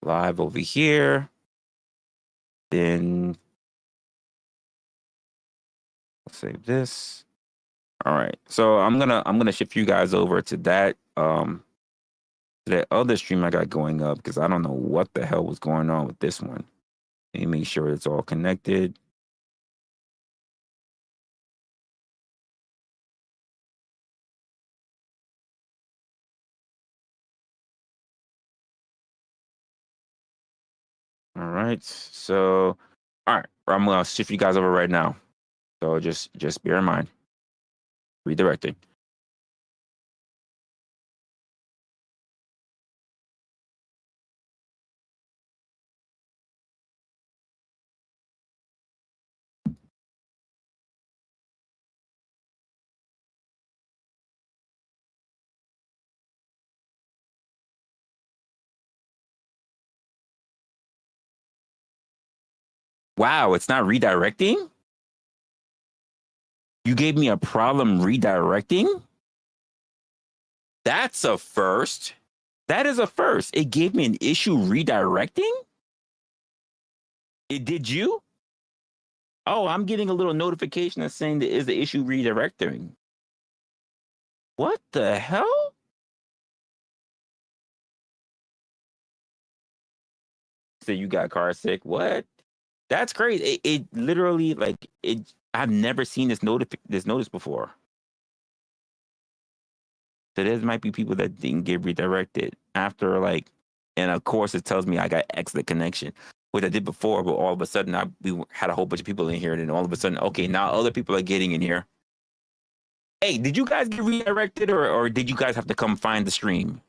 live over here. Then let's save this. All right. So I'm gonna shift you guys over to that other stream I got going up because I don't know what the hell was going on with this one. Let me make sure it's all connected. All right. So, all right. I'm gonna shift you guys over right now. So just bear in mind. Redirecting. Wow, it's not redirecting? You gave me a problem redirecting? That's a first. That is a first. It gave me an issue redirecting? It did you? Oh, I'm getting a little notification that's saying there is the issue redirecting. What the hell? So you got car sick? What? That's crazy. It literally like it. I've never seen this notice before. So there might be people that didn't get redirected after like, and of course it tells me I got excellent connection, which I did before, but all of a sudden we had a whole bunch of people in here, and then all of a sudden, okay, now other people are getting in here. Hey, did you guys get redirected, or did you guys have to come find the stream?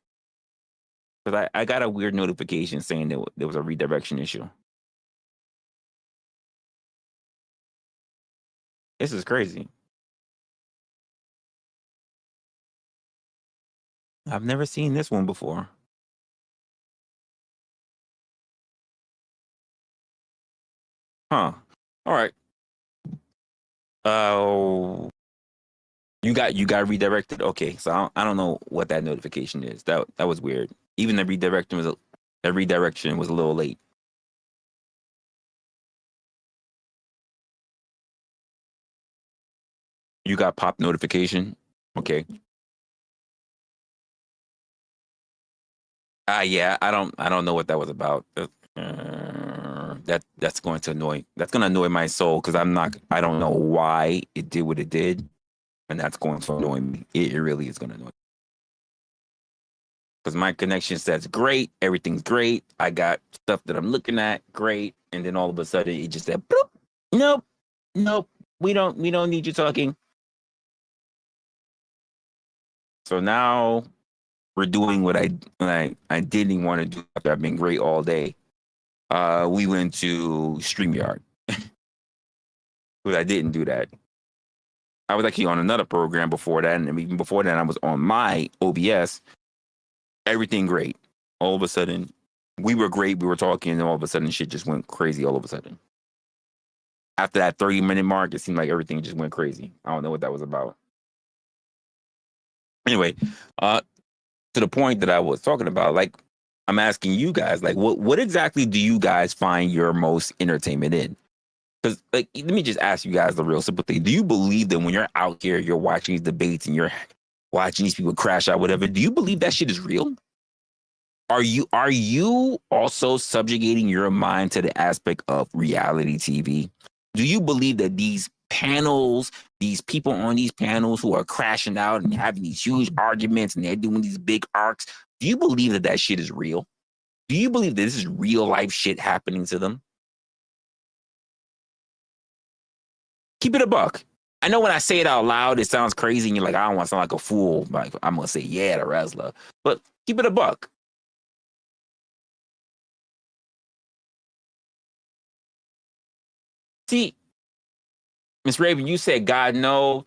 Because I got a weird notification saying that there was a redirection issue. This is crazy. I've never seen this one before. Huh. All right. Oh, you got redirected. Okay, so I don't know what that notification is. That was weird. Even the redirection was a little late. You got pop notification. Okay. Yeah, I don't know what that was about. That's going to annoy my soul because I don't know why it did what it did, and that's going to annoy me. It really is going to annoy me. Because my connection says great, everything's great. I got stuff that I'm looking at, great, and then all of a sudden it just said, nope, we don't need you talking. So now we're doing what I didn't want to do after I've been great all day. We went to StreamYard. But I didn't do that. I was actually on another program before that, and even before that I was on my OBS. Everything great. All of a sudden, we were great, we were talking, and all of a sudden shit just went crazy all of a sudden. After that 30-minute mark, it seemed like everything just went crazy. I don't know what that was about. Anyway, to the point that I was talking about, like, I'm asking you guys, like, what exactly do you guys find your most entertainment in? Because, like, let me just ask you guys the real simple thing. Do you believe that when you're out here, you're watching these debates and you're watching these people crash out, whatever, do you believe that shit is real? Are you also subjugating your mind to the aspect of reality TV? Do you believe that these panels, these people on these panels who are crashing out and having these huge arguments and they're doing these big arcs, do you believe that that shit is real? Do you believe that this is real life shit happening to them? Keep it a buck. I know when I say it out loud, it sounds crazy and you're like, I don't want to sound like a fool. Like, I'm going to say, yeah, to Resla. But keep it a buck. See, Miss Raven, you said God no.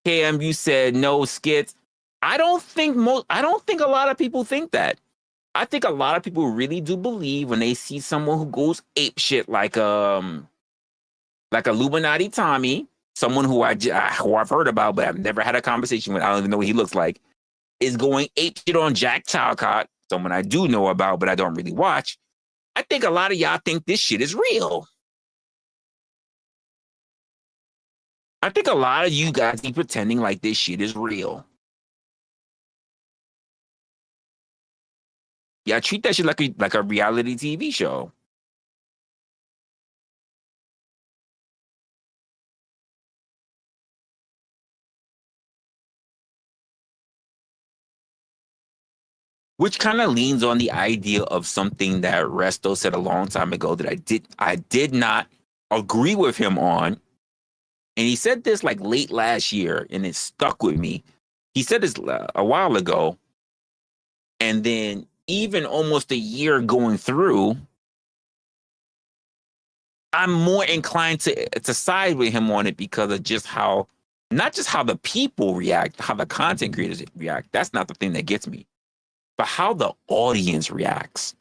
KM, you said no skits. I don't think a lot of people think that. I think a lot of people really do believe when they see someone who goes ape shit like Illuminati Tommy, someone who I've heard about but I've never had a conversation with. I don't even know what he looks like. Is going ape shit on Jack Talcott, someone I do know about but I don't really watch. I think a lot of y'all think this shit is real. I think a lot of you guys be pretending like this shit is real. Yeah, treat that shit like a reality TV show. Which kind of leans on the idea of something that Resto said a long time ago that I did not agree with him on. And he said this like late last year, and it stuck with me. He said this a while ago, and then even almost a year going through, I'm more inclined to side with him on it because of just how, not just how the people react, how the content creators react. That's not the thing that gets me, but how the audience reacts.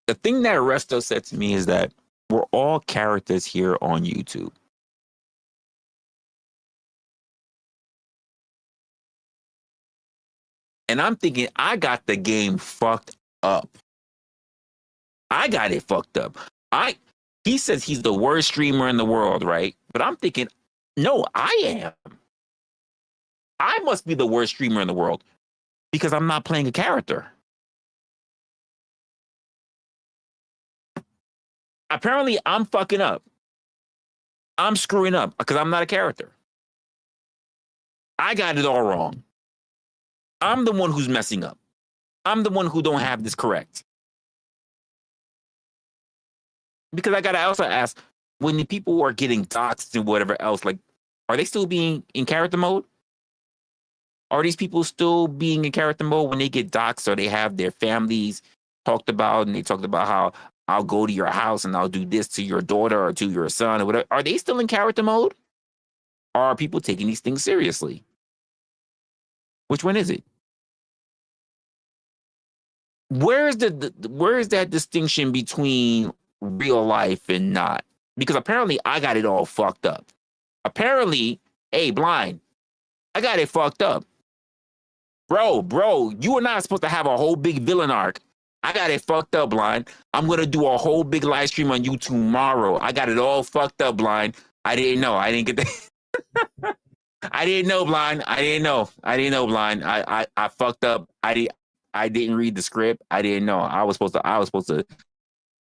The thing that Resto said to me is that we're all characters here on YouTube. And I'm thinking, I got the game fucked up. I got it fucked up. He says he's the worst streamer in the world, right? But I'm thinking, no, I am. I must be the worst streamer in the world because I'm not playing a character. Apparently, I'm fucking up. I'm screwing up because I'm not a character. I got it all wrong. I'm the one who's messing up. I'm the one who don't have this correct. Because I gotta also ask, when the people are getting doxxed and whatever else, like, are they still being in character mode? Are these people still being in character mode when they get doxxed, or they have their families talked about, and they talked about how I'll go to your house and I'll do this to your daughter or to your son or whatever? Are they still in character mode? Or are people taking these things seriously? Which one is it? Where is that distinction between real life and not? Because apparently I got it all fucked up. Apparently, hey, Blind, I got it fucked up. Bro, you and I are supposed to have a whole big villain arc. I got it fucked up, Blind. I'm going to do a whole big live stream on you tomorrow. I got it all fucked up, Blind. I didn't know. I didn't get that. I didn't know, Blind. I didn't know, Blind. I fucked up. I didn't read the script. I didn't know. I was supposed to,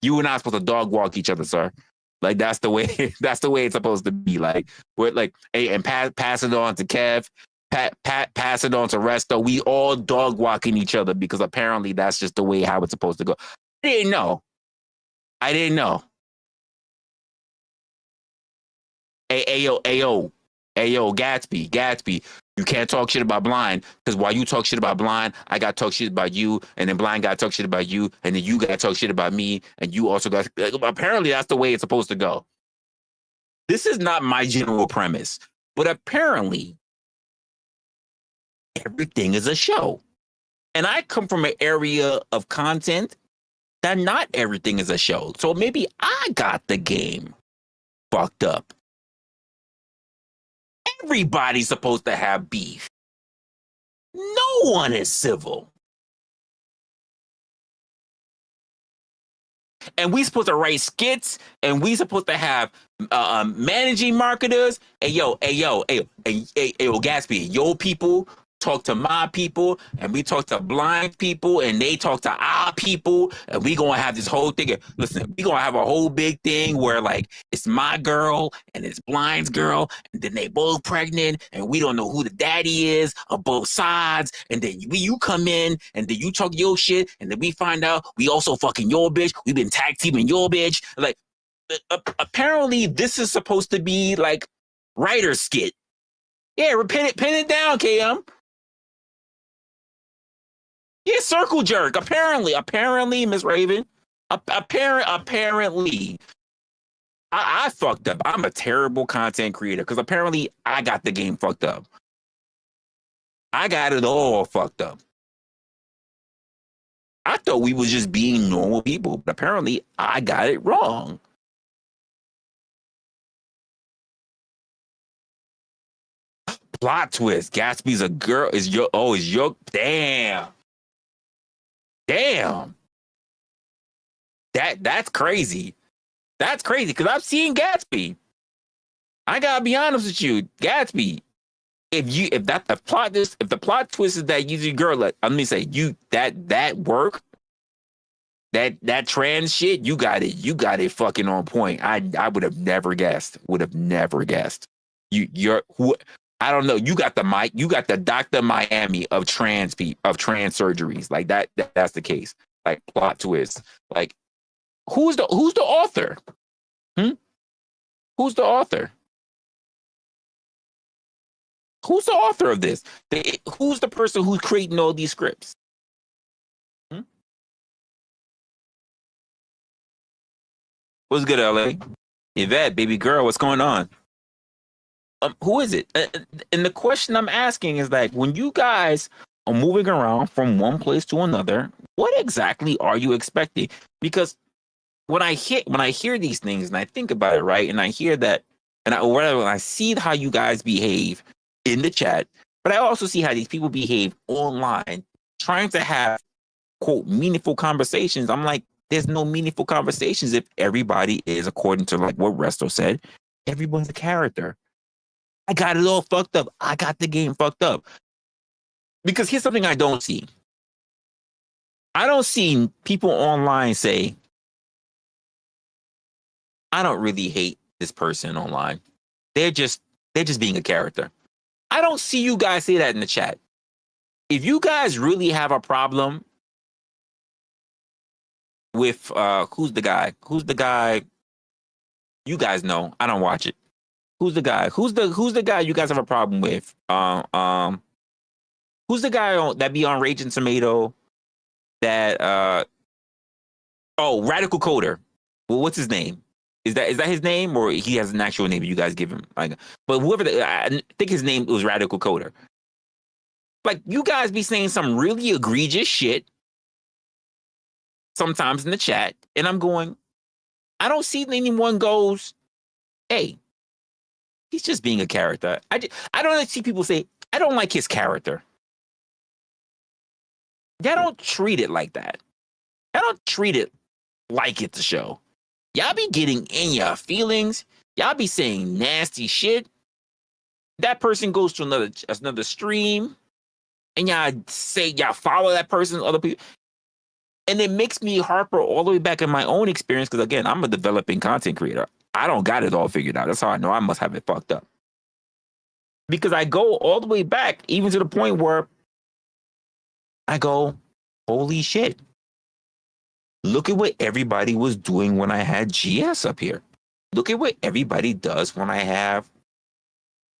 you and I are supposed to dog walk each other, sir. Like, that's the way it's supposed to be. Like, we're like, hey, and pass it on to Kev. Pass it on to Resto. We all dog walking each other because apparently that's just the way how it's supposed to go. I didn't know. Ayo, Gatsby. You can't talk shit about Blind because while you talk shit about Blind, I got to talk shit about you, and then Blind got to talk shit about you, and then you got to talk shit about me, and you also got. Apparently, that's the way it's supposed to go. This is not my general premise, but apparently, everything is a show. And I come from an area of content that not everything is a show. So maybe I got the game fucked up. Everybody's supposed to have beef. No one is civil. And we supposed to write skits, and we supposed to have managing marketers. Hey, Gatsby, your people talk to my people, and we talk to Blind people, and they talk to our people, and we gonna have this whole thing. Listen, we gonna have a whole big thing where like it's my girl and it's Blind's girl, and then they both pregnant, and we don't know who the daddy is of both sides, and then you come in, and then you talk your shit, and then we find out we also fucking your bitch. We've been tag teaming your bitch. Like, apparently this is supposed to be like writer skit. Yeah, pin it down, KM. Yeah, circle jerk. Apparently, Miss Raven. Apparently, I fucked up. I'm a terrible content creator because apparently I got the game fucked up. I got it all fucked up. I thought we was just being normal people, but apparently I got it wrong. Plot twist. Gatsby's a girl. Is your damn. That's crazy. That's crazy because I've seen Gatsby. I gotta be honest with you, Gatsby. If the plot twist is that you girl, let me say that work, that trans shit, you got it fucking on point. I would have never guessed. You're who I don't know. You got the Dr. Miami of trans surgeries. Like that's the case. Like plot twist. Like who's the author? Who's the author? Who's the author of this? Who's the person who's creating all these scripts? What's good, LA? Yvette, baby girl, what's going on? Who is it? And the question I'm asking is like, when you guys are moving around from one place to another, what exactly are you expecting? Because when I hear these things and I think about it, right, and I hear that, when I see how you guys behave in the chat, but I also see how these people behave online, trying to have quote meaningful conversations. I'm like, there's no meaningful conversations if everybody is, according to like what Resto said, everyone's a character. I got it all fucked up. I got the game fucked up. Because here's something I don't see. I don't see people online say, I don't really hate this person online. They're just being a character. I don't see you guys say that in the chat. If you guys really have a problem with who's the guy? You guys know. I don't watch it. Who's the guy? Who's the guy you guys have a problem with? Who's the guy that be on Raging Tomato? That Radical Coder. Well, what's his name? Is that his name, or he has an actual name you guys give him? Like, but whoever I think his name was Radical Coder. Like, you guys be saying some really egregious shit sometimes in the chat, and I'm going, I don't see anyone goes, hey, he's just being a character. I don't see people say, I don't like his character. Y'all don't treat it like that. Y'all don't treat it like it's a show. Y'all be getting in your feelings. Y'all be saying nasty shit. That person goes to another stream, and y'all follow that person, other people. And it makes me harper all the way back in my own experience, because again, I'm a developing content creator. I don't got it all figured out. That's how I know I must have it fucked up. Because I go all the way back, even to the point where I go, holy shit. Look at what everybody was doing when I had GS up here. Look at what everybody does when I have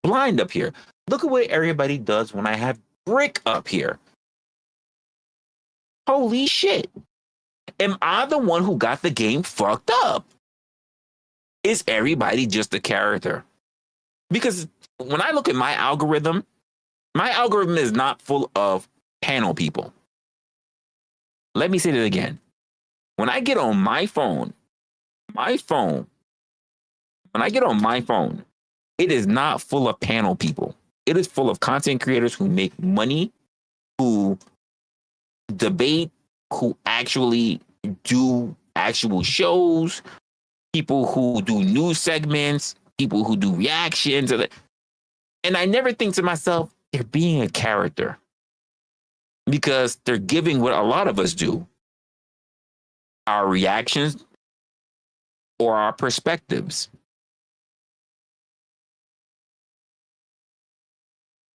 Blind up here. Look at what everybody does when I have Brick up here. Holy shit. Am I the one who got the game fucked up? Is everybody just a character? Because when I look at my algorithm is not full of panel people. Let me say that again. When I get on my phone, when I get on my phone, it is not full of panel people. It is full of content creators who make money, who debate, who actually do actual shows, people who do news segments, people who do reactions. And I never think to myself, they're being a character, because they're giving what a lot of us do, our reactions or our perspectives.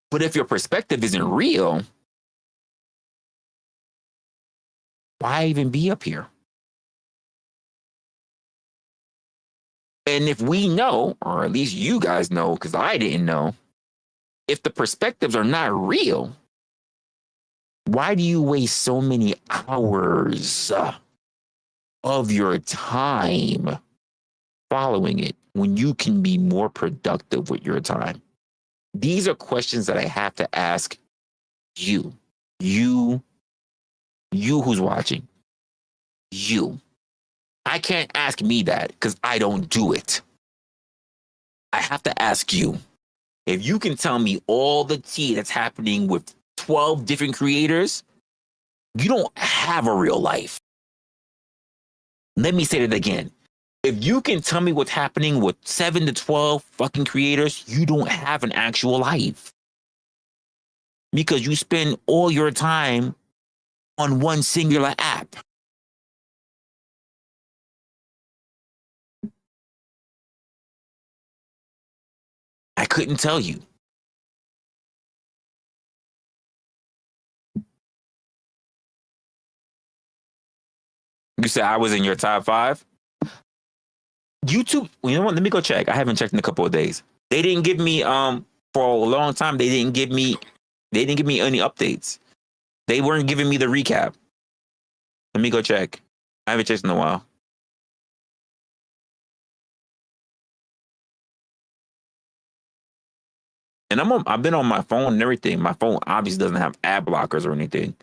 But if your perspective isn't real, why even be up here? And if we know, or at least you guys know, because I didn't know, if the perspectives are not real, why do you waste so many hours of your time following it when you can be more productive with your time? These are questions that I have to ask you who's watching. You. I can't ask me that because I don't do it. I have to ask you. If you can tell me all the tea that's happening with 12 different creators, you don't have a real life. Let me say it again. If you can tell me what's happening with 7 to 12 fucking creators, you don't have an actual life. Because you spend all your time on one singular app. I couldn't tell you. You said I was in your top 5? YouTube, you know what? Let me go check. I haven't checked in a couple of days. They didn't give me for a long time. They didn't give me any updates. They weren't giving me the recap. Let me go check. I haven't checked in a while. And I've been on my phone and everything. My phone obviously doesn't have ad blockers or anything.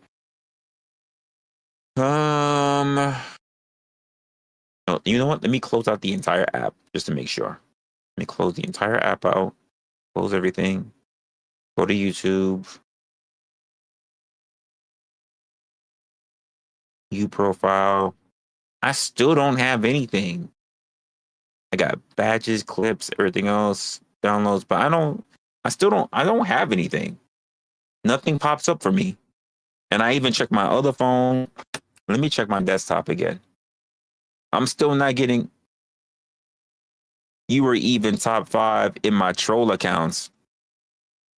You know what? Let me close out the entire app just to make sure. Let me close the entire app out. Close everything. Go to YouTube. You profile. I still don't have anything. I got badges, clips, everything else, downloads, but I don't have anything. Nothing pops up for me. And I even checked my other phone. Let me check my desktop again. I'm still not getting. You were even top 5 in my troll accounts.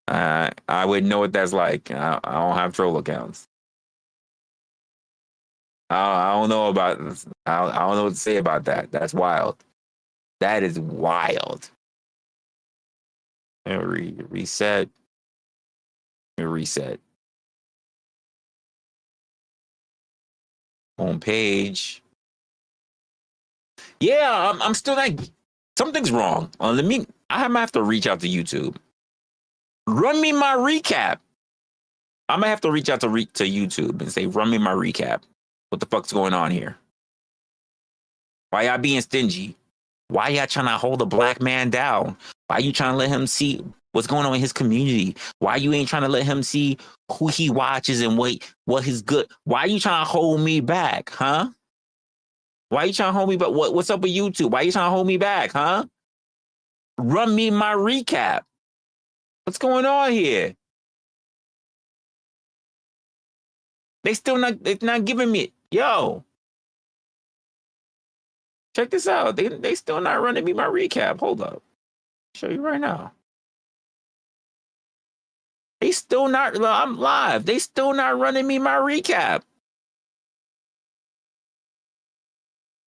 I wouldn't know what that's like. I don't have troll accounts. I don't know about. I don't know what to say about that. That's wild. That is wild. Reset. Reset. Home page. Yeah, I'm still like something's wrong. I might have to reach out to YouTube. Run me my recap. I might have to reach out to YouTube and say, run me my recap. What the fuck's going on here? Why y'all being stingy? Why y'all trying to hold a black man down? Why you trying to let him see what's going on in his community? Why you ain't trying to let him see who he watches and what is good? Why you trying to hold me back, huh? Why you trying to hold me back? What's up with YouTube? Why you trying to hold me back, huh? Run me my recap. What's going on here? They're not giving me. Yo, check this out. They still not running me my recap. Hold up. I'll show you right now. They still not. I'm live. They still not running me my recap.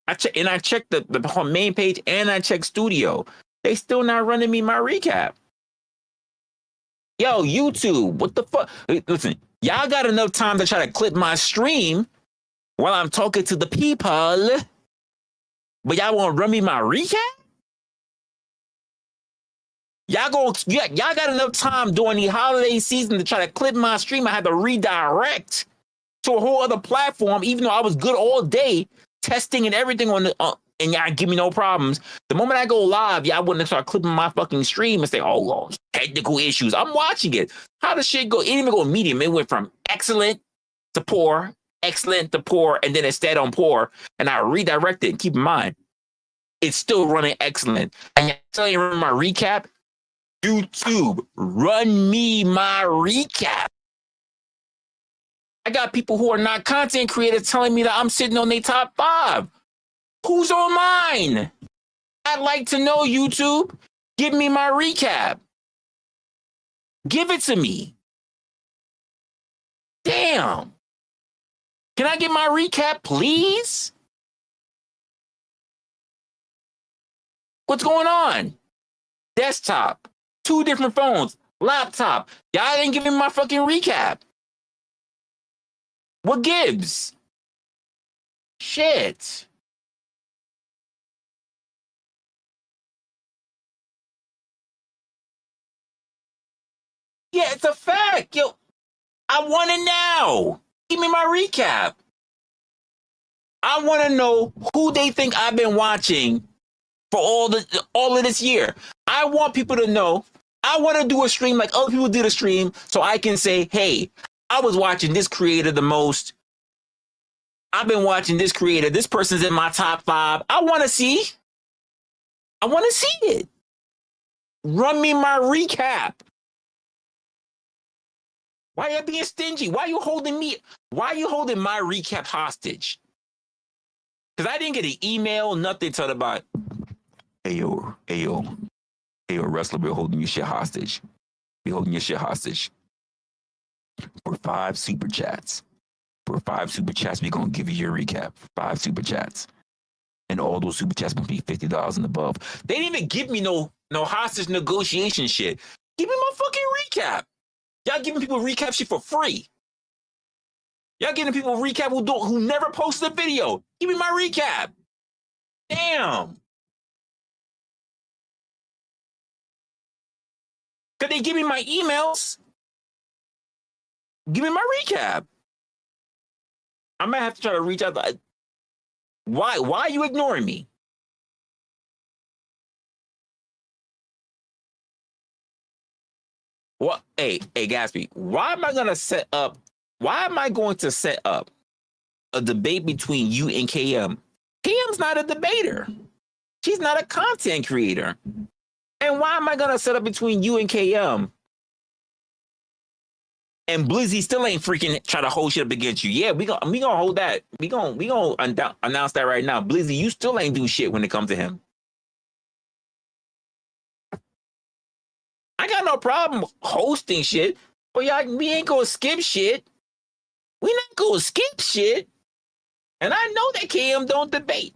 I checked the main page and I checked Studio. They still not running me my recap. Yo, YouTube, what the fuck? Listen, y'all got enough time to try to clip my stream while I'm talking to the people, but y'all want to run me my recap? Y'all got enough time during the holiday season to try to clip my stream. I had to redirect to a whole other platform, even though I was good all day testing and everything on the and y'all give me no problems. The moment I go live, y'all wouldn't start clipping my fucking stream and say, oh, technical issues. I'm watching it. How the shit go? It didn't even go medium. It went from excellent to poor, and then it stayed on poor. And I redirected. Keep in mind, it's still running excellent. And you're telling you my recap? YouTube, run me my recap. I got people who are not content creators telling me that I'm sitting on their top 5. Who's on mine? I'd like to know, YouTube. Give me my recap. Give it to me. Damn. Can I get my recap, please? What's going on? Desktop. 2 different phones. Laptop. Y'all ain't giving me my fucking recap. What gives? Shit. Yeah, it's a fact. Yo, I want it now. Give me my recap. I want to know who they think I've been watching for all of this year. I want people to know. I want to do a stream like other people did a stream so I can say, hey, I was watching this creator the most I've been watching this creator. This person's in my top 5. I want to see. I want to see it. Run me my recap. Why are you being stingy? Why are you holding me? Why are you holding my recap hostage? Because I didn't get an email, nothing talking about, hey, yo, wrestler, we're holding your shit hostage. We're holding your shit hostage. For 5 super chats. For 5 super chats, we're going to give you your recap. 5 super chats. And all those super chats going to be $50 and above. They didn't even give me no hostage negotiation shit. Give me my fucking recap. Y'all giving people recap shit for free. Y'all giving people recap who never posted a video. Give me my recap. Damn. Could they give me my emails? Give me my recap. I might have to try to reach out. Why are you ignoring me? What? Hey, Gatsby, why am I going to set up a debate between you and KM? KM's not a debater. She's not a content creator. And why am I going to set up between you and KM? And Blizzy still ain't freaking try to hold shit up against you. Yeah, we gonna hold that. We gonna announce that right now. Blizzy, you still ain't do shit when it comes to him. I got no problem hosting shit, but y'all, we ain't gonna skip shit. We not gonna skip shit. And I know that KM don't debate.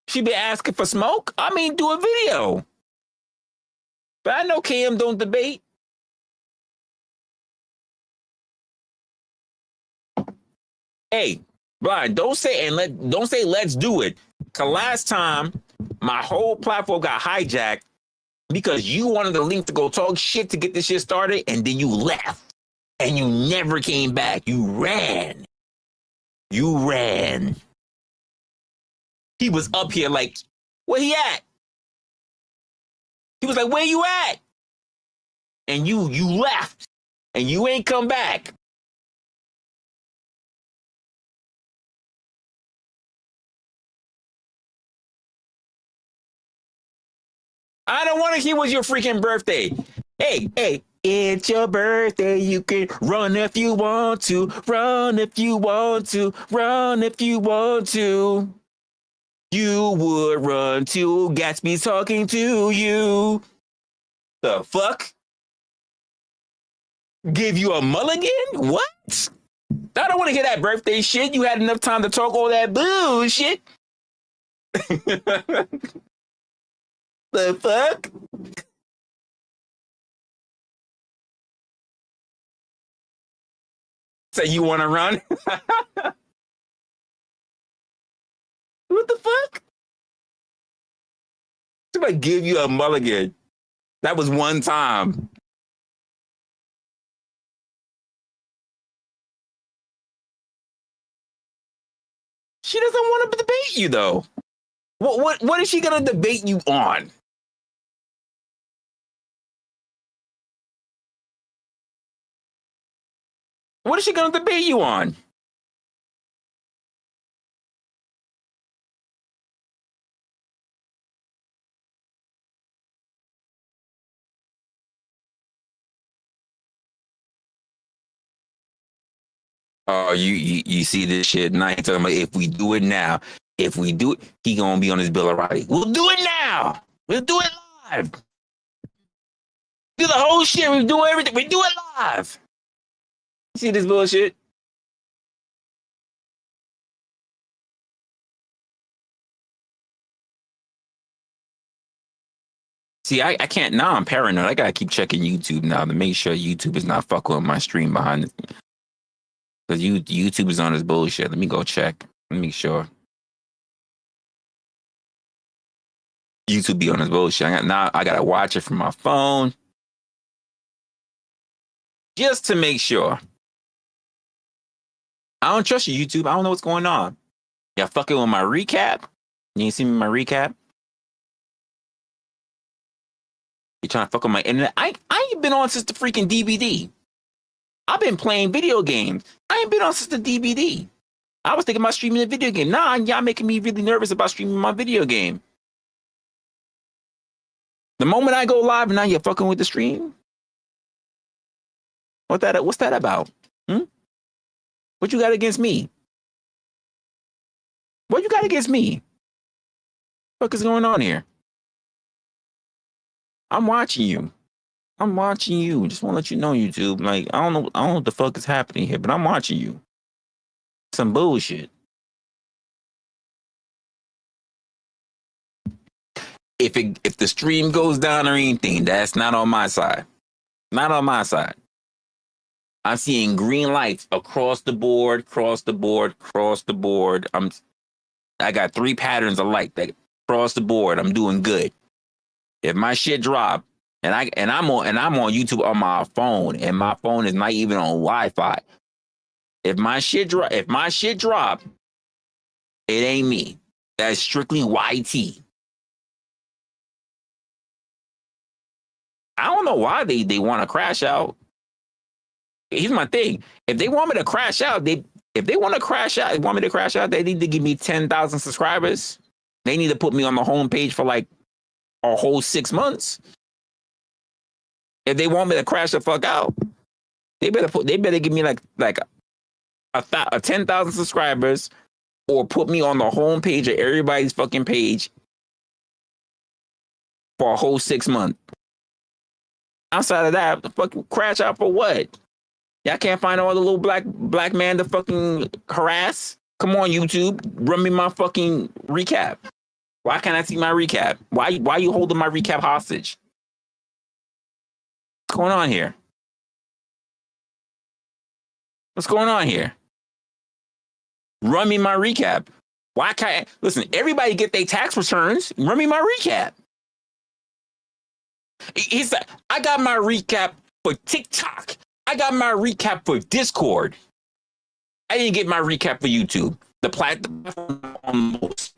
She been asking for smoke. I mean, do a video. But I know KM don't debate. Hey, Brian, don't say let's do it. Cause last time my whole platform got hijacked because you wanted the link to go talk shit to get this shit started, and then you left and you never came back. You ran. He was up here like, where he at? He was like, where you at? And you left and you ain't come back. I don't want to hear what's your freaking birthday. Hey, it's your birthday. You can run if you want to. Run if you want to. Run if you want to. You would run to Gatsby talking to you. The fuck? Give you a mulligan? What? I don't want to hear that birthday shit. You had enough time to talk all that bullshit. The fuck? So you want to run? What the fuck? Somebody give you a mulligan. That was one time. She doesn't want to debate you though. What is she gonna debate you on? What is she gonna debate you on? Oh, you see this shit? Now he's talking about if we do it now. If we do it, he gonna be on his bill of rights. We'll do it now. We'll do it live. Do the whole shit. We do everything. We do it live. You see this bullshit? See, I can't now. I'm paranoid. I gotta keep checking YouTube now to make sure YouTube is not fucking with my stream behind it. Because YouTube is on this bullshit. Let me go check. Let me make sure. YouTube be on this bullshit. I gotta watch it from my phone. Just to make sure. I don't trust you, YouTube. I don't know what's going on. Y'all fucking with my recap? You ain't seen my recap? You trying to fuck with my internet? I ain't been on since the freaking DVD. I've been playing video games. I ain't been on since the DVD. I was thinking about streaming a video game. Nah, y'all making me really nervous about streaming my video game. The moment I go live, now you're fucking with the stream. What's that about? What you got against me? What you got against me? What is going on here? I'm watching you. Just want to let you know, YouTube. Like, I don't know what the fuck is happening here, but I'm watching you. Some bullshit. If the stream goes down or anything, that's not on my side. Not on my side. I'm seeing green lights across the board. I got 3 patterns of light that across the board. I'm doing good. If my shit drop, and I'm on YouTube on my phone, and my phone is not even on Wi-Fi. If my shit drop, it ain't me. That's strictly YT. I don't know why they want to crash out. Here's my thing. If they want me to crash out, they need to give me 10,000 subscribers. They need to put me on the homepage for like a whole 6 months. If they want me to crash the fuck out, they better give me like a 10,000 subscribers, or put me on the homepage of everybody's fucking page for a whole 6 months. Outside of that, the fucking crash out for what? Y'all can't find all the little black man to fucking harass? Come on, YouTube, run me my fucking recap. Why can't I see my recap? Why you holding my recap hostage? What's going on here? Run me my recap. Why can't everybody get their tax returns? Run me my recap. He said, I got my recap for TikTok. I got my recap for Discord. I didn't get my recap for YouTube. The platform almost.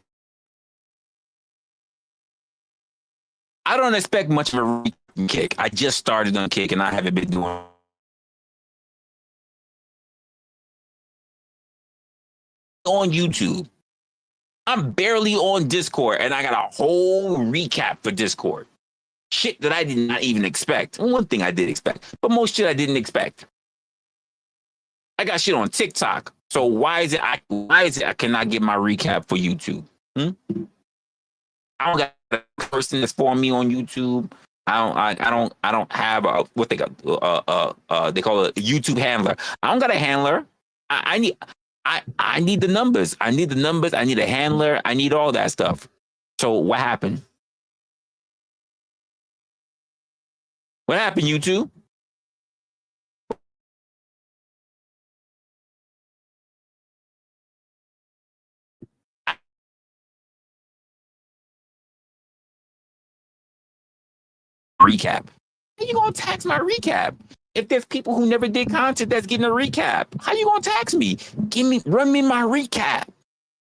I don't expect much of a kick. I just started on Kick, and I haven't been doing. On YouTube. I'm barely on Discord, and I got a whole recap for Discord. Shit that I did not even expect. One thing I did expect, but most shit I didn't expect. I got shit on TikTok. So why is it I cannot get my recap for YouTube? I don't got a person that's for me on YouTube. I don't have what they got. They call it a YouTube handler. I don't got a handler. I need the numbers. I need a handler. I need all that stuff. So what happened? What happened, YouTube? Recap. How you gonna tax my recap? If there's people who never did content that's getting a recap, how you gonna tax me? Run me my recap.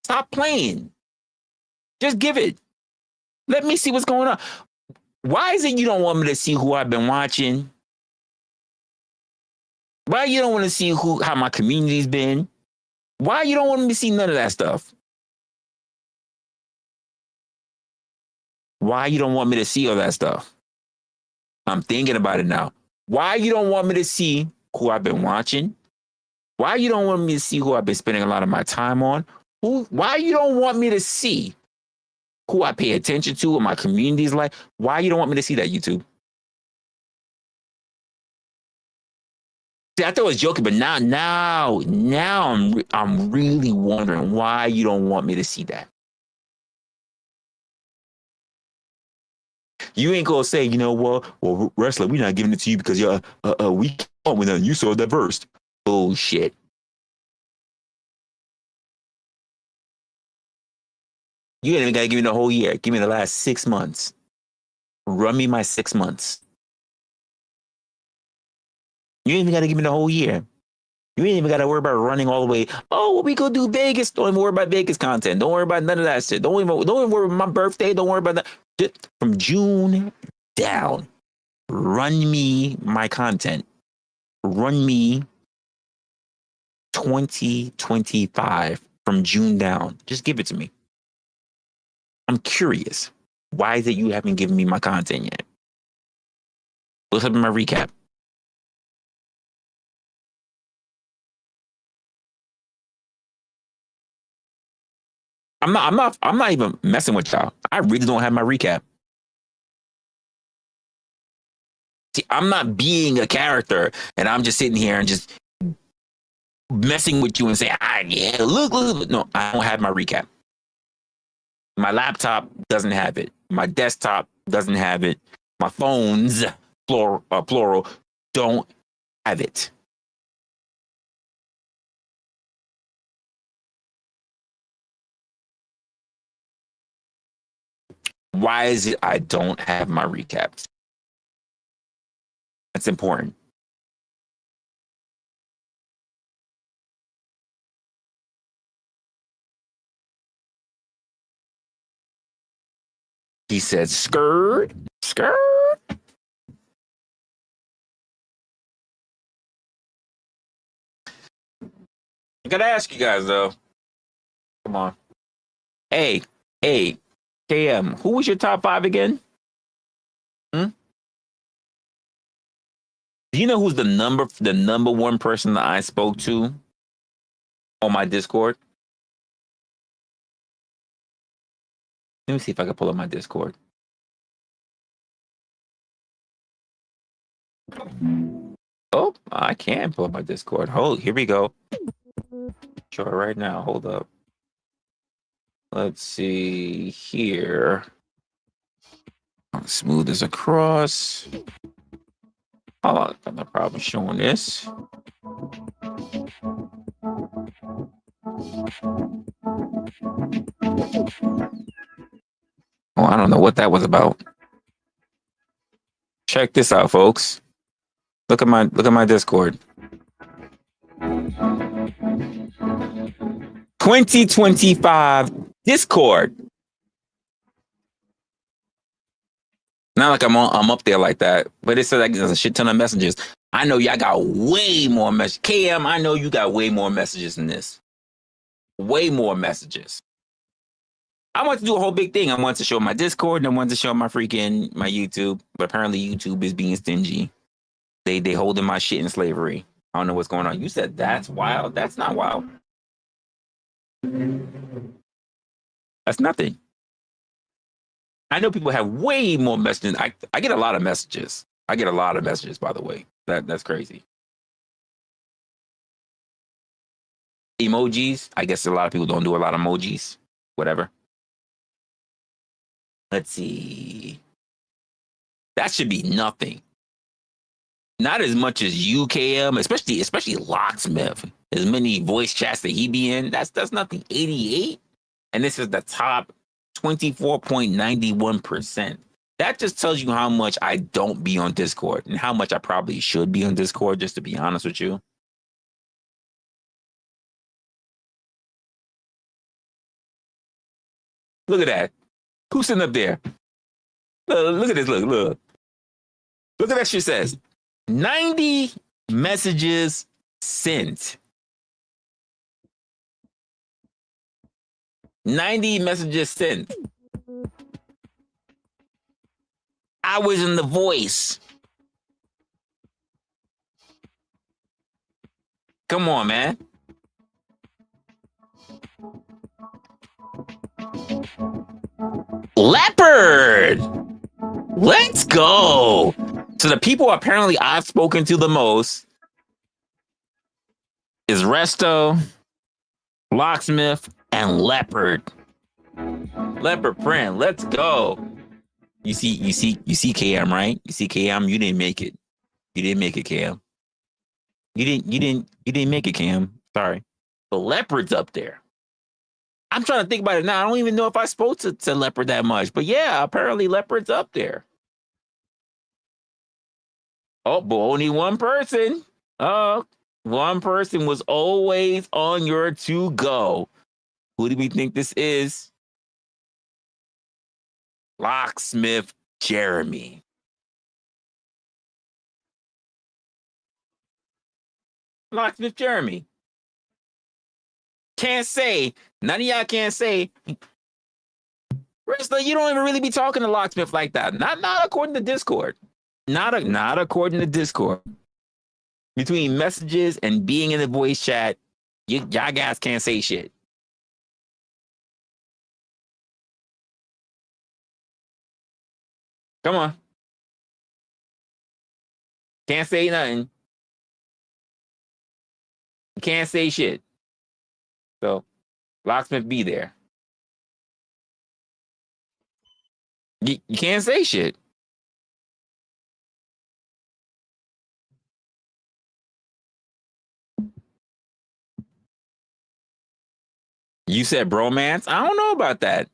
Stop playing. Just give it. Let me see what's going on. Why is it you don't want me to see who I've been watching? Why you don't want to see how my community's been? Why you don't want me to see none of that stuff? Why you don't want me to see all that stuff? I'm thinking about it now. Why you don't want me to see who I've been watching? Why you don't want me to see who I've been spending a lot of my time on? Why you don't want me to see who I pay attention to, what my community's like? Why you don't want me to see that, YouTube? See, I thought I was joking, but now I'm really wondering why you don't want me to see that. You ain't gonna say, well, wrestler, we're not giving it to you because you're we can't with you so diverse. Bullshit. You ain't even gotta give me the whole year. Give me the last 6 months. Run me my 6 months. You ain't even gotta give me the whole year. You ain't even gotta worry about running all the way. Oh, we go do Vegas. Don't even worry about Vegas content. Don't worry about none of that shit. Don't even worry about my birthday. Don't worry about that. Just from June down. Run me my content. Run me 2025 from June down. Just give it to me. I'm curious. Why is it you haven't given me my content yet? What's up in my recap? I'm not even messing with y'all. I really don't have my recap. See, I'm not being a character and I'm just sitting here and just messing with you and saying, yeah, look. No, I don't have my recap. My laptop doesn't have it. My desktop doesn't have it. My phones, plural, don't have it. Why is it I don't have my recaps? That's important. He said, skirt. I gotta ask you guys though. Come on. Hey, KM, who was your top 5 again? Do you know who's the number one person that I spoke to on my Discord? Let me see if I can pull up my Discord. Oh, I can pull up my Discord. Hold, here we go. Sure, right now. Hold up. Let's see here. Smooth as across. Oh, no problem showing this. Oh, I don't know what that was about. Check this out, folks. Look at my Discord. 2025 Discord. Not like I'm up there like that, but it says like there's a shit ton of messages. I know y'all got way more messages. KM, I know you got way more messages than this. Way more messages. I want to do a whole big thing. I want to show my Discord and I want to show my YouTube, but apparently YouTube is being stingy. They holding my shit in slavery. I don't know what's going on. You said that's wild. That's not wild. That's nothing. I know people have way more messages. I get a lot of messages. I get a lot of messages, by the way. That's crazy. Emojis. I guess a lot of people don't do a lot of emojis. Whatever. Let's see. That should be nothing. Not as much as UKM, especially Locksmith. As many voice chats that he be in. That's nothing. 88. And this is the top 24.91%. That just tells you how much I don't be on Discord and how much I probably should be on Discord, just to be honest with you. Look at that. Who's sitting up there? Look at this. Look. Look at that shit says. 90 messages sent. 90 messages sent. I was in the voice. Come on, man. Leopard. Let's go. So the people apparently I've spoken to the most is Resto, Locksmith, and Leopard. Leopard print. Let's go. You see KM, right? You see KM, you didn't make it. You didn't make it, KM. You didn't make it, KM. Sorry. But Leopard's up there. I'm trying to think about it now. I don't even know if I spoke to Leopard that much. But yeah, apparently Leopard's up there. Oh, but only one person. One person was always on your to go. Who do we think this is? Locksmith Jeremy. Locksmith Jeremy. can't say. None of y'all can't say. Resla, you don't even really be talking to Locksmith like that. Not according to Discord. Not according to Discord. Between messages and being in the voice chat, y'all guys can't say shit. Come on. Can't say nothing. Can't say shit. So, Locksmith be there. You can't say shit. You said bromance? I don't know about that.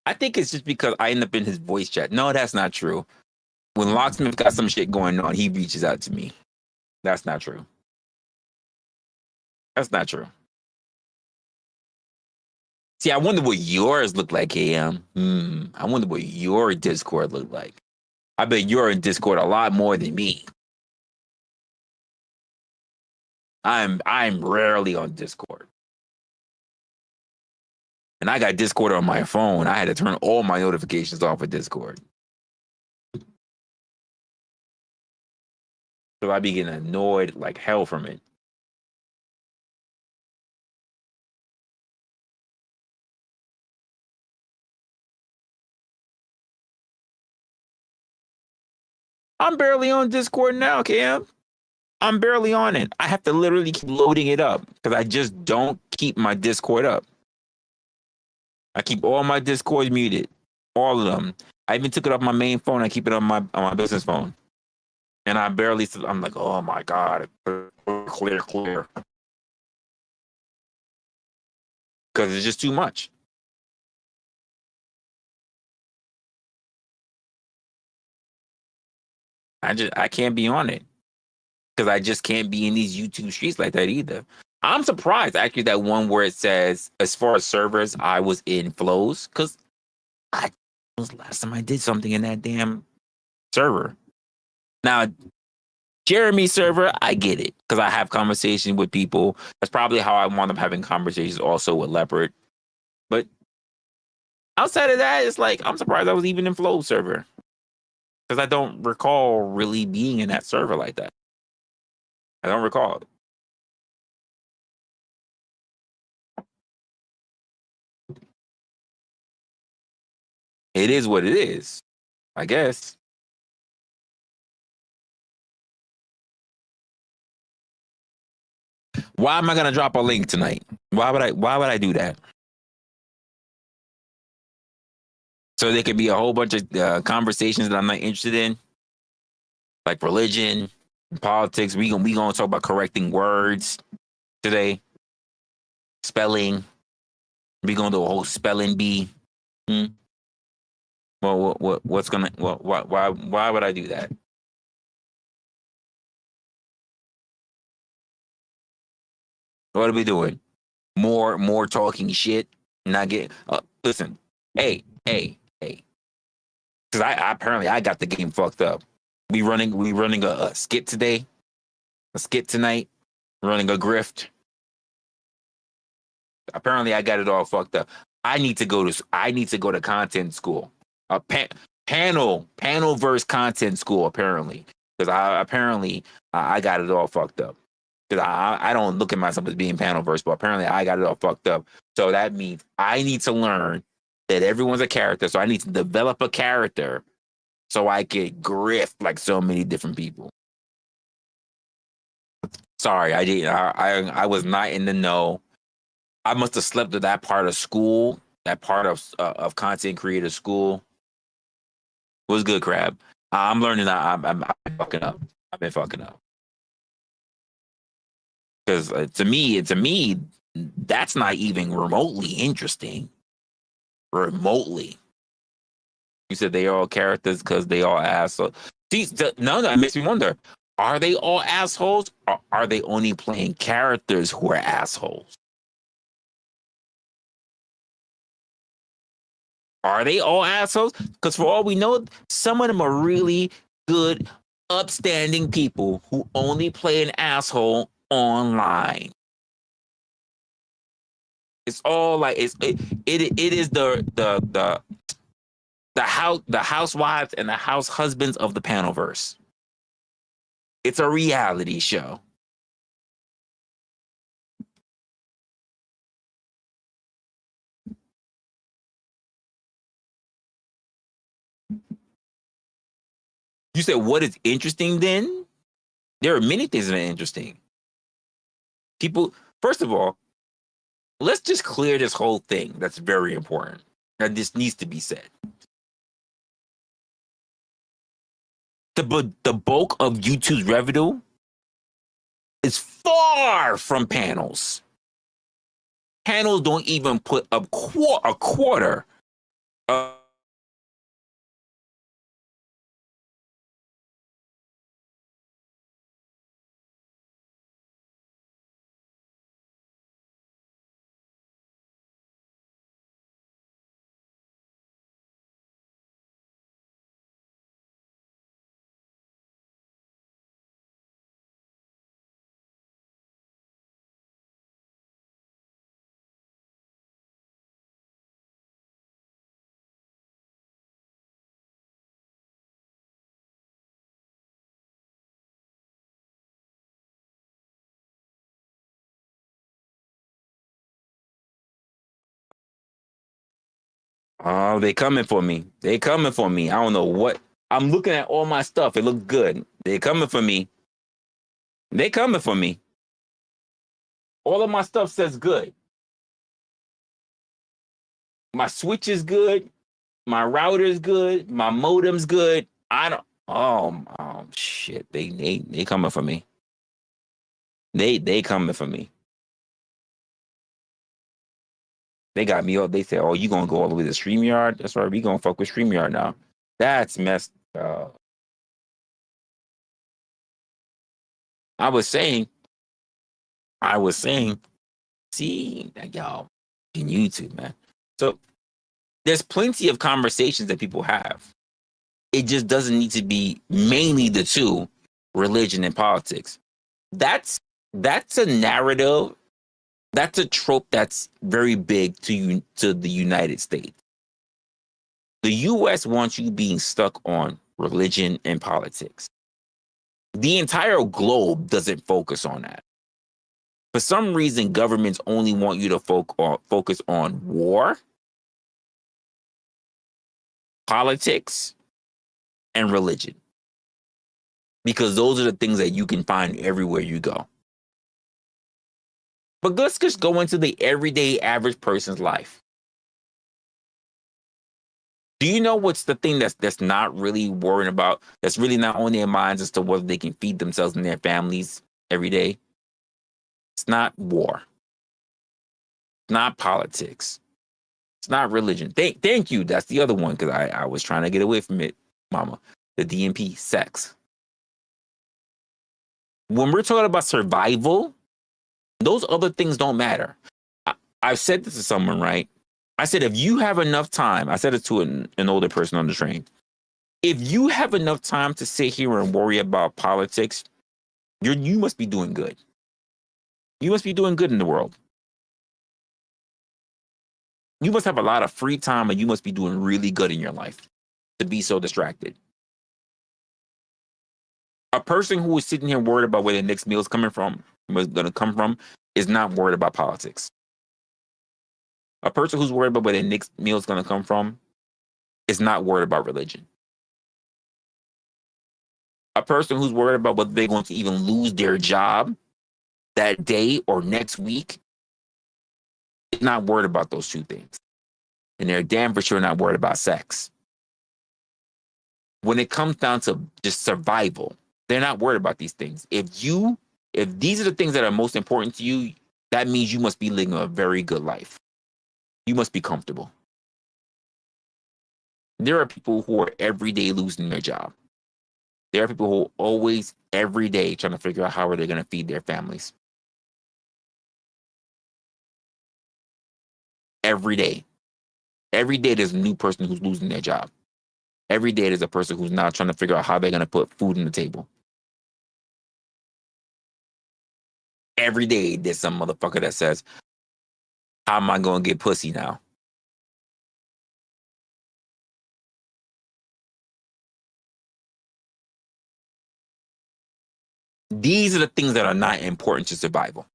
I think it's just because I end up in his voice chat. No, that's not true. When Locksmith got some shit going on, he reaches out to me. That's not true. That's not true. See, I wonder what yours look like, AM. I wonder what your Discord look like. I bet you're in Discord a lot more than me. I'm rarely on Discord. And I got Discord on my phone. I had to turn all my notifications off of Discord. So I be getting annoyed like hell from it. I'm barely on Discord now, Cam. I'm barely on it. I have to literally keep loading it up because I just don't keep my Discord up. I keep all my Discords muted, all of them. I even took it off my main phone. I keep it on my business phone, and I barely. I'm like, oh my god, clear, because it's just too much. I can't be on it because I just can't be in these YouTube streets like that either. I'm surprised actually that one where it says as far as servers, I was in flows because I was last time I did something in that damn server. Now, Jeremy's server, I get it because I have conversations with people. That's probably how I wound up having conversations also with Leopard. But outside of that, it's like I'm surprised I was even in Flow server because I don't recall really being in that server like that. I don't recall. It is what it is, I guess. Why am I gonna drop a link tonight? Why would I do that? So there could be a whole bunch of conversations that I'm not interested in, like religion, politics. We gonna talk about correcting words today, spelling. We gonna do a whole spelling bee. Well, what's gonna? Well, why would I do that? What are we doing? More talking shit. Not get. Listen, hey. Because I apparently I got the game fucked up. We running a skit today, a skit tonight, running a grift. Apparently I got it all fucked up. I need to go to content school. A Panelverse content school apparently. Because I got it all fucked up. Because I don't look at myself as being Panelverse, but apparently I got it all fucked up. So that means I need to learn that everyone's a character. So I need to develop a character so I could grift like so many different people. Sorry, I didn't. I was not in the know. I must have slept at that part of school, that part of content creator school. It was good, Crab. I'm learning that I'm fucking up. I've been fucking up. Because to me, that's not even remotely interesting. Remotely. You said they are all characters because they all assholes. See, no, that makes me wonder. Are they all assholes or are they only playing characters who are assholes? Are they all assholes? Because for all we know, some of them are really good, upstanding people who only play an asshole online. It's all like it is the housewives and the house husbands of the Panelverse. It's a reality show. You said what is interesting then? There are many things that are interesting. People, first of all, let's just clear this whole thing. That's very important. That this needs to be said. The bulk of YouTube's revenue is far from panels. Panels don't even put a quarter of oh, they coming for me. They coming for me. I don't know what. I'm looking at all my stuff. It looks good. They coming for me. They coming for me. All of my stuff says good. My switch is good. My router is good. My modem's good. I don't. Oh shit. They coming for me. They coming for me. They got me up. They said, "Oh, you gonna go all the way to StreamYard? That's right. We gonna fuck with StreamYard now." That's messed up. I was saying, see that y'all in YouTube, man. So there's plenty of conversations that people have. It just doesn't need to be mainly the two, religion and politics. That's a narrative. That's a trope that's very big to the United States. The US wants you being stuck on religion and politics. The entire globe doesn't focus on that. For some reason, governments only want you to focus on war, politics, and religion. Because those are the things that you can find everywhere you go. But let's just go into the everyday average person's life. Do you know what's the thing that's not really worrying about, that's really not on their minds as to whether they can feed themselves and their families every day? It's not war. It's not politics. It's not religion. Thank you. That's the other one, because I was trying to get away from it, mama. The DMP, sex. When we're talking about survival, those other things don't matter. I've said this to someone, right? I said, if you have enough time, I said it to an older person on the train. If you have enough time to sit here and worry about politics, you must be doing good. You must be doing good in the world. You must have a lot of free time, and you must be doing really good in your life to be so distracted. A person who is sitting here worried about where the next meal is coming from, was going to come from, is not worried about politics. A person who's worried about where their next meal is going to come from is not worried about religion. A person who's worried about whether they're going to even lose their job that day or next week is not worried about those two things. And they're damn for sure not worried about sex. When it comes down to just survival, they're not worried about these things. If these are the things that are most important to you, that means you must be living a very good life. You must be comfortable. There are people who are every day losing their job. There are people who are always, every day, trying to figure out how are they going to feed their families. Every day. Every day there's a new person who's losing their job. Every day there's a person who's now trying to figure out how they're going to put food on the table. Every day there's some motherfucker that says, How am I going to get pussy now? These are the things that are not important to survival.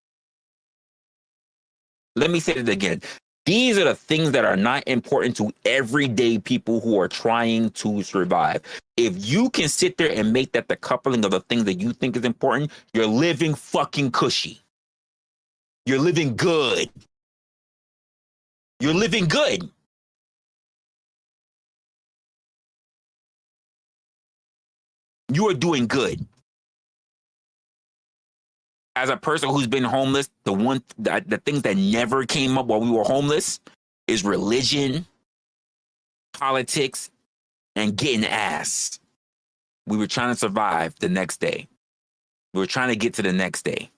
Let me say it again. These are the things that are not important to everyday people who are trying to survive. If you can sit there and make that the coupling of the things that you think is important, you're living fucking cushy. You're living good. You're living good. You are doing good. As a person who's been homeless, the things that never came up while we were homeless is religion, politics, and getting ass. We were trying to survive the next day. We were trying to get to the next day.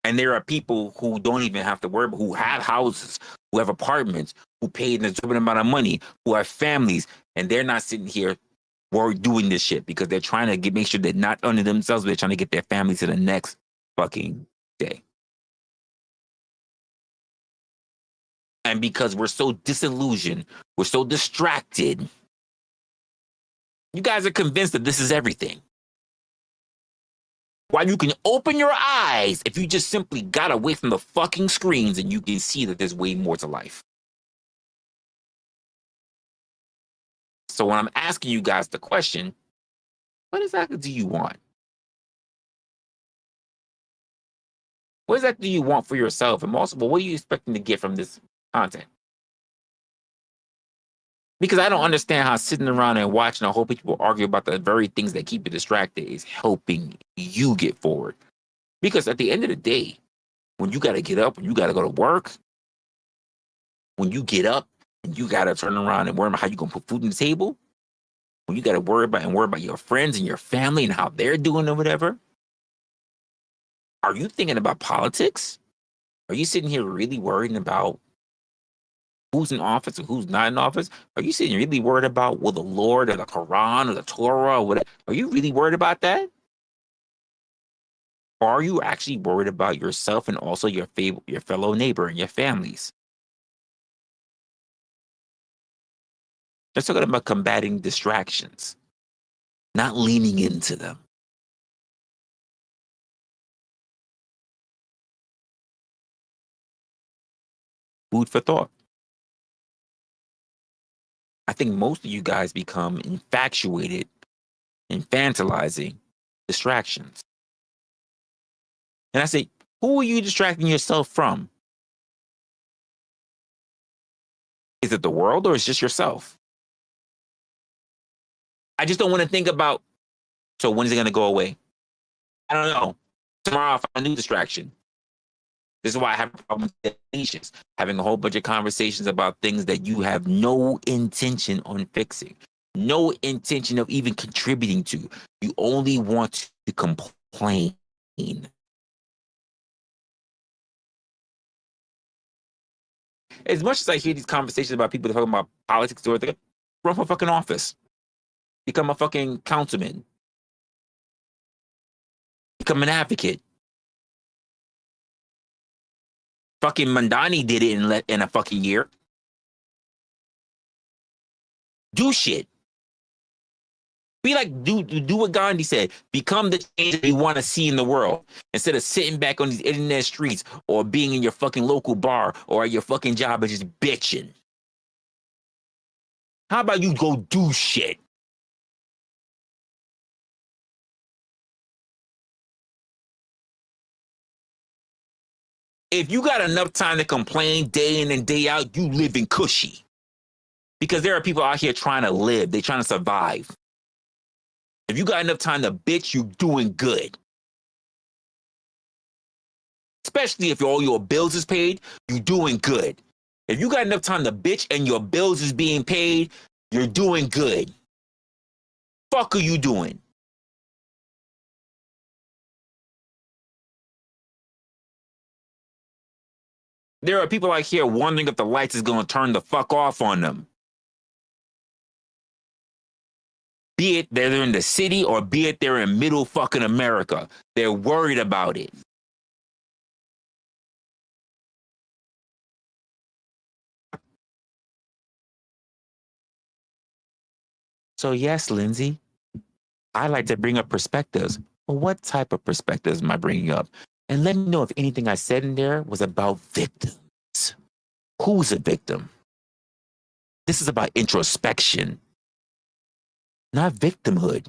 And there are people who don't even have to worry about, who have houses, who have apartments, who pay an exorbitant amount of money, who have families, and they're not sitting here doing this shit because they're trying to make sure they're not under themselves, but they're trying to get their family to the next fucking day. And because we're so disillusioned, we're so distracted, you guys are convinced that this is everything. While you can open your eyes if you just simply got away from the fucking screens and you can see that there's way more to life. So when I'm asking you guys the question, what exactly do you want? What exactly do you want for yourself? And also, what are you expecting to get from this content? Because I don't understand how sitting around and watching a whole bunch of people argue about the very things that keep you distracted is helping you get forward. Because at the end of the day, when you got to get up, when you got to go to work, when you get up and you got to turn around and worry about how you're going to put food on the table, when you got to worry about your friends and your family and how they're doing or whatever, are you thinking about politics? Are you sitting here really worrying about who's in office and who's not in office? Are you sitting really worried about, well, the Lord or the Quran or the Torah or whatever? Are you really worried about that? Or are you actually worried about yourself and also your fellow neighbor and your families? Let's talk about combating distractions, not leaning into them. Food for thought. I think most of you guys become infatuated, infantilizing distractions. And I say, who are you distracting yourself from? Is it the world or is it just yourself? I just don't want to think about, so when is it going to go away? I don't know. Tomorrow I'll find a new distraction. This is why I have a problem with patience, having a whole bunch of conversations about things that you have no intention on fixing, no intention of even contributing to. You only want to complain. As much as I hear these conversations about people talking about politics, or they run for fucking office, become a fucking councilman, become an advocate. Fucking Mandani did it in a fucking year. Do shit. Be like, do what Gandhi said. Become the change that you want to see in the world. Instead of sitting back on these internet streets or being in your fucking local bar or at your fucking job and just bitching. How about you go do shit? If you got enough time to complain day in and day out, you live in cushy. Because there are people out here trying to live. They're trying to survive. If you got enough time to bitch, you're doing good. Especially if all your bills is paid, you're doing good. If you got enough time to bitch and your bills is being paid, you're doing good. Fuck are you doing? There are people out here wondering if the lights is going to turn the fuck off on them. Be it they're in the city or be it they're in middle fucking America. They're worried about it. So yes, Lindsay, I like to bring up perspectives. Well, what type of perspectives am I bringing up? And let me know if anything I said in there was about victims. Who's a victim? This is about introspection, not victimhood.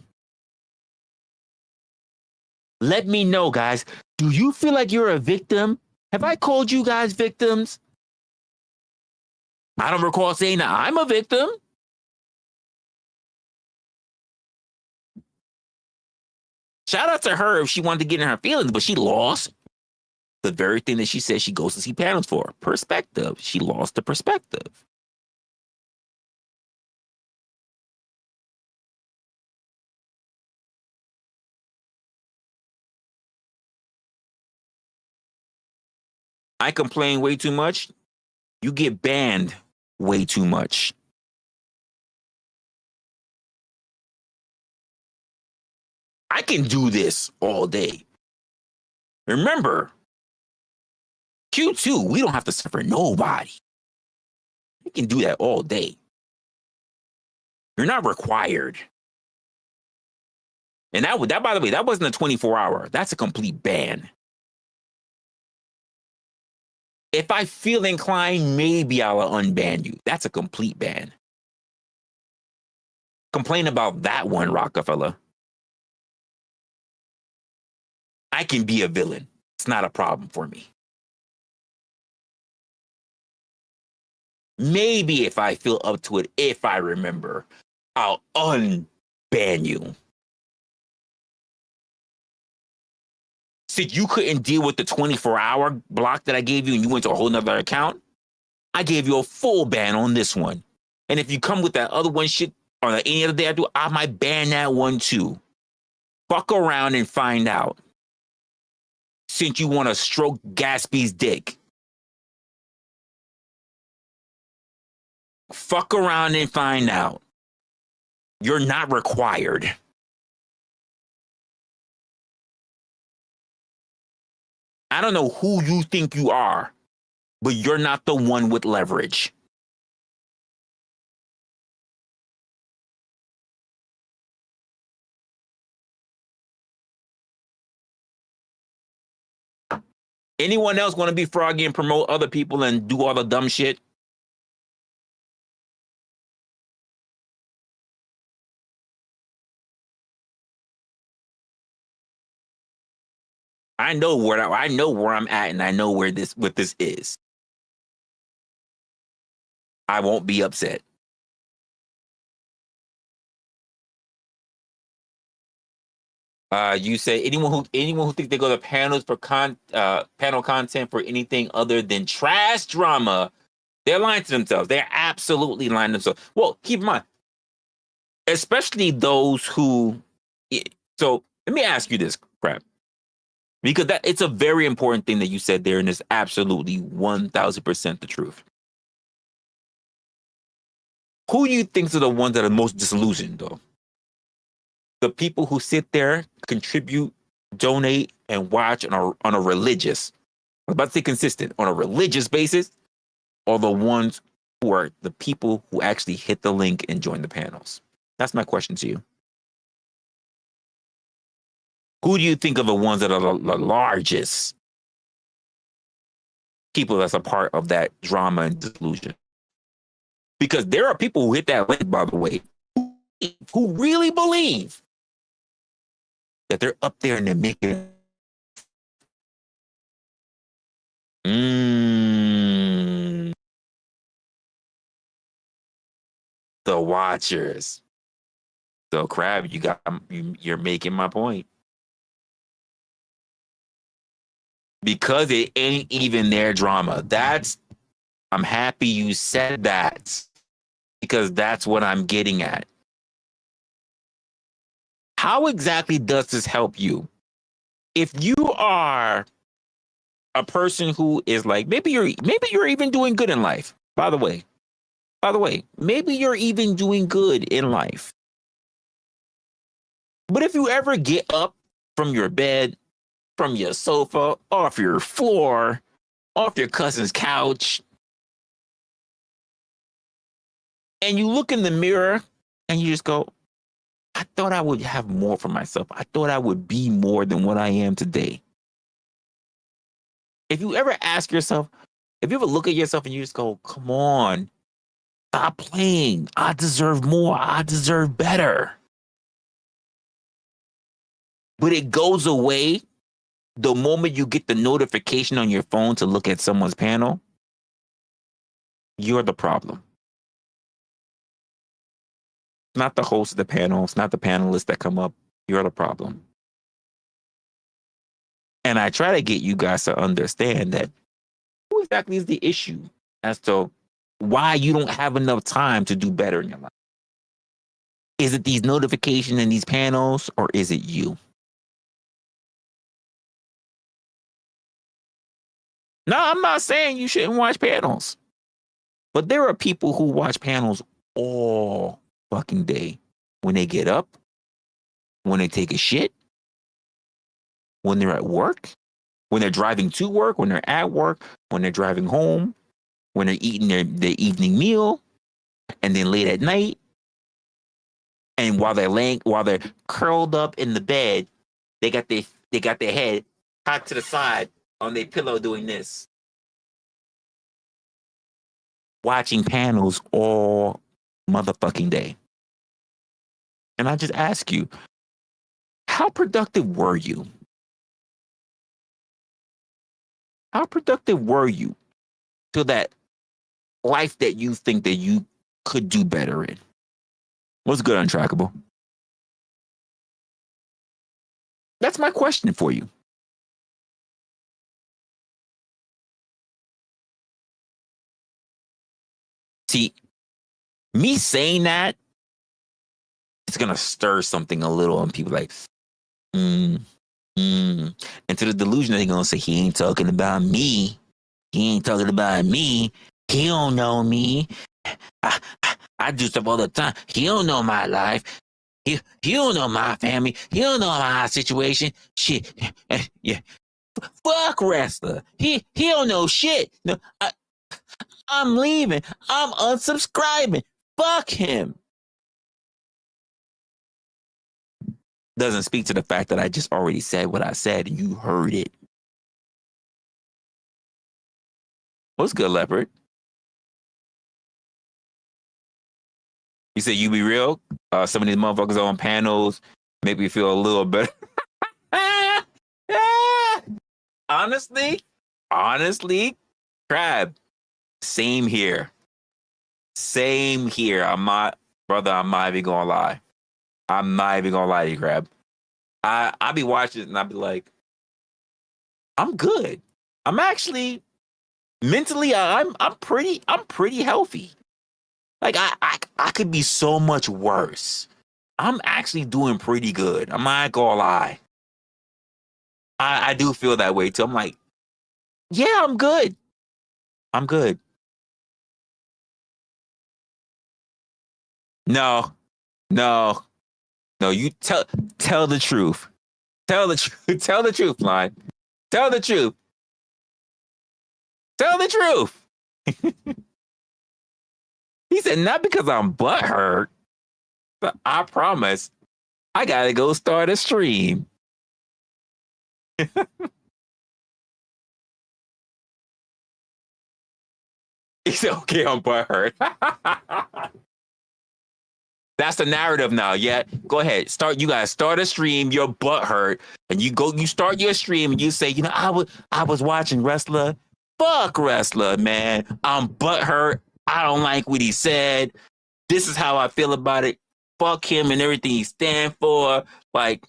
Let me know, guys. Do you feel like you're a victim? Have I called you guys victims? I don't recall saying that I'm a victim. Shout out to her if she wanted to get in her feelings, but she lost the very thing that she said she goes to see panels for. Perspective. She lost the perspective. I complain way too much. You get banned way too much. I can do this all day. Remember, Q2, we don't have to suffer nobody. We can do that all day. You're not required. And that, by the way, that wasn't a 24-hour. That's a complete ban. If I feel inclined, maybe I'll unban you. That's a complete ban. Complain about that one, Rockefeller. I can be a villain. It's not a problem for me. Maybe if I feel up to it, if I remember, I'll unban you. So you couldn't deal with the 24-hour block that I gave you and you went to a whole nother account? I gave you a full ban on this one. And if you come with that other one shit on any other day I do, I might ban that one too. Fuck around and find out. Since you want to stroke Gatsby's dick. Fuck around and find out. You're not required. I don't know who you think you are, but you're not the one with leverage. Anyone else want to be froggy and promote other people and do all the dumb shit? I know where I'm at, and I know what this is. I won't be upset. You say anyone who thinks they go to panels for panel content for anything other than trash drama, they're lying to themselves. They're absolutely lying to themselves. Well, keep in mind, especially those who. So let me ask you this, crap. Because it's a very important thing that you said there, and it's absolutely 1,000% the truth. Who do you think are the ones that are most disillusioned, though? The people who sit there, contribute, donate, and watch on a religious, I was about to say consistent, on a religious basis, or the ones who are the people who actually hit the link and join the panels? That's my question to you. Who do you think are the ones that are the largest people that's a part of that drama and delusion? Because there are people who hit that link, by the way, who really believe that they're up there and they're making the watchers. So, Crab, you're making my point. Because it ain't even their drama. I'm happy you said that, because that's what I'm getting at. How exactly does this help you? If you are a person who is like, maybe you're even doing good in life. By the way, maybe you're even doing good in life. But if you ever get up from your bed, from your sofa, off your floor, off your cousin's couch, and you look in the mirror and you just go, I thought I would have more for myself. I thought I would be more than what I am today. If you ever ask yourself, if you ever look at yourself and you just go, come on, stop playing. I deserve more. I deserve better. But it goes away the moment you get the notification on your phone to look at someone's panel. You're the problem. Not the host of the panel. It's not the panelists that come up. You're the problem. And I try to get you guys to understand that who exactly is the issue as to why you don't have enough time to do better in your life. Is it these notifications and these panels, or is it you? No, I'm not saying you shouldn't watch panels. But there are people who watch panels all fucking day. When they get up, when they take a shit, when they're at work, when they're driving to work, when they're at work, when they're driving home, when they're eating their evening meal, and then late at night. And while they're curled up in the bed, they got their head cocked to the side on their pillow doing this. Watching panels all motherfucking day. And I just ask you, how productive were you? How productive were you to that life that you think that you could do better in? What's good, Untrackable? That's my question for you. See, me saying that, it's going to stir something a little and people like, and to the delusion that they're going to say, he ain't talking about me. He ain't talking about me. He don't know me. I do stuff all the time. He don't know my life. He don't know my family. He don't know my situation. Shit. Yeah. Fuck wrestler. He don't know shit. No, I'm leaving. I'm unsubscribing. Fuck him. Doesn't speak to the fact that I just already said what I said and you heard it. What's good, Leopard? You said you be real? Some of these motherfuckers on panels make me feel a little better. Honestly, Crab, same here. I'm not even gonna lie. I'm not even gonna lie to you, Crab. I be watching it and I be like, I'm good. I'm actually mentally, I'm pretty healthy. Like I could be so much worse. I'm actually doing pretty good. I'm not gonna lie. I do feel that way too. I'm like, yeah, I'm good. I'm good. No. You tell the truth. Tell the truth. Tell the truth, line. Tell the truth. Tell the truth. He said, not because I'm butthurt, but I promise I gotta go start a stream. He said, okay, I'm butthurt. That's the narrative now. Yeah, go ahead. You guys start a stream. Your butt hurt, and you start your stream, and you say, I was watching wrestler. Fuck wrestler, man. I'm butt hurt. I don't like what he said. This is how I feel about it. Fuck him and everything he stand for. Like,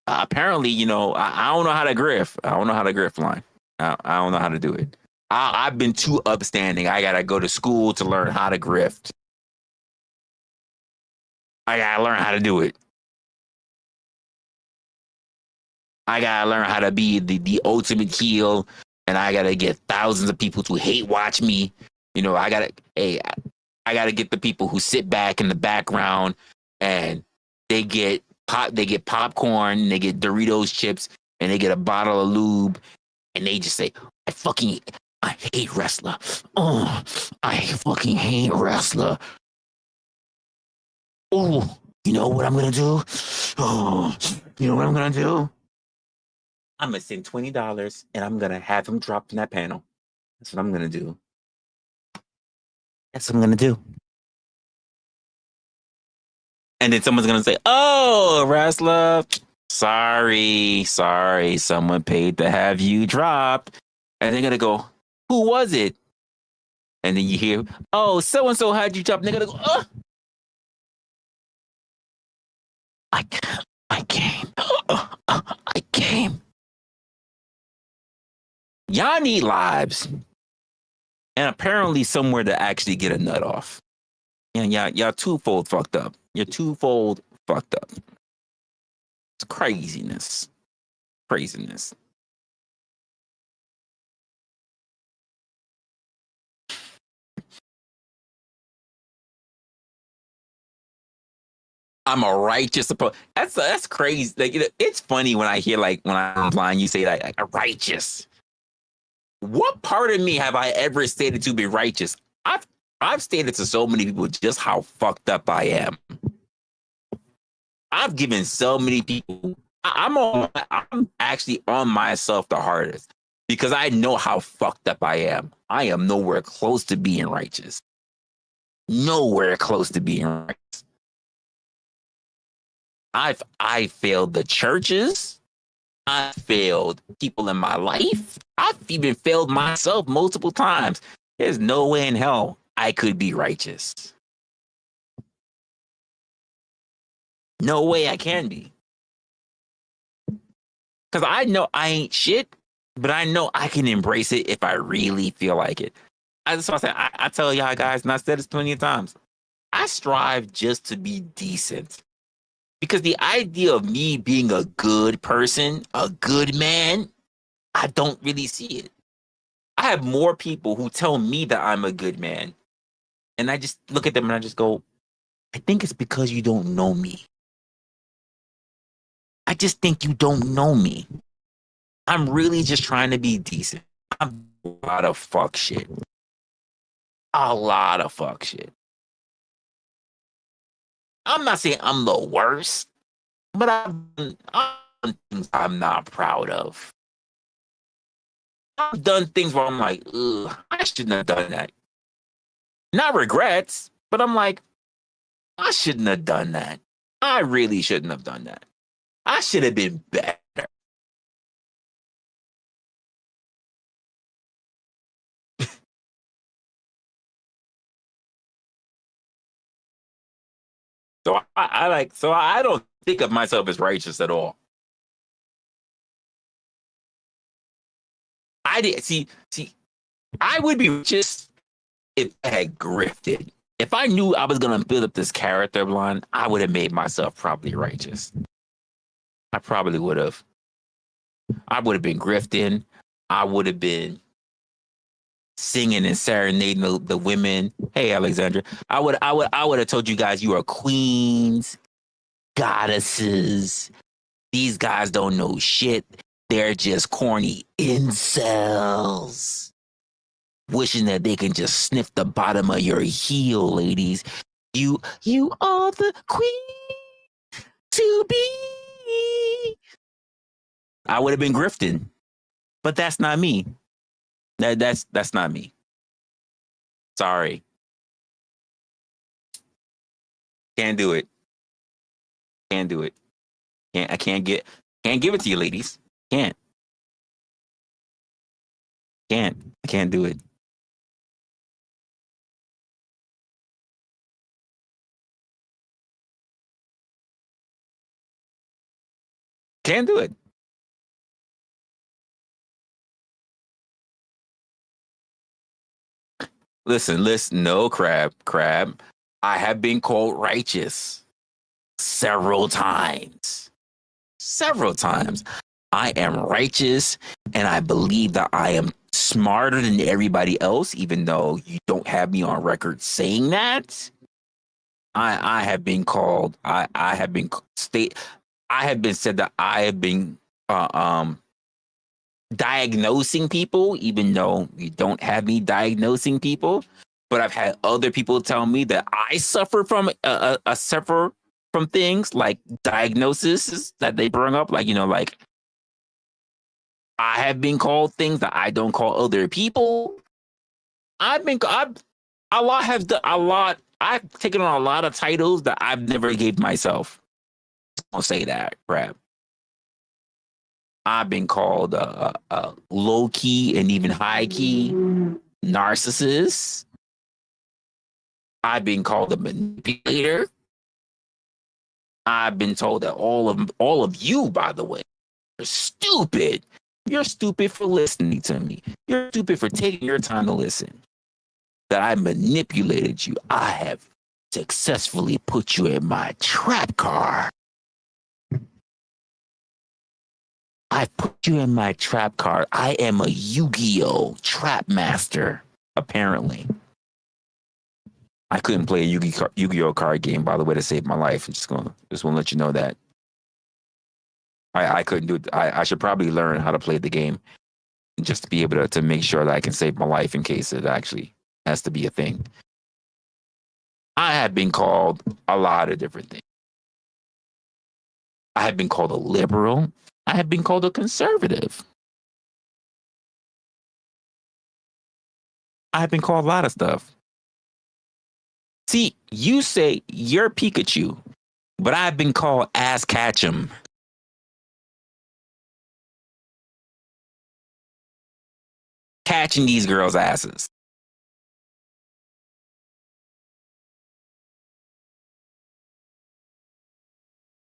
apparently, I don't know how to grift. I don't know how to grift line. I don't know how to do it. I've been too upstanding. I gotta go to school to learn how to grift. I gotta learn how to do it. I gotta learn how to be the ultimate heel, and I gotta get thousands of people to hate watch me. I gotta get the people who sit back in the background and they get popcorn, they get Doritos chips, and they get a bottle of lube, and they just say, I hate wrestler. Oh, I fucking hate wrestler. Oh, You know what I'm gonna do? Oh, you know what I'm gonna do? I'm gonna send $20 and I'm gonna have him drop in that panel. That's what I'm gonna do. That's what I'm gonna do. And then someone's gonna say, "Oh, Resla, sorry, someone paid to have you dropped." And they're gonna go, "Who was it?" And then you hear, "Oh, so and so had you dropped." And they're gonna go, "Oh, I came, I came." Y'all need lives, and apparently somewhere to actually get a nut off. And y'all twofold fucked up. You're twofold fucked up. It's craziness. Craziness. I'm a righteous opponent. That's crazy. Like, you know, it's funny when I hear, like, when I'm blind, you say like a righteous. What part of me have I ever stated to be righteous? I've stated to so many people just how fucked up I am. I've given so many people. I'm actually on myself the hardest because I know how fucked up I am. I am nowhere close to being righteous. Nowhere close to being righteous. I failed the churches. I failed people in my life. I've even failed myself multiple times. There's no way in hell I could be righteous. No way I can be. Because I know I ain't shit, but I know I can embrace it if I really feel like it. I just want to say, I tell y'all guys, and I said this plenty of times, I strive just to be decent. Because the idea of me being a good person, a good man, I don't really see it. I have more people who tell me that I'm a good man. And I just look at them and I just go, I think it's because you don't know me. I just think you don't know me. I'm really just trying to be decent. I'm a lot of fuck shit. A lot of fuck shit. I'm not saying I'm the worst, but I've done things I'm not proud of. I've done things where I'm like, ugh, I shouldn't have done that. Not regrets, but I'm like, I shouldn't have done that. I really shouldn't have done that. I should have been better. So I don't think of myself as righteous at all. I did see, I would be righteous if I had grifted. If I knew I was gonna build up this character line, I would have made myself probably righteous. I probably would have. I would have been grifting. I would have been singing and serenading the women. Hey, Alexandra, I would have told you guys you are queens, goddesses. These guys don't know shit. They're just corny incels, wishing that they can just sniff the bottom of your heel, ladies. You are the queen to be. I would have been grifting, but that's not me. That's not me. Sorry. Can't do it. Can't do it. I can't give it to you, ladies. Can't. I can't do it. Can't do it. Listen, no, crab. I have been called righteous several times. I am righteous, and I believe that I am smarter than everybody else, even though you don't have me on record saying that. I have been called. I have been said that I have been diagnosing people, even though you don't have me diagnosing people. But I've had other people tell me that I suffer from from things like diagnoses that they bring up, like, like I have been called things that I don't call other people. I've a lot has done a lot. I've taken on a lot of titles that I've never gave myself. I'll say that, crap. I've been called a low key and even high key narcissist. I've been called a manipulator. I've been told that all of you, by the way, are stupid. You're stupid for listening to me. You're stupid for taking your time to listen. That I manipulated you. I have successfully put you in my trap car. I put you in my trap card. I am a Yu-Gi-Oh! Trap master, apparently. I couldn't play a Yu-Gi-Oh! Card game, by the way, to save my life. I'm just gonna let you know that. I couldn't do it. I should probably learn how to play the game just to be able to make sure that I can save my life in case it actually has to be a thing. I have been called a lot of different things. I have been called a liberal. I have been called a conservative. I have been called a lot of stuff. See, you say you're Pikachu, but I've been called Ass Catch'em. Catching these girls' asses.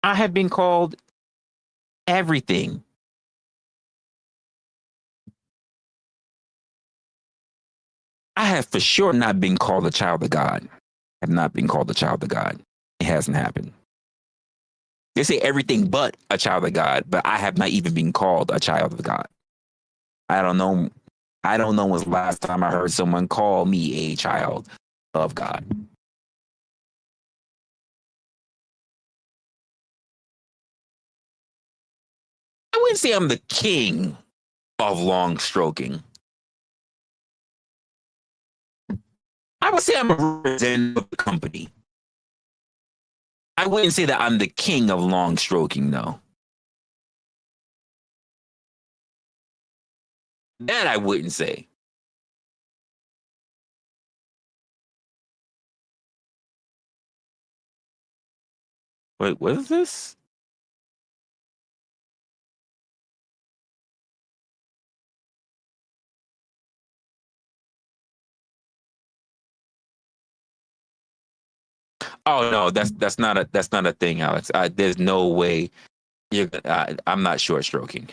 I have been called everything. I have for sure not been called a child of God. I have not been called a child of God. It hasn't happened. They say everything but a child of God, but I have not even been called a child of God. I don't know. I don't know when's the last time I heard someone call me a child of God. I wouldn't say I'm the king of long stroking. I would say I'm a representative of the company. I wouldn't say that I'm the king of long stroking, though. That I wouldn't say. Wait, what is this? Oh no, that's not a thing, Alex. There's no way I'm not short stroking.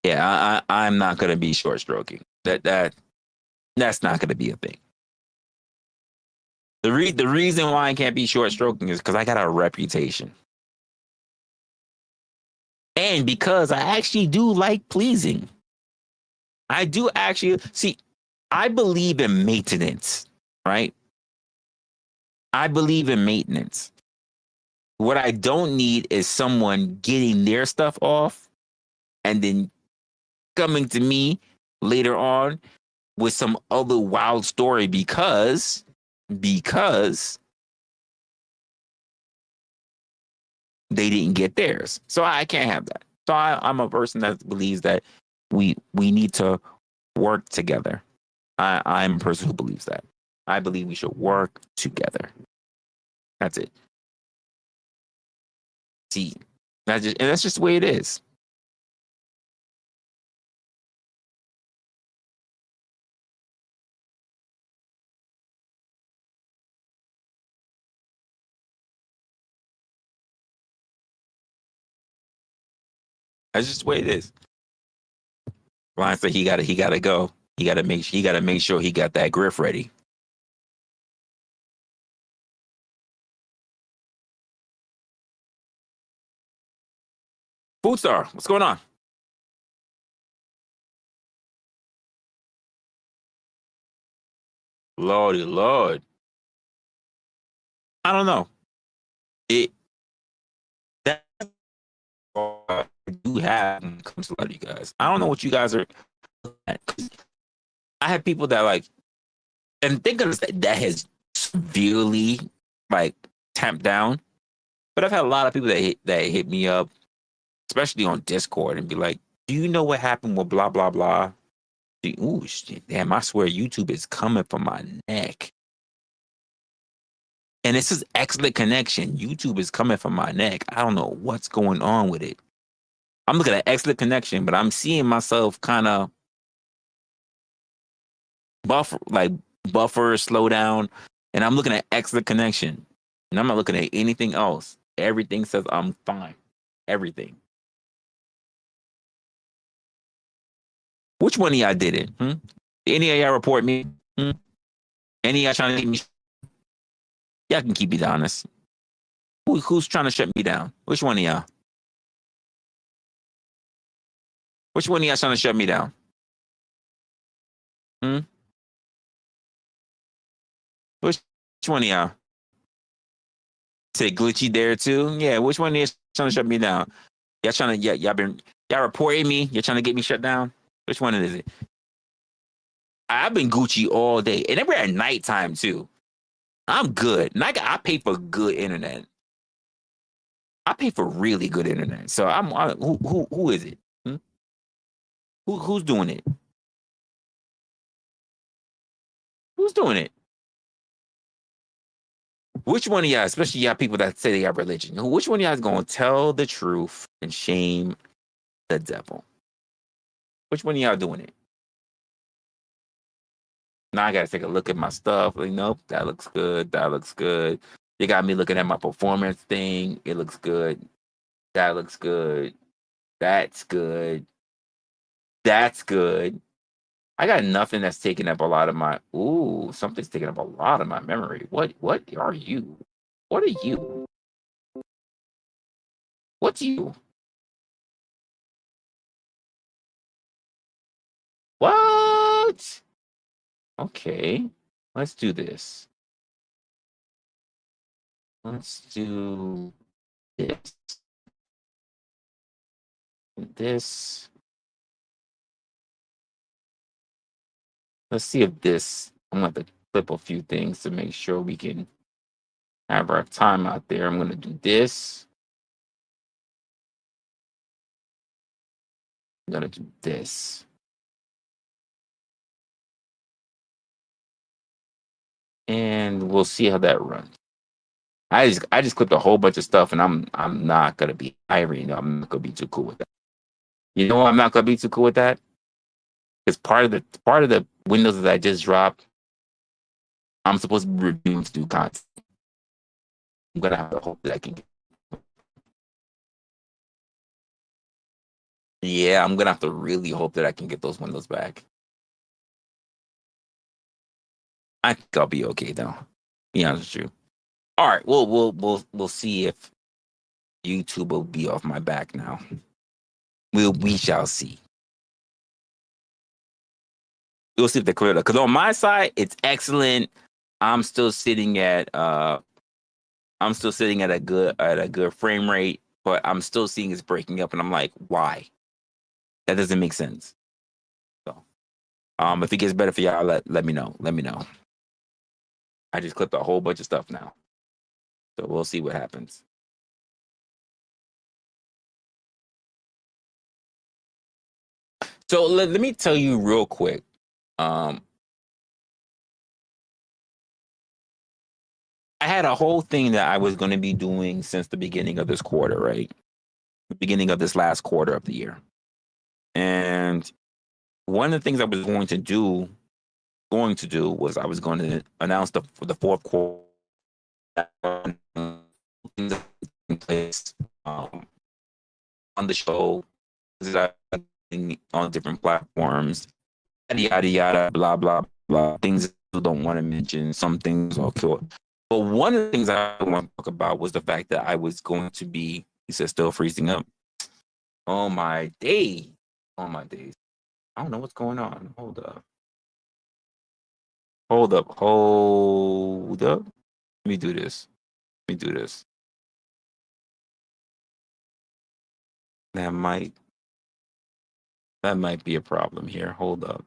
Yeah, I'm not gonna be short stroking. That's not gonna be a thing. The reason why I can't be short stroking is because I got a reputation, and because I actually do like pleasing. I do actually see. I believe in maintenance, right? I believe in maintenance. What I don't need is someone getting their stuff off and then coming to me later on with some other wild story because they didn't get theirs. So I can't have that. So I'm a person that believes that we need to work together. I'm a person who believes that. I believe we should work together. That's it. See, that's just the way it is. That's just the way it is. Ryan said he gotta go. He gotta make sure he got that griff ready. Food Star, what's going on? Lordy Lord. I don't know. It that I do have when it comes to a lot of you guys. I don't know what you guys are at. I have people that like And think of that has severely like tamped down. But I've had a lot of people that hit me up, especially on Discord, and be like, "Do you know what happened with blah blah blah?" Ooh, shit, damn! I swear YouTube is coming for my neck. And this is excellent connection. YouTube is coming for my neck. I don't know what's going on with it. I'm looking at excellent connection, but I'm seeing myself kind of buffer, slow down, and I'm looking at excellent connection, and I'm not looking at anything else. Everything says I'm fine. Everything. Which one of y'all did it? Any of y'all report me? Any of y'all trying to get me? Y'all can keep me honest. Who's trying to shut me down? Which one of y'all? Which one of y'all trying to shut me down? Which one of y'all? Say glitchy there too? Yeah, which one of y'all trying to shut me down? Y'all trying to y'all reporting me? You're trying to get me shut down? Which one is it? I've been Gucci all day, and we're at nighttime too. I'm good, and I pay for good internet. I pay for really good internet. So who is it? Who's doing it? Who's doing it? Which one of y'all, especially y'all people that say they have religion, which one of y'all is gonna tell the truth and shame the devil? Which one of y'all doing it? Now I gotta take a look at my stuff. Like, nope, that looks good. That looks good. They got me looking at my performance thing. It looks good. That looks good. That's good. That's good. I got nothing that's taking up a lot of my. Ooh, something's taking up a lot of my memory. What are you? What are you? What's you? What? Okay, let's do this. Let's do this. This. Let's see if this. I'm going to flip a few things to make sure we can have our time out there. I'm going to do this. I'm going to do this. And we'll see how that runs. I just clipped a whole bunch of stuff, and I'm not gonna be Irene. I'm not gonna be too cool with that. You know, I'm not gonna be too cool with that because part of the windows that I just dropped, I'm supposed to be reviewing to do content. I'm gonna have to hope that I can get. Yeah, I'm gonna have to really hope that I can get those windows back. I think I'll be okay though. Be honest with you. All right, we'll see if YouTube will be off my back now. We shall see. We'll see if they clear it up. Because on my side, it's excellent. I'm still sitting at a good frame rate, but I'm still seeing it's breaking up, and I'm like, why? That doesn't make sense. So, if it gets better for y'all, let me know. Let me know. I just clipped a whole bunch of stuff now, so we'll see what happens. So let me tell you real quick. I had a whole thing that I was going to be doing since the beginning of this quarter, right? The beginning of this last quarter of the year. And one of the things I was going to do was I was going to announce the fourth quarter things in place on the show on different platforms, yada yada, blah blah blah. Things I don't want to mention. Some things I'll kill. But one of the things I want to talk about was the fact that I was going to be. He said, still freezing up. Oh my day. Oh my days. I don't know what's going on. Hold up. Hold up. Hold up. Let me do this. Let me do this. That might be a problem here. Hold up.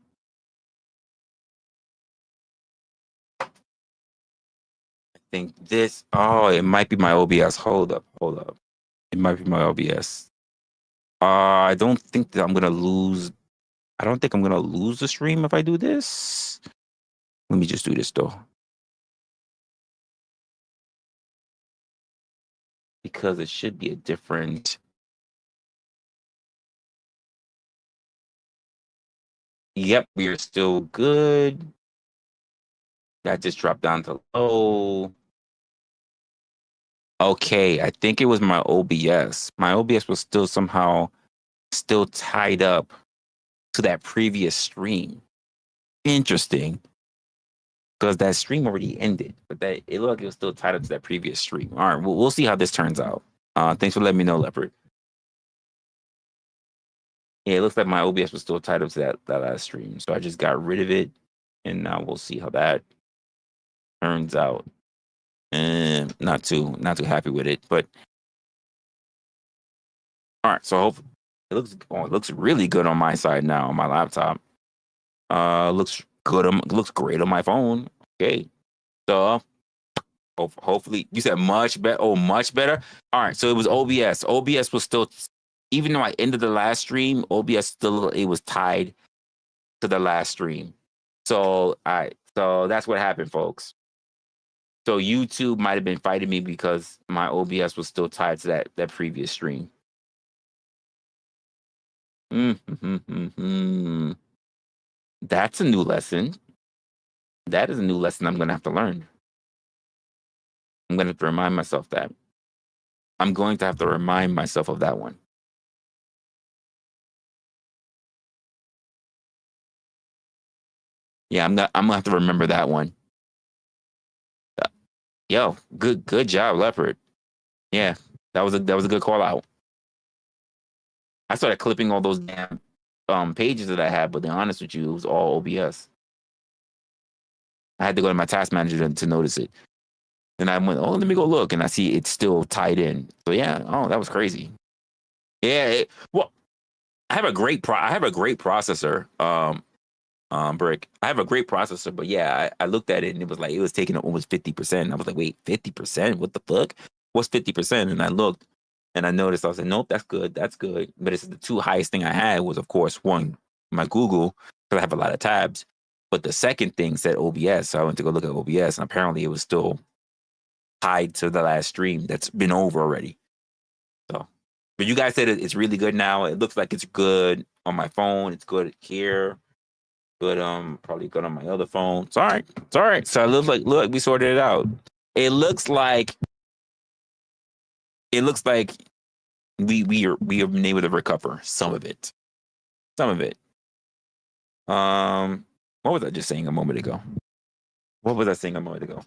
think this. Oh, it might be my OBS. Hold up. It might be my OBS. I don't think that I'm gonna lose. I don't think I'm gonna lose the stream if I do this. Let me just do this though, because it should be a different. Yep, we are still good. That just dropped down to low. Okay, I think it was my OBS. My OBS was still somehow still tied up to that previous stream. Interesting. Because that stream already ended, but that it looked like it was still tied up to that previous stream. All right, we'll see how this turns out. Thanks for letting me know, Leopard. Yeah, it looks like my OBS was still tied up to that last stream, so I just got rid of it, and now we'll see how that turns out. And not too happy with it, but all right. So hopefully it looks really good on my side now on my laptop. Looks good. Looks great on my phone. Okay, so hopefully you said much better. Oh, much better. All right. So it was OBS. OBS was still, even though I ended the last stream, OBS still it was tied to the last stream. So so that's what happened, folks. So YouTube might have been fighting me because my OBS was still tied to that previous stream. Mm-hmm. That's a new lesson. That is a new lesson I'm gonna have to learn. I'm gonna have to remind myself that. I'm going to have to remind myself of that one. Yeah, I'm gonna have to remember that one. Yo, good job, Leopard. Yeah, that was a good call out. I started clipping all those damn pages that I had, but to be honest with you, it was all OBS. I had to go to my task manager to notice it. Then I went, oh, let me go look, and I see it's still tied in. So yeah, oh, that was crazy. Yeah, well, I have a great processor. Brick. I have a great processor, but yeah, I looked at it and it was like it was taking almost 50%. I was like, wait, 50%? What the fuck? What's 50%? And I looked and I noticed, I was like, nope, that's good. That's good. But it's the two highest thing I had was, of course, one, my Google, because I have a lot of tabs. But the second thing said OBS. So I went to go look at OBS, and apparently it was still tied to the last stream that's been over already. So, but you guys said it's really good now. It looks like it's good on my phone. It's good here. But probably good on my other phone. It's all right. It's all right. So it looks like, look, we sorted it out. It looks like we have been able to recover some of it. Some of it. What was I just saying a moment ago? What was I saying a moment ago?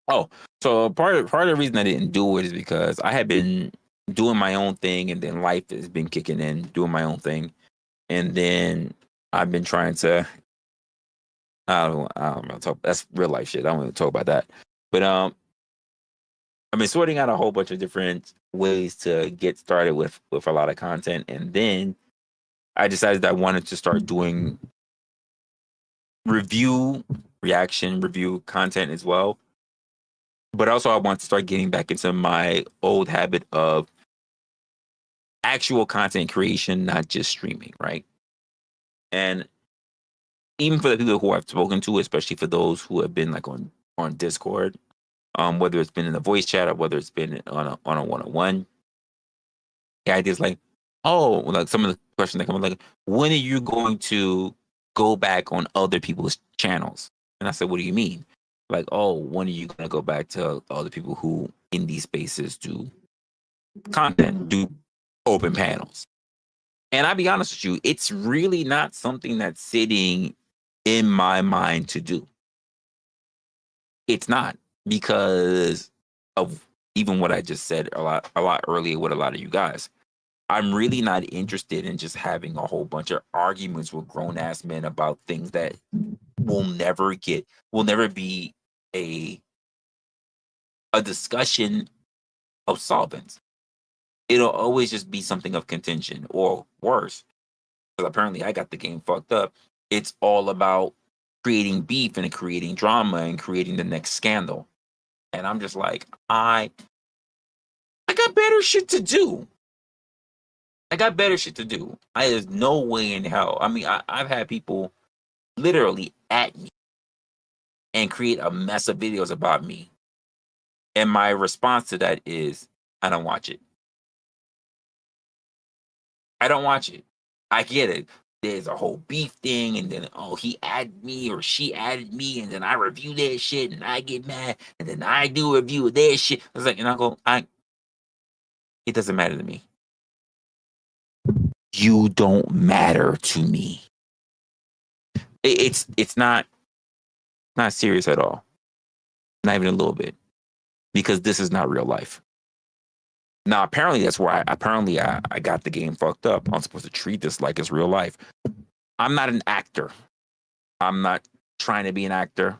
Oh, so part of the reason I didn't do it is because I had been doing my own thing, and then life has been kicking in, doing my own thing, and then I've been trying to. I don't know. That's real life shit. I don't want to talk about that. But I've been sorting out a whole bunch of different ways to get started with a lot of content, and then I decided that I wanted to start doing reaction review content as well. But also, I want to start getting back into my old habit of actual content creation, not just streaming, right? And even for the people who I've spoken to, especially for those who have been like on Discord, whether it's been in a voice chat or whether it's been on a one-on-one, the idea is like, oh, like some of the questions that come up, like, when are you going to go back on other people's channels? And I said, what do you mean? Like, oh, when are you going to go back to other people who in these spaces do content, do open panels? And I'll be honest with you, it's really not something that's sitting in my mind to do. It's not, because of even what I just said a lot earlier with a lot of you guys. I'm really not interested in just having a whole bunch of arguments with grown ass men about things that will never be a discussion of solvents. It'll always just be something of contention, or worse, because apparently I got the game fucked up. It's all about creating beef and creating drama and creating the next scandal. And I'm just like, I got better shit to do. There's no way in hell. I mean, I've had people literally at me and create a mess of videos about me. And my response to that is, I don't watch it. I don't watch it. I get it. There's a whole beef thing, and then he added me or she added me, and then I review their shit, and I get mad, and then I do a review of their shit. I was like, and I go, it doesn't matter to me. You don't matter to me. It's not serious at all. Not even a little bit. Because this is not real life. Now, apparently that's why I got the game fucked up. I'm supposed to treat this like it's real life. I'm not an actor. I'm not trying to be an actor.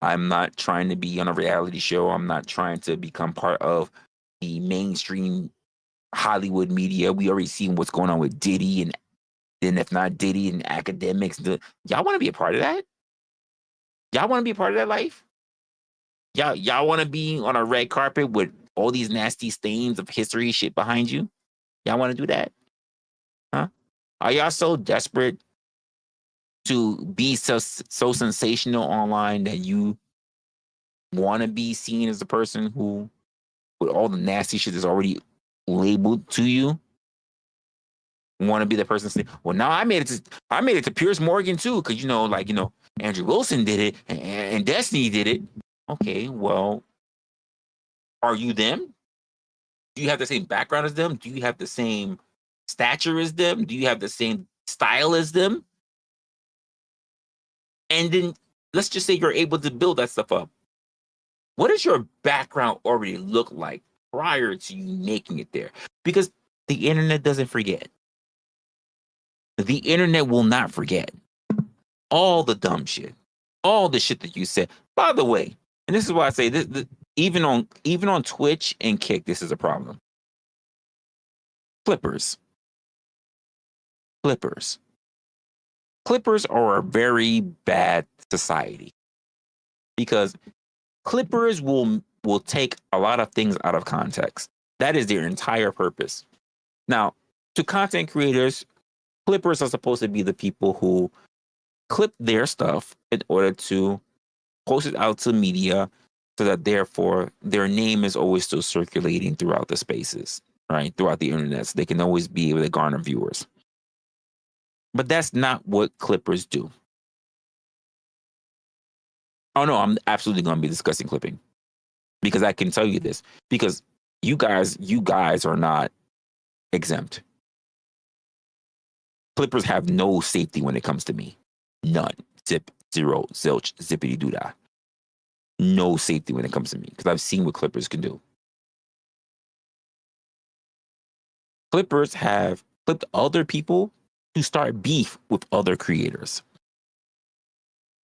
I'm not trying to be on a reality show. I'm not trying to become part of the mainstream Hollywood media. We already seen what's going on with Diddy, and then if not Diddy and academics. Y'all want to be a part of that? Y'all want to be a part of that life? Y'all want to be on a red carpet with all these nasty stains of history shit behind you? Y'all want to do that? Huh? Are y'all so desperate to be so sensational online that you want to be seen as the person who, with all the nasty shit that's already labeled to you, want to be the person saying, well, now I made it to Piers Morgan too, because Andrew Wilson did it and Destiny did it. Okay, well, are you them? Do you have the same background as them? Do you have the same stature as them? Do you have the same style as them? And then let's just say you're able to build that stuff up. What does your background already look like prior to you making it there? Because the internet doesn't forget. The internet will not forget all the dumb shit, all the shit that you said. By the way, and this is why I say this even on Twitch and Kick, this is a problem. Clippers are a very bad society because Clippers will take a lot of things out of context. That is their entire purpose. Now, to content creators, Clippers are supposed to be the people who clip their stuff in order to post it out to media so that therefore their name is always still circulating throughout the spaces, right? Throughout the internet. So they can always be able to garner viewers. But that's not what Clippers do. Oh no, I'm absolutely going to be discussing clipping because I can tell you this because you guys are not exempt. Clippers have no safety when it comes to me. None. Zip, zero, zilch, zippity doodah. No safety when it comes to me because I've seen what Clippers can do. Clippers have clipped other people to start beef with other creators.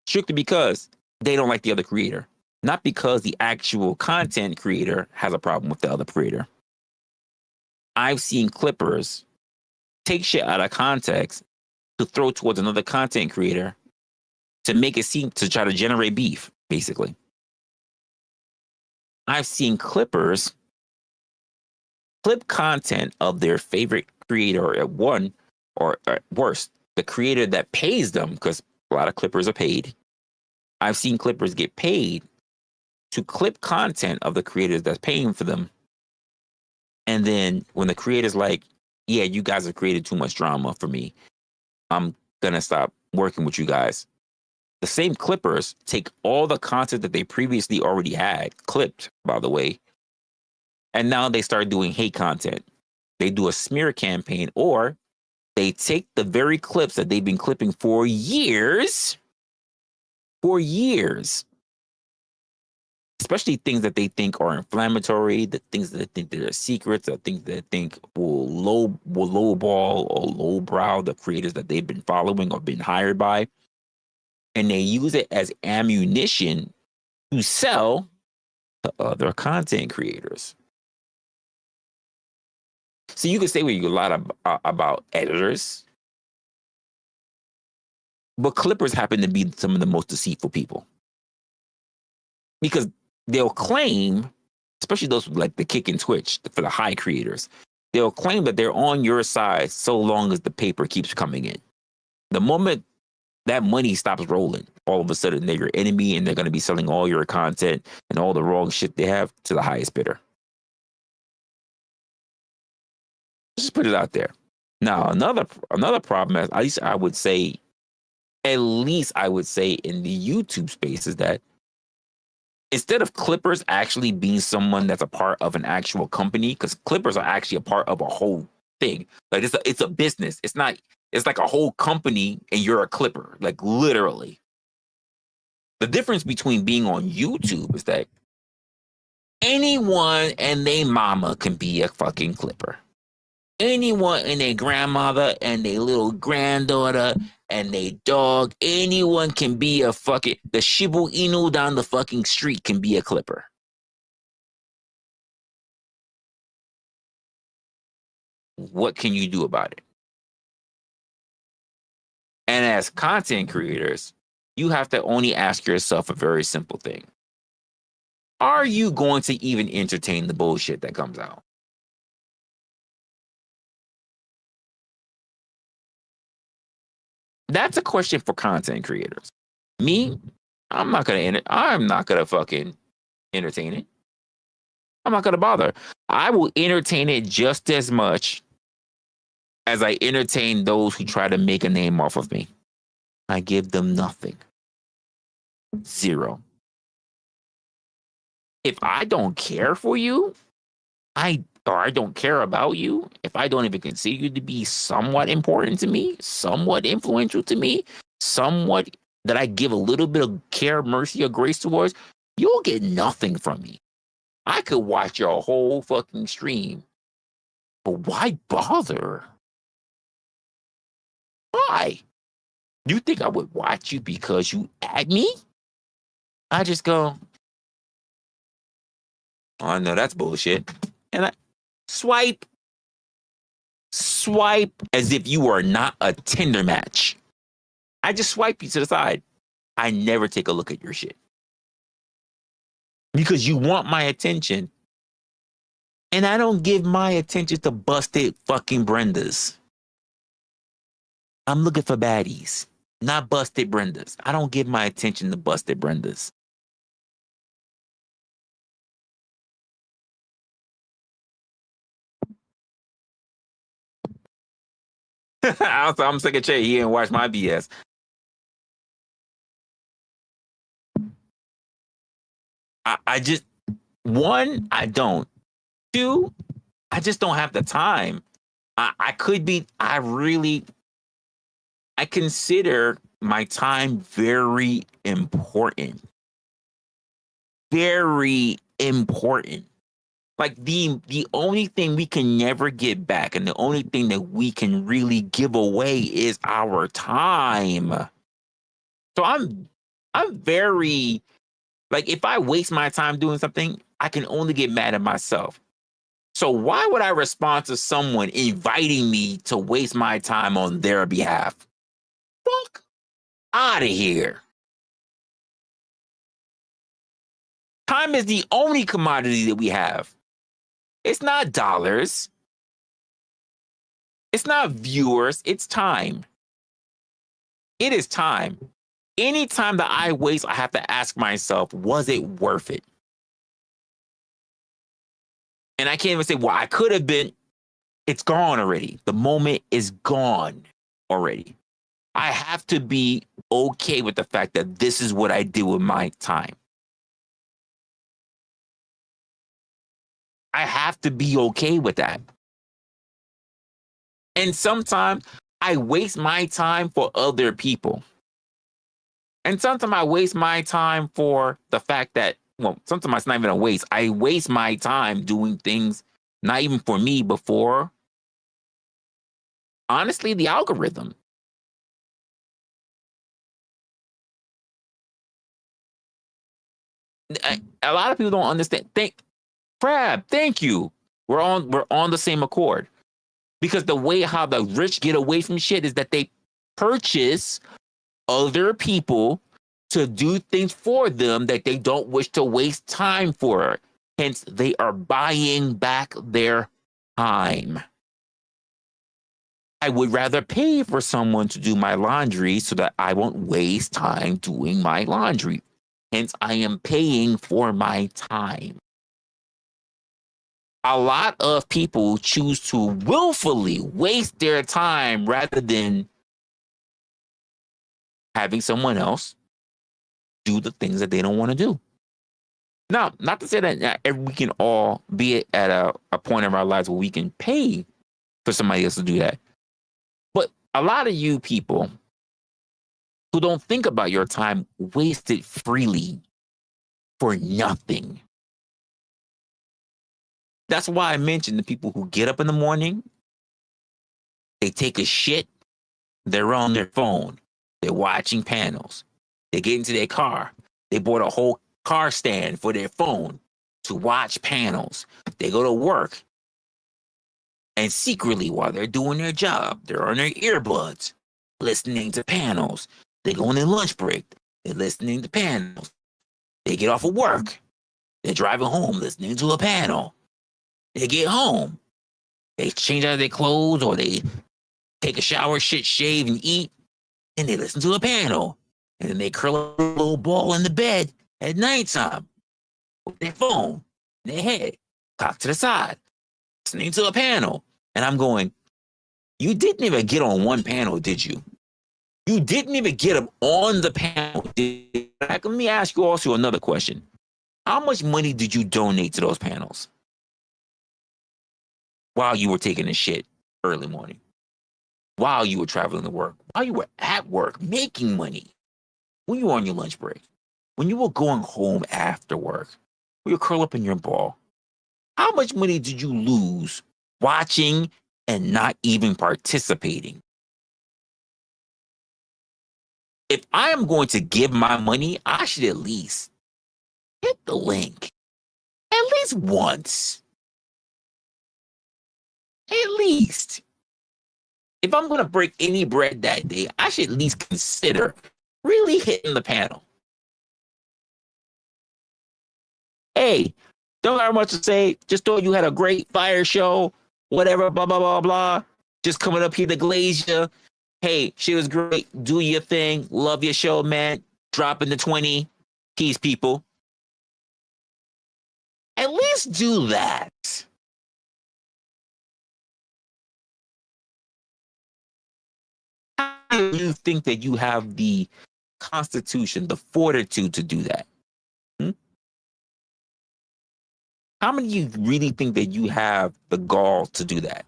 Strictly because they don't like the other creator, not because the actual content creator has a problem with the other creator. I've seen Clippers take shit out of context to throw towards another content creator to make it seem to try to generate beef, basically. I've seen Clippers clip content of their favorite creator at one, or worse, the creator that pays them, because a lot of Clippers are paid. I've seen Clippers get paid to clip content of the creators that's paying for them. And then when the creator's like, yeah, you guys have created too much drama for me, I'm going to stop working with you guys. The same Clippers take all the content that they previously already had, clipped, by the way, and now they start doing hate content. They do a smear campaign, or they take the very clips that they've been clipping for years, especially things that they think are inflammatory, the things that they think that are secrets, the things that they think will lowball or lowbrow the creators that they've been following or been hired by. And they use it as ammunition to sell to other content creators. So you can say what you a lot about editors, But Clippers happen to be some of the most deceitful people because they'll claim, especially those like the Kick and Twitch for the high creators, they'll claim that they're on your side so long as the paper keeps coming in. The moment that money stops rolling, all of a sudden they're your enemy and they're going to be selling all your content and all the wrong shit they have to the highest bidder. Just put it out there. Now, another problem, at least I would say in the YouTube space, is that instead of Clippers actually being someone that's a part of an actual company, because Clippers are actually a part of a whole thing. Like it's a business. It's like a whole company and you're a Clipper, like literally. The difference between being on YouTube is that anyone and their mama can be a fucking Clipper. Anyone and their grandmother and their little granddaughter and their dog, anyone can be a fucking, the Shiba Inu down the fucking street can be a Clipper. What can you do about it? And as content creators, you have to only ask yourself a very simple thing. Are you going to even entertain the bullshit that comes out? That's a question for content creators. Me, I'm not gonna fucking entertain it. I'm not gonna bother. I will entertain it just as much as I entertain those who try to make a name off of me. I give them nothing. Zero. If I don't care for you, I don't care about you, if I don't even consider you to be somewhat important to me, somewhat influential to me, somewhat that I give a little bit of care, mercy, or grace towards, you'll get nothing from me. I could watch your whole fucking stream, but why bother? Why? You think I would watch you because you add me? I just go, oh no, that's bullshit. And I swipe as if you are not a Tinder match. I just swipe you to the side. I never take a look at your shit. Because you want my attention. And I don't give my attention to busted fucking Brendas. I'm looking for baddies, not busted Brendas. I don't give my attention to busted Brendas. I'm sick of Che. He didn't watch my BS. I just, one, I don't. Two, I just don't have the time. I consider my time very important. Very important. Like the only thing we can never get back and the only thing that we can really give away is our time. So I'm very, like, if I waste my time doing something, I can only get mad at myself. So why would I respond to someone inviting me to waste my time on their behalf? Fuck out of here. Time is the only commodity that we have. It's not dollars. It's not viewers. It's time. It is time. Any time that I waste, I have to ask myself, was it worth it? And I can't even say, well, I could have been. It's gone already. The moment is gone already. I have to be okay with the fact that this is what I do with my time. I have to be okay with that. And sometimes I waste my time for other people. And sometimes I waste my time for the fact that, well, sometimes it's not even a waste. I waste my time doing things not even for me, but for, honestly, the algorithm. A lot of people don't understand. Crab, thank you. We're on the same accord. Because the way how the rich get away from shit is that they purchase other people to do things for them that they don't wish to waste time for. Hence, they are buying back their time. I would rather pay for someone to do my laundry so that I won't waste time doing my laundry. Hence, I am paying for my time. A lot of people choose to willfully waste their time rather than having someone else do the things that they don't want to do. Now, not to say that we can all be at a point of our lives where we can pay for somebody else to do that. But a lot of you people who don't think about your time waste it freely for nothing. That's why I mentioned the people who get up in the morning, they take a shit, they're on their phone, they're watching panels, they get into their car, they bought a whole car stand for their phone to watch panels. They go to work, and secretly, while they're doing their job, they're on their earbuds, listening to panels. They go on their lunch break, they're listening to panels. They get off of work, they're driving home, listening to a panel. They get home, they change out of their clothes, or they take a shower, shave, and eat, and they listen to a panel. And then they curl up a little ball in the bed at nighttime with their phone in their head, cocked to the side, listening to a panel. And I'm going, you didn't even get on one panel, did you? You didn't even get them on the panel. Let me ask you also another question. How much money did you donate to those panels while you were taking a shit early morning, while you were traveling to work, while you were at work making money, when you were on your lunch break, when you were going home after work, when you curl up in your ball? How much money did you lose watching and not even participating? If I am going to give my money, I should at least hit the link at least once. At least. If I'm going to break any bread that day, I should at least consider really hitting the panel. Hey, don't have much to say. Just thought you had a great fire show, whatever, blah, blah, blah, blah. Just coming up here to glaze you. Hey, she was great. Do your thing. Love your show, man. Dropping the 20. Peace, people. At least do that. How do you think that you have the constitution, the fortitude to do that? How many of you really think that you have the gall to do that?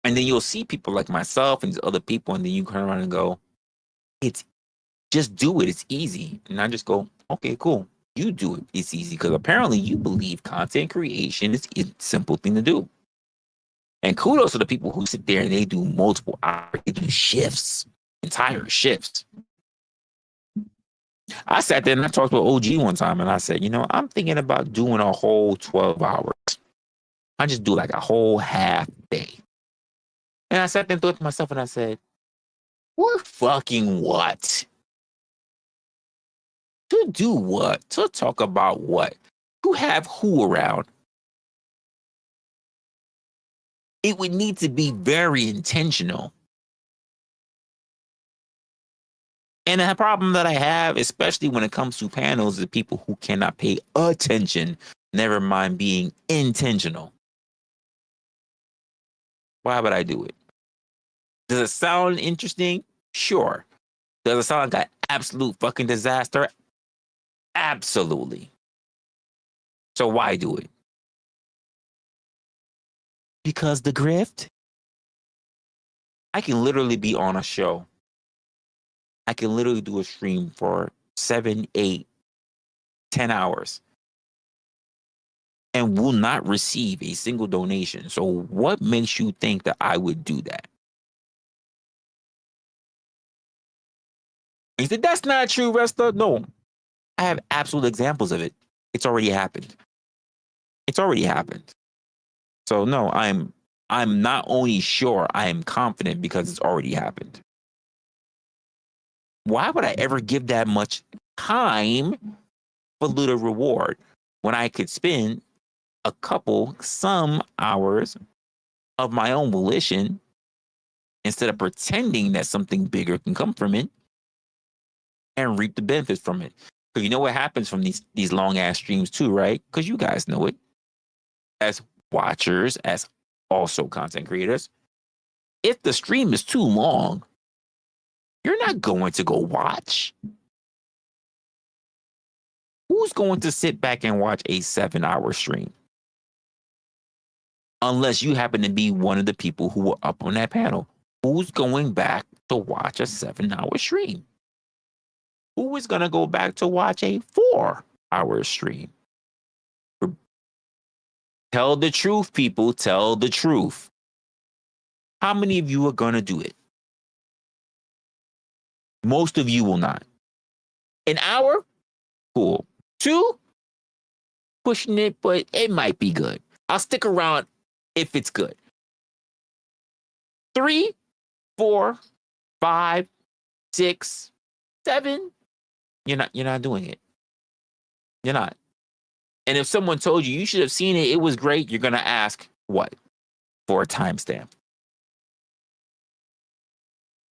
And then you'll see people like myself and these other people, and then you turn around and go, it's just do it. It's easy. And I just go, okay, cool. You do it. It's easy, because apparently you believe content creation is a simple thing to do. And kudos to the people who sit there and they do multiple hours, they do shifts, entire shifts. I sat there and I talked with OG one time, and I said, I'm thinking about doing a whole 12 hours. I just do like a whole half day. And I sat there and thought to myself, and I said, we're fucking what? To do what? To talk about what? To have who around? It would need to be very intentional. And the problem that I have, especially when it comes to panels, is people who cannot pay attention, never mind being intentional. Why would I do it? Does it sound interesting? Sure. Does it sound like an absolute fucking disaster? Absolutely. So why do it? Because the grift? I can literally be on a show. I can literally do a stream for 7, 8, 10 hours and will not receive a single donation. So what makes you think that I would do that? He said, that's not true, Resta. No, I have absolute examples of it. It's already happened. It's already happened. So no, I'm I'm not only sure, I am confident because it's already happened. Why would I ever give that much time for little reward when I could spend some hours of my own volition instead of pretending that something bigger can come from it and reap the benefits from it? Because you know what happens from these long ass streams too, right? Because you guys know it as watchers, as also content creators. If the stream is too long, you're not going to go watch. Who's going to sit back and watch a 7-hour stream? Unless you happen to be one of the people who were up on that panel. Who's going back to watch a 7-hour stream? Who is going to go back to watch a 4-hour stream? Tell the truth, people. Tell the truth. How many of you are going to do it? Most of you will not. An hour? Cool. 2? Pushing it, but it might be good. I'll stick around if it's good. 3, 4, 5, 6, 7. You're not doing it. You're not. And if someone told you should have seen it, it was great, you're going to ask what? For a timestamp.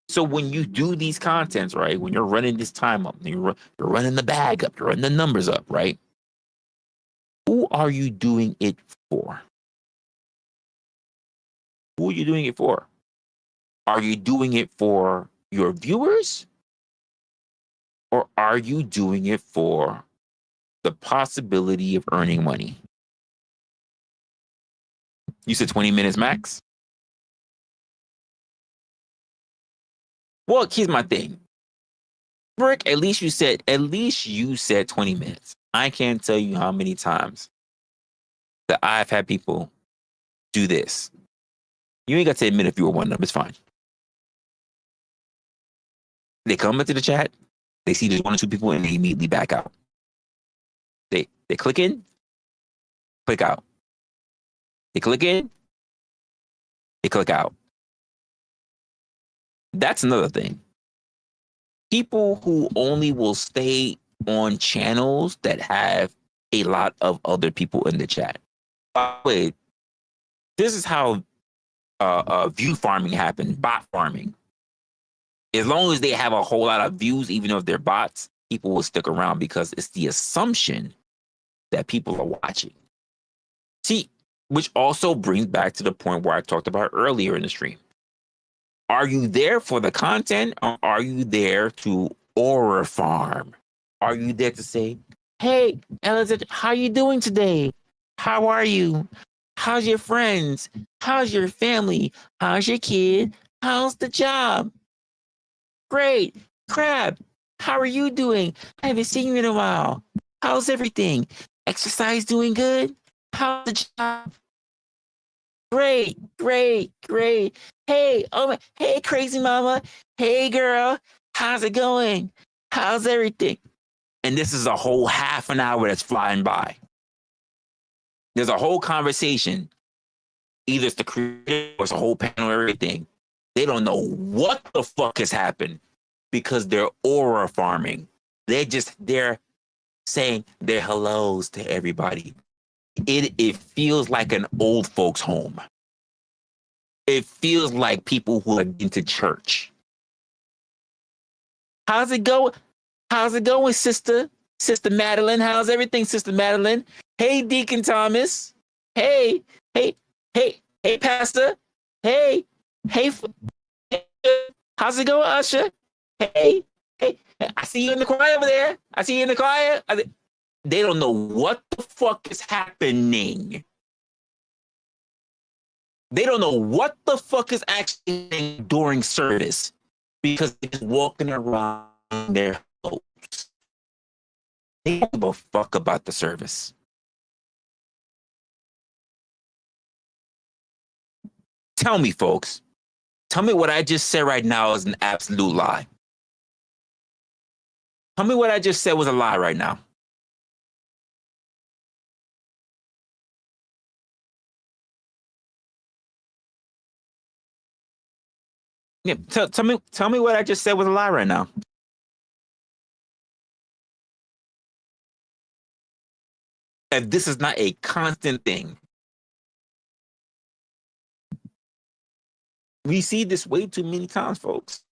So when you do these contents, right, when you're running this time up, you're running the bag up, you're running the numbers up, right? Who are you doing it for? Who are you doing it for? Are you doing it for your viewers? Or are you doing it for the possibility of earning money? You said 20 minutes max? Well, here's my thing. Rick, at least you said 20 minutes. I can't tell you how many times that I've had people do this. You ain't got to admit if you were one of them. It's fine. They come into the chat, they see there's 1 or 2 people, and they immediately back out. They click in, click out. They click in, they click out. That's another thing. People who only will stay on channels that have a lot of other people in the chat. By the way, this is how view farming happens, bot farming. As long as they have a whole lot of views, even if they're bots, people will stick around because it's the assumption that people are watching. See, which also brings back to the point where I talked about earlier in the stream. Are you there for the content, or are you there to aura farm? Are you there to say, hey, Elizabeth, how you doing today? How are you? How's your friends? How's your family? How's your kid? How's the job? Great. Crab, how are you doing? I haven't seen you in a while. How's everything? Exercise doing good? How's the job? Great. Hey, hey, crazy mama. Hey, girl. How's it going? How's everything? And this is a whole half an hour that's flying by. There's a whole conversation. Either it's the creator or it's a whole panel or everything. They don't know what the fuck has happened because they're aura farming. They're saying their hellos to everybody. It feels like an old folks' home. It feels like people who are into church. How's it going? How's it going, sister? Sister Madeline? How's everything, Sister Madeline? Hey, Deacon Thomas. Hey, Pastor. Hey, how's it going, Usher? Hey, I see you in the choir over there. I see you in the choir. They don't know what the fuck is happening. They don't know what the fuck is actually happening during service because they're just walking around their hopes. They don't give a fuck about the service. Tell me, folks. Tell me what I just said right now is an absolute lie. Tell me what I just said was a lie right now. Yeah, tell me what I just said was a lie right now. And this is not a constant thing. We see this way too many times, folks.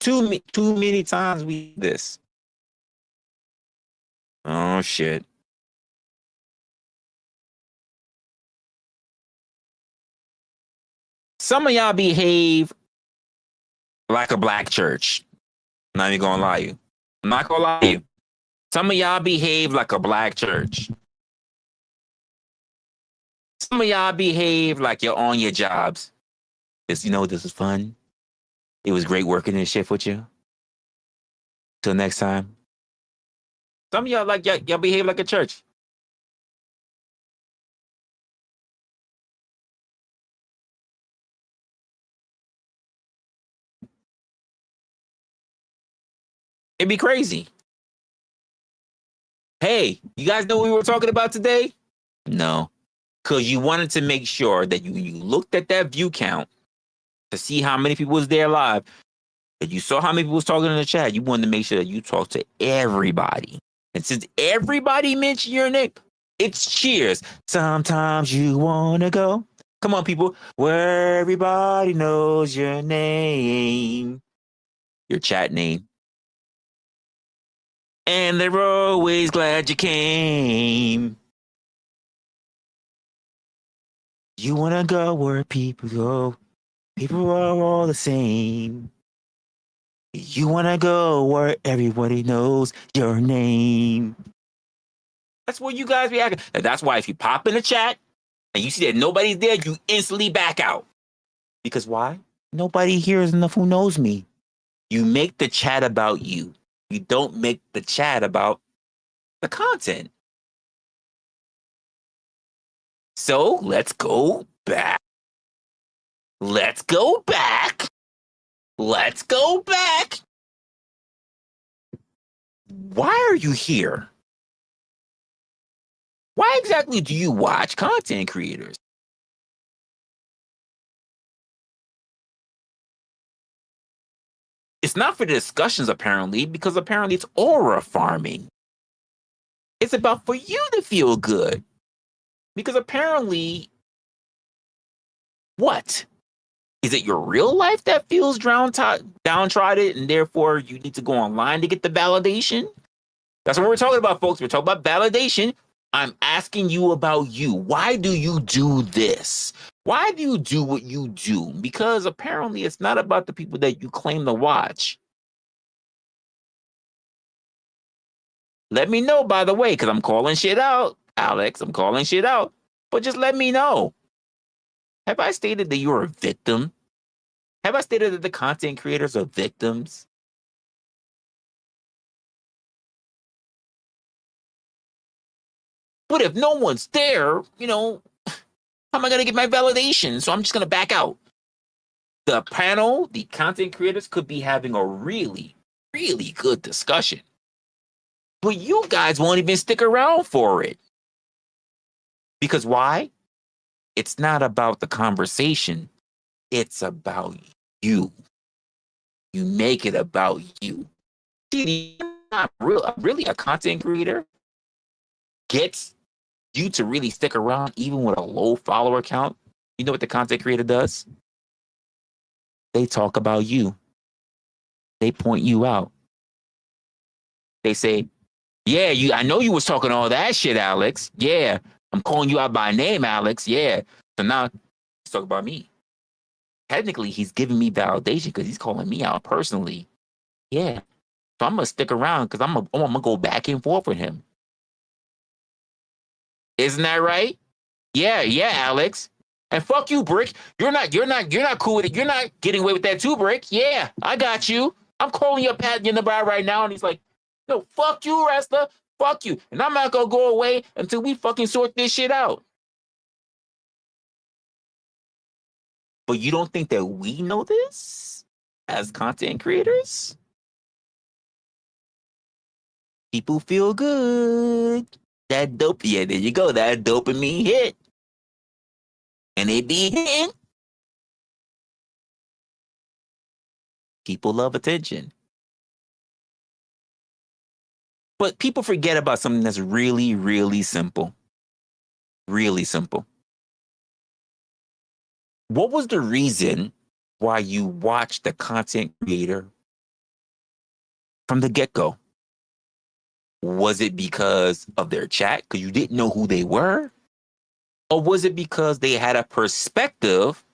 Too many times we see this. Oh shit. Some of y'all behave like a black church. I'm not even gonna lie to you. I'm not gonna lie to you. Some of y'all behave like a black church. Some of y'all behave like you're on your jobs. This, this is fun. It was great working this shift with you. Till next time. Some of y'all like y'all behave like a church. It'd be crazy. Hey, you guys know what we were talking about today? No. Because you wanted to make sure that you looked at that view count to see how many people was there live. That you saw how many people was talking in the chat. You wanted to make sure that you talked to everybody. And since everybody mentioned your name, it's cheers. Sometimes you want to go. Come on, people. Where everybody knows your name. Your chat name. And they're always glad you came. You want to go where people go. People are all the same. You want to go where everybody knows your name. That's what you guys be acting. And that's why if you pop in the chat and you see that nobody's there, you instantly back out. Because why? Nobody here is enough who knows me. You make the chat about you. You don't make the chat about the content. So let's go back. Let's go back. Let's go back. Why are you here? Why exactly do you watch content creators? It's not for the discussions, apparently, because apparently it's aura farming. It's about for you to feel good. Because apparently, what? Is it your real life that feels downtrodden and therefore you need to go online to get the validation? That's what we're talking about, folks. We're talking about validation. I'm asking you about you. Why do you do this? Why do you do what you do? Because apparently it's not about the people that you claim to watch. Let me know, by the way, because I'm calling shit out, Alex. I'm calling shit out. But just let me know. Have I stated that you're a victim? Have I stated that the content creators are victims? But if no one's there, how am I going to get my validation? So I'm just going to back out. The panel, the content creators could be having a really, really good discussion. But you guys won't even stick around for it. Because why? It's not about the conversation. It's about you. You make it about you. See, you're not really a content creator gets you to really stick around even with a low follower count. You know what the content creator does? They talk about you. They point you out. They say, yeah, I know you was talking all that shit, Alex. Yeah, I'm calling you out by name, Alex. Yeah. So now let's talk about me. Technically, he's giving me validation because he's calling me out personally. Yeah. So I'm gonna stick around because I'm gonna go back and forth with him. Isn't that right? Yeah, Alex. And fuck you, Brick. You're not cool with it. You're not getting away with that too, Brick. Yeah, I got you. I'm calling you up pat in the bar right now, and he's like, no, fuck you, wrestler. Fuck you. And I'm not gonna go away until we fucking sort this shit out. But you don't think that we know this as content creators? People feel good. That dope, yeah, there you go. That dopamine hit. And it be hitting. People love attention. But people forget about something that's really, really simple. Really simple. What was the reason why you watched the content creator from the get-go? Was it because of their chat, because you didn't know who they were? Or was it because they had a perspective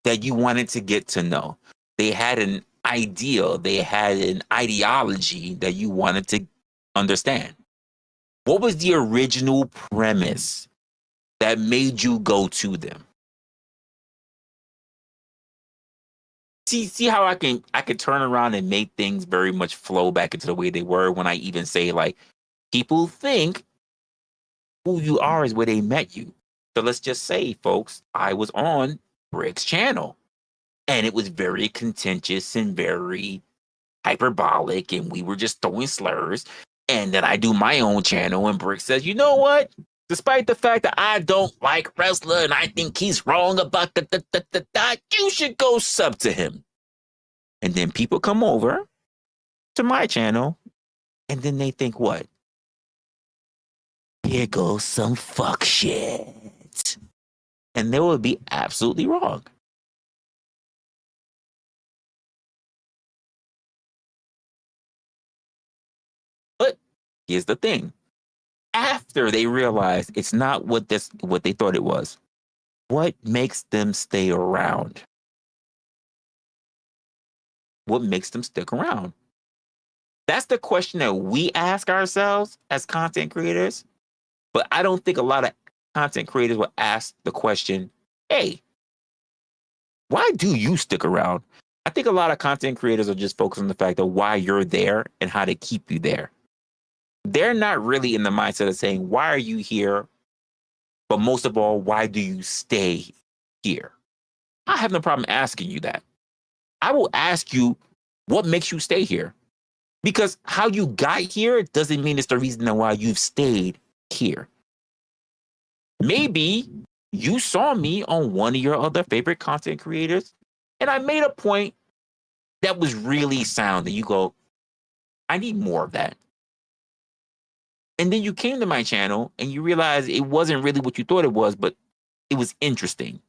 that you wanted to get to know? They had an ideal, they had an ideology that you wanted to understand. What was the original premise that made you go to them? See how I can turn around and make things very much flow back into the way they were when I even say, like, people think who you are is where they met you. So let's just say, folks, I was on Brick's channel and it was very contentious and very hyperbolic, and we were just throwing slurs. And then I do my own channel, and Brick says, you know what? Despite the fact that I don't like Resla and I think he's wrong about you should go sub to him. And then people come over to my channel, and then they think, what? Here goes some fuck shit. And they would be absolutely wrong. But here's the thing. After they realize it's not what they thought it was, what makes them stay around? What makes them stick around? That's the question that we ask ourselves as content creators. But I don't think a lot of content creators will ask the question, hey, why do you stick around? I think a lot of content creators are just focused on the fact of why you're there and how to keep you there. They're not really in the mindset of saying, why are you here? But most of all, why do you stay here? I have no problem asking you that. I will ask you, what makes you stay here? Because how you got here doesn't mean it's the reason why you've stayed here. Maybe you saw me on one of your other favorite content creators, and I made a point that was really sound, and you go, I need more of that. And then you came to my channel and you realized it wasn't really what you thought it was, but it was interesting.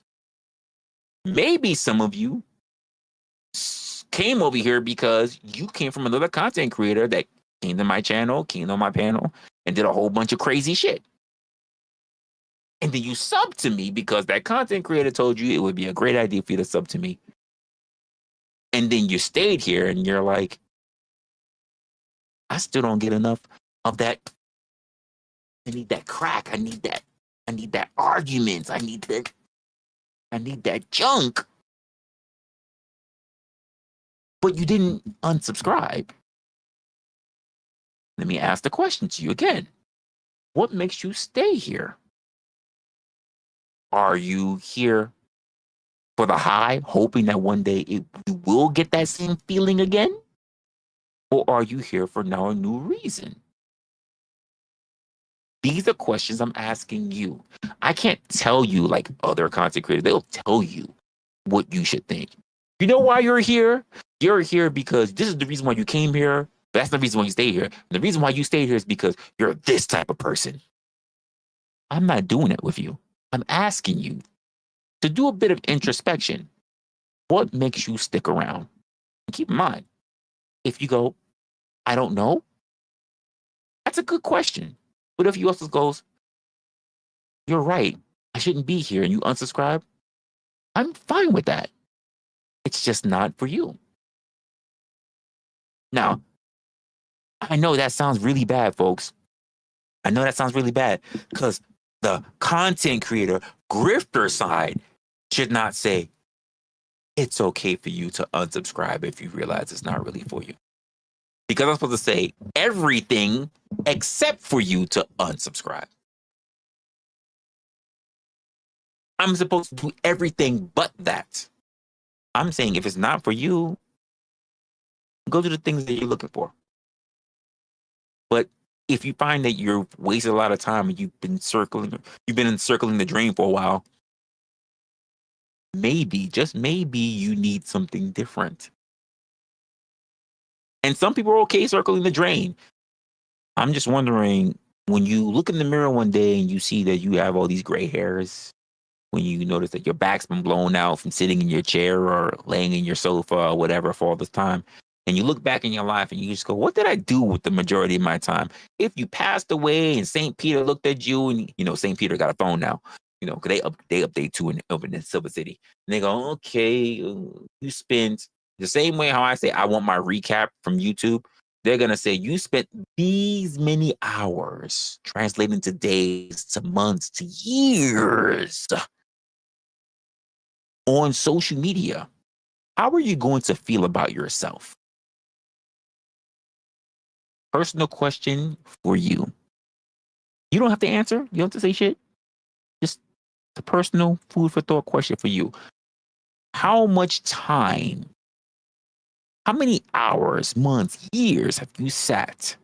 Maybe some of you came over here because you came from another content creator that came to my channel, came on my panel, and did a whole bunch of crazy shit. And then you subbed to me because that content creator told you it would be a great idea for you to sub to me. And then you stayed here and you're like, I still don't get enough of that. I need that crack. I need that arguments. I need that junk. But you didn't unsubscribe. Let me ask the question to you again. What makes you stay here? Are you here for the high, hoping that one day you will get that same feeling again? Or are you here for now a new reason? These are questions I'm asking you. I can't tell you like other content creators. They'll tell you what you should think. You know why you're here? You're here because this is the reason why you came here. But that's the reason why you stay here. And the reason why you stay here is because you're this type of person. I'm not doing it with you. I'm asking you to do a bit of introspection. What makes you stick around? And keep in mind, if you go, I don't know, that's a good question. But if you also goes, you're right, I shouldn't be here, and you unsubscribe, I'm fine with that. It's just not for you. Now, I know that sounds really bad, folks. I know that sounds really bad because the content creator, grifter side should not say, it's okay for you to unsubscribe if you realize it's not really for you. Because I'm supposed to say everything except for you to unsubscribe. I'm supposed to do everything but that. I'm saying if it's not for you, go do the things that you're looking for. But if you find that you're wasting a lot of time and you've been encircling the drain for a while, maybe, just maybe, you need something different. And some people are okay circling the drain. I'm just wondering, when you look in the mirror one day and you see that you have all these gray hairs, when you notice that your back's been blown out from sitting in your chair or laying in your sofa or whatever for all this time, and you look back in your life and you just go, what did I do with the majority of my time? If you passed away and St. Peter looked at you, and St. Peter got a phone now, because they update too in Silver City. And they go, okay, you spent the same way how I say I want my recap from YouTube. They're going to say you spent these many hours, translating to days, to months, to years on social media. How are you going to feel about yourself? Personal question for you. You don't have to answer. You don't have to say shit. Just a personal food for thought question for you. How much time, how many hours, months, years have you sat?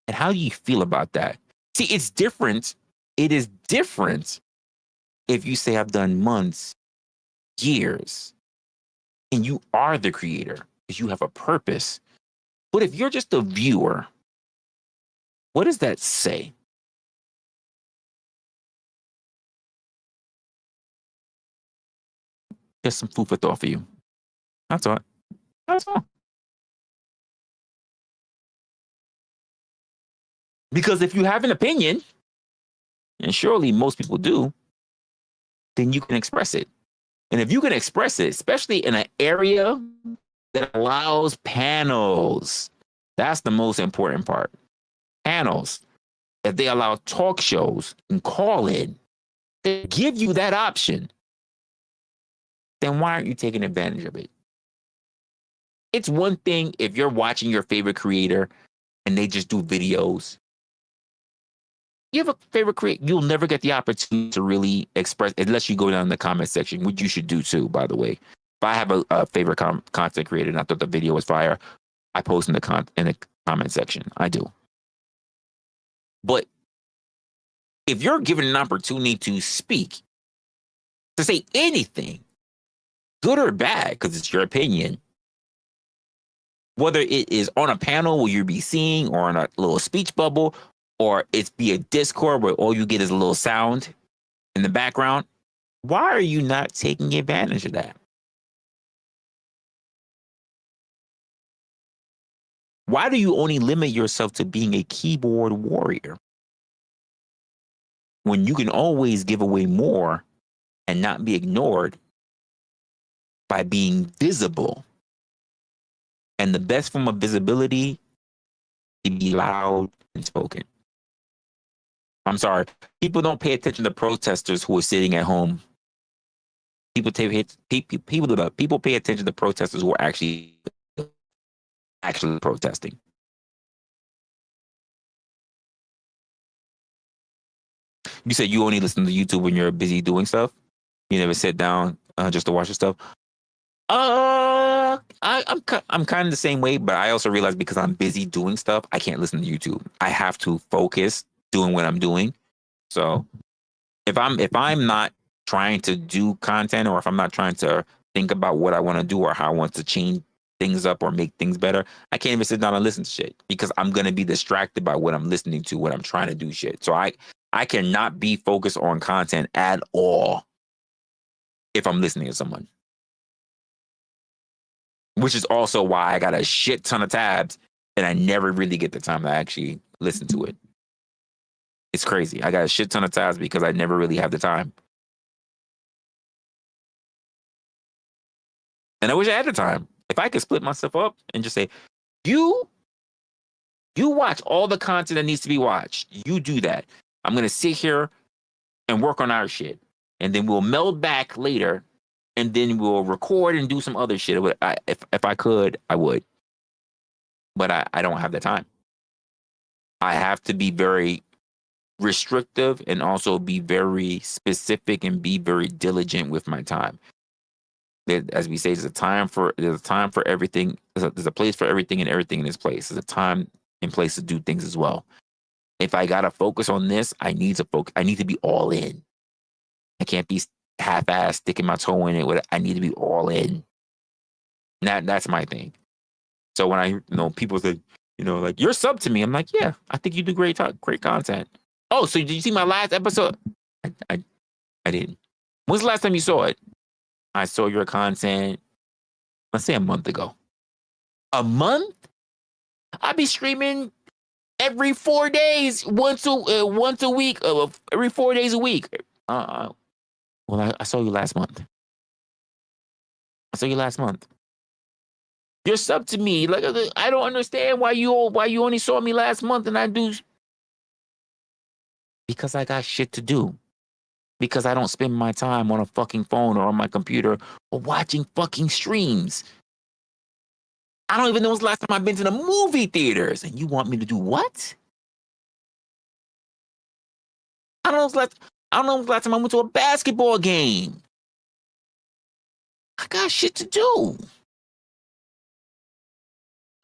And how do you feel about that? See, it's different. It is different if you say I've done months, years, and you are the creator because you have a purpose. But if you're just a viewer, what does that say? Just some food for thought for you. That's all. That's all. Because if you have an opinion, and surely most people do, then you can express it. And if you can express it, especially in an area that allows panels, that's the most important part. Panels. If they allow talk shows and call in, they give you that option, then why aren't you taking advantage of it? It's one thing if you're watching your favorite creator and they just do videos. You have a favorite creator, you'll never get the opportunity to really express, unless you go down in the comment section, which you should do too, by the way. If I have a favorite content creator and I thought the video was fire, I post in the comment section. I do. But if you're given an opportunity to speak, to say anything, good or bad, because it's your opinion, whether it is on a panel where you'll be seeing or on a little speech bubble, or it's be a Discord where all you get is a little sound in the background, why are you not taking advantage of that? Why do you only limit yourself to being a keyboard warrior when you can always give away more and not be ignored by being visible? And the best form of visibility is to be loud and spoken. I'm sorry. People don't pay attention to protesters who are sitting at home. People pay attention to protesters who are actually protesting. You said you only listen to YouTube when you're busy doing stuff. You never sit down just to watch your stuff. I'm kind of the same way, but I also realize because I'm busy doing stuff, I can't listen to YouTube. I have to focus doing what I'm doing. So if I'm not trying to do content, or if I'm not trying to think about what I want to do or how I want to change things up or make things better, I can't even sit down and listen to shit because I'm going to be distracted by what I'm listening to when I'm trying to do shit. So I cannot be focused on content at all if I'm listening to someone. Which is also why I got a shit ton of tabs and I never really get the time to actually listen to it. It's crazy. I got a shit ton of tabs because I never really have the time. And I wish I had the time. If I could split myself up and just say, you watch all the content that needs to be watched. You do that. I'm going to sit here and work on our shit. And then we'll meld back later. And then we'll record and do some other shit. If I could, I would. But I don't have the time. I have to be very restrictive and also be very specific and be very diligent with my time. As we say, there's a time for everything. There's a place for everything and everything in its place. There's a time and place to do things as well. If I gotta focus on this, I need to focus. I need to be all in. I can't be half-assed sticking my toe in it. I need to be all in. That's my thing. So when I people say, like, you're sub to me, I'm like, yeah, I think you do great content. Oh, so did you see my last episode? I didn't. When's the last time you saw it? I saw your content, let's say a month ago. A month? I be streaming every 4 days, once a week, every 4 days a week. Well, I saw you last month. You're sub to me. Like, I don't understand why you only saw me last month and I do. Because I got shit to do. Because I don't spend my time on a fucking phone or on my computer or watching fucking streams. I don't even know when's the last time I've been to the movie theaters. And you want me to do what? I don't know when's the last time I went to a basketball game. I got shit to do.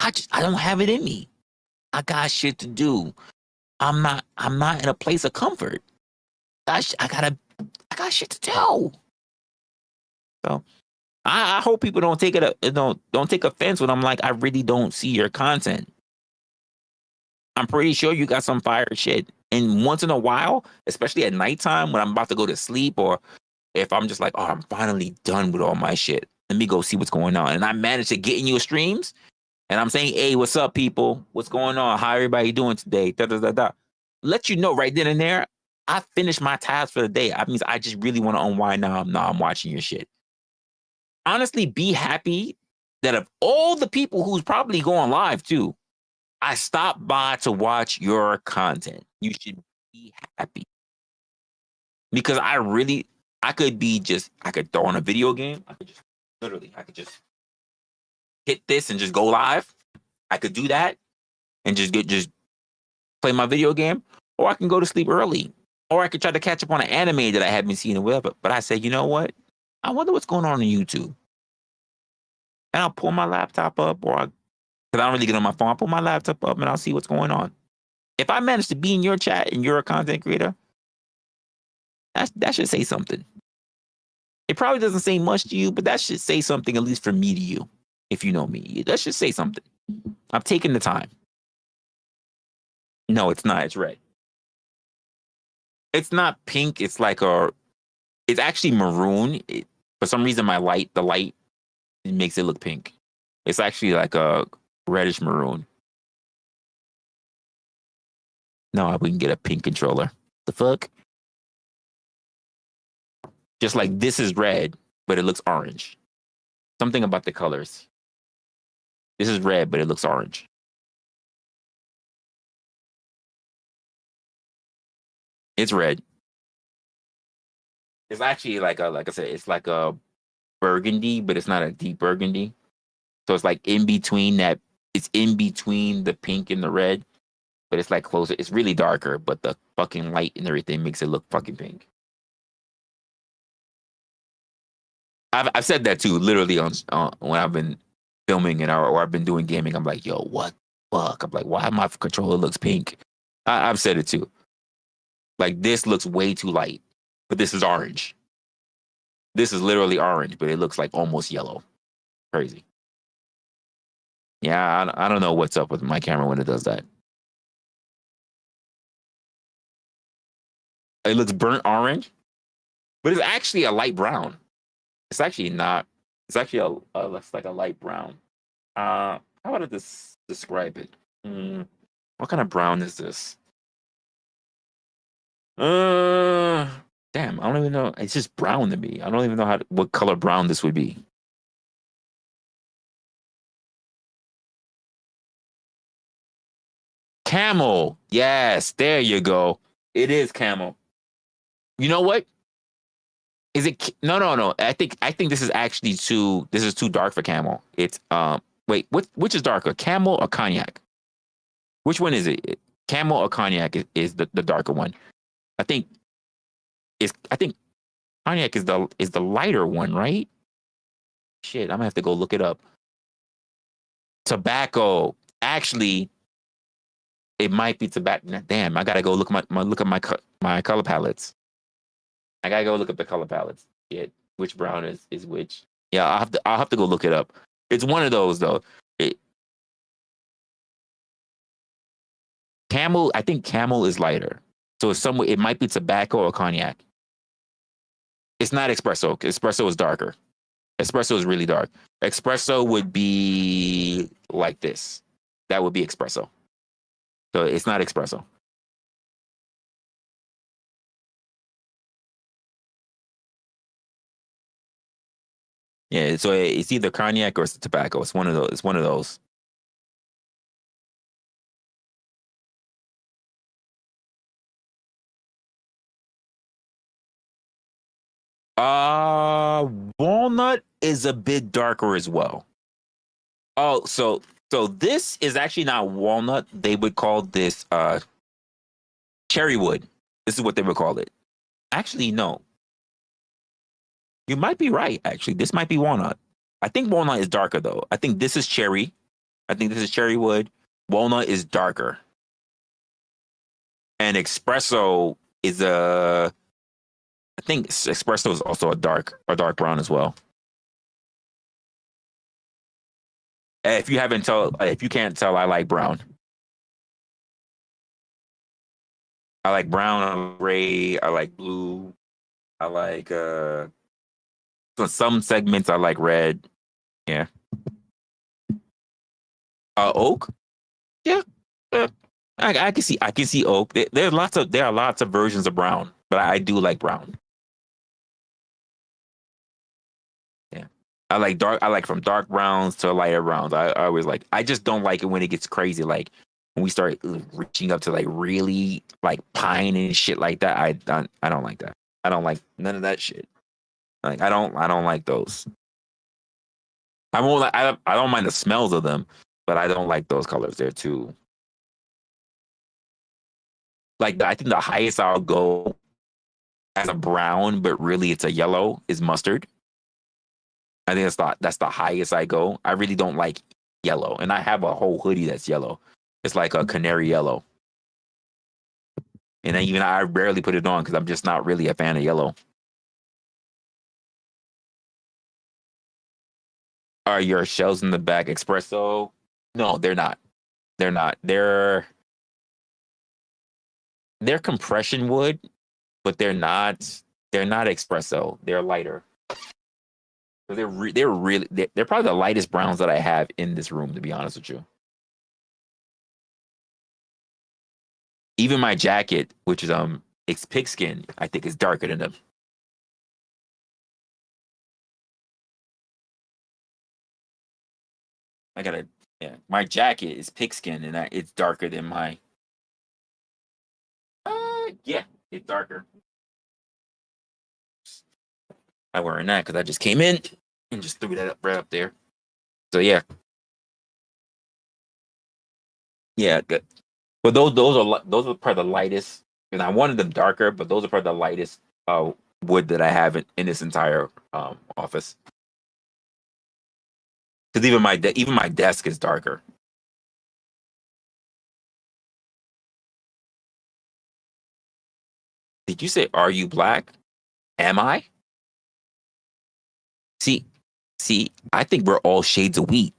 I don't have it in me. I got shit to do. I'm not in a place of comfort. I got shit to do. So I hope people don't take don't take offense when I'm like, I really don't see your content. I'm pretty sure you got some fire shit. And once in a while, especially at nighttime when I'm about to go to sleep, or if I'm just like, oh, I'm finally done with all my shit, let me go see what's going on. And I managed to get in your streams, and I'm saying, hey, what's up, people? What's going on? How everybody doing today? Da, da, da, da. Let you know right then and there, I finished my task for the day. That means I just really want to unwind now. I'm watching your shit. Honestly, be happy that of all the people who's probably going live too, I stopped by to watch your content. You should be happy. Because I could throw on a video game. I could just hit this and just go live. I could do that and just play my video game, or I can go to sleep early, or I could try to catch up on an anime that I haven't seen or whatever. But I said, you know what? I wonder what's going on YouTube. And I'll pull my laptop up, because I don't really get on my phone. I'll pull my laptop up and I'll see what's going on. If I manage to be in your chat and you're a content creator, that should say something. It probably doesn't say much to you, but that should say something, at least for me to you. If you know me, that should say something. I've taken the time. No, it's not. It's red. It's not pink. It's like it's actually maroon. For some reason, the light, it makes it look pink. It's actually like a reddish maroon. No, we can get a pink controller. The fuck? Just like this is red, but it looks orange. Something about the colors. This is red, but it looks orange. It's red. It's actually like I said, it's like a burgundy, but it's not a deep burgundy. So it's like in between that. It's in between the pink and the red, but it's like closer. It's really darker, but the fucking light and everything makes it look fucking pink. I've said that too, literally on when I've been filming it or I've been doing gaming. I'm like, yo, what the fuck? I'm like, why my controller looks pink? I've said it too. Like, this looks way too light, but this is orange. This is literally orange, but it looks like almost yellow. Crazy. Yeah, I don't know what's up with my camera when it does that. It looks burnt orange, but it's actually a light brown. It's actually not. It's actually looks like a light brown. How about I describe it? What kind of brown is this? Damn, I don't even know. It's just brown to me. I don't even know what color brown this would be. Camel. Yes, there you go. It is camel. You know what? Is it? No. I think this is actually too dark for camel. It's wait, which is darker, camel or cognac? Which one is it? Camel or cognac is the darker one. I think cognac is the lighter one, right? Shit, I'm gonna have to go look it up. Tobacco. Actually, It might be tobacco. Damn, I gotta go look at my color palettes. I gotta go look up the color palettes. Yeah, which brown is which. Yeah, I'll have to go look it up. It's one of those though. Camel, I think Camel is lighter. So it's somewhere it might be tobacco or cognac. It's not espresso. Espresso is darker. Espresso is really dark. Espresso would be like this. That would be espresso. So it's not espresso. Yeah, so it's either cognac or it's tobacco. It's one of those. It's one of those. Walnut is a bit darker as well. Oh, so this is actually not walnut. They would call this cherry wood. This is what they would call it. Actually, no. You might be right, actually. This might be walnut. I think walnut is darker though. I think this is cherry. I think this is cherry wood. Walnut is darker. And espresso is I think espresso is also a dark brown as well. If you can't tell, I like brown. I like brown, I like gray, I like blue. I like so some segments I like red. Yeah. Oak? Yeah. I can see oak. There are lots of versions of brown, but I do like brown. Yeah. I like from dark browns to lighter browns. I always like I just don't like it when it gets crazy. Like when we start reaching up to like really like pine and shit like that. I don't like that. I don't like none of that shit. Like I don't like those. I won't like I don't mind the smells of them, but I don't like those colors. They're too like I think the highest I'll go as a brown, but really it's a yellow is mustard. I think that's the highest I go. I really don't like yellow, and I have a whole hoodie that's yellow. It's like a canary yellow, and then even I rarely put it on because I'm just not really a fan of yellow. Are your shells in the back espresso? No, they're not. They're not. They're compression wood, but they're not. They're not espresso. They're lighter. So they're probably the lightest browns that I have in this room. To be honest with you, even my jacket, which is it's pigskin, I think is darker than them. I gotta yeah. My jacket is pigskin and it's darker than my yeah, it's darker. I'm wearing that because I just came in and just threw that up right up there. So yeah, yeah, good. But those are probably the lightest. And I wanted them darker, but those are probably the lightest wood that I have in this entire office. Because even my desk is darker. Did you say are you black? Am I? See, I think we're all shades of wheat.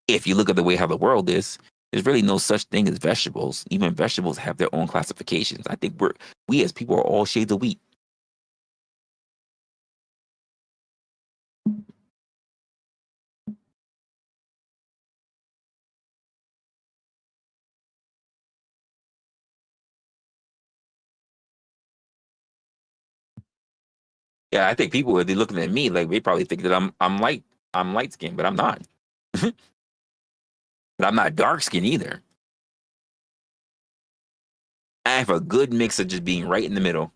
If you look at the way how the world is, there's really no such thing as vegetables. Even vegetables have their own classifications. I think we as people are all shades of wheat. Yeah, I think people if they're looking at me like they probably think that I'm light skinned, but I'm not. But I'm not dark skinned either. I have a good mix of just being right in the middle.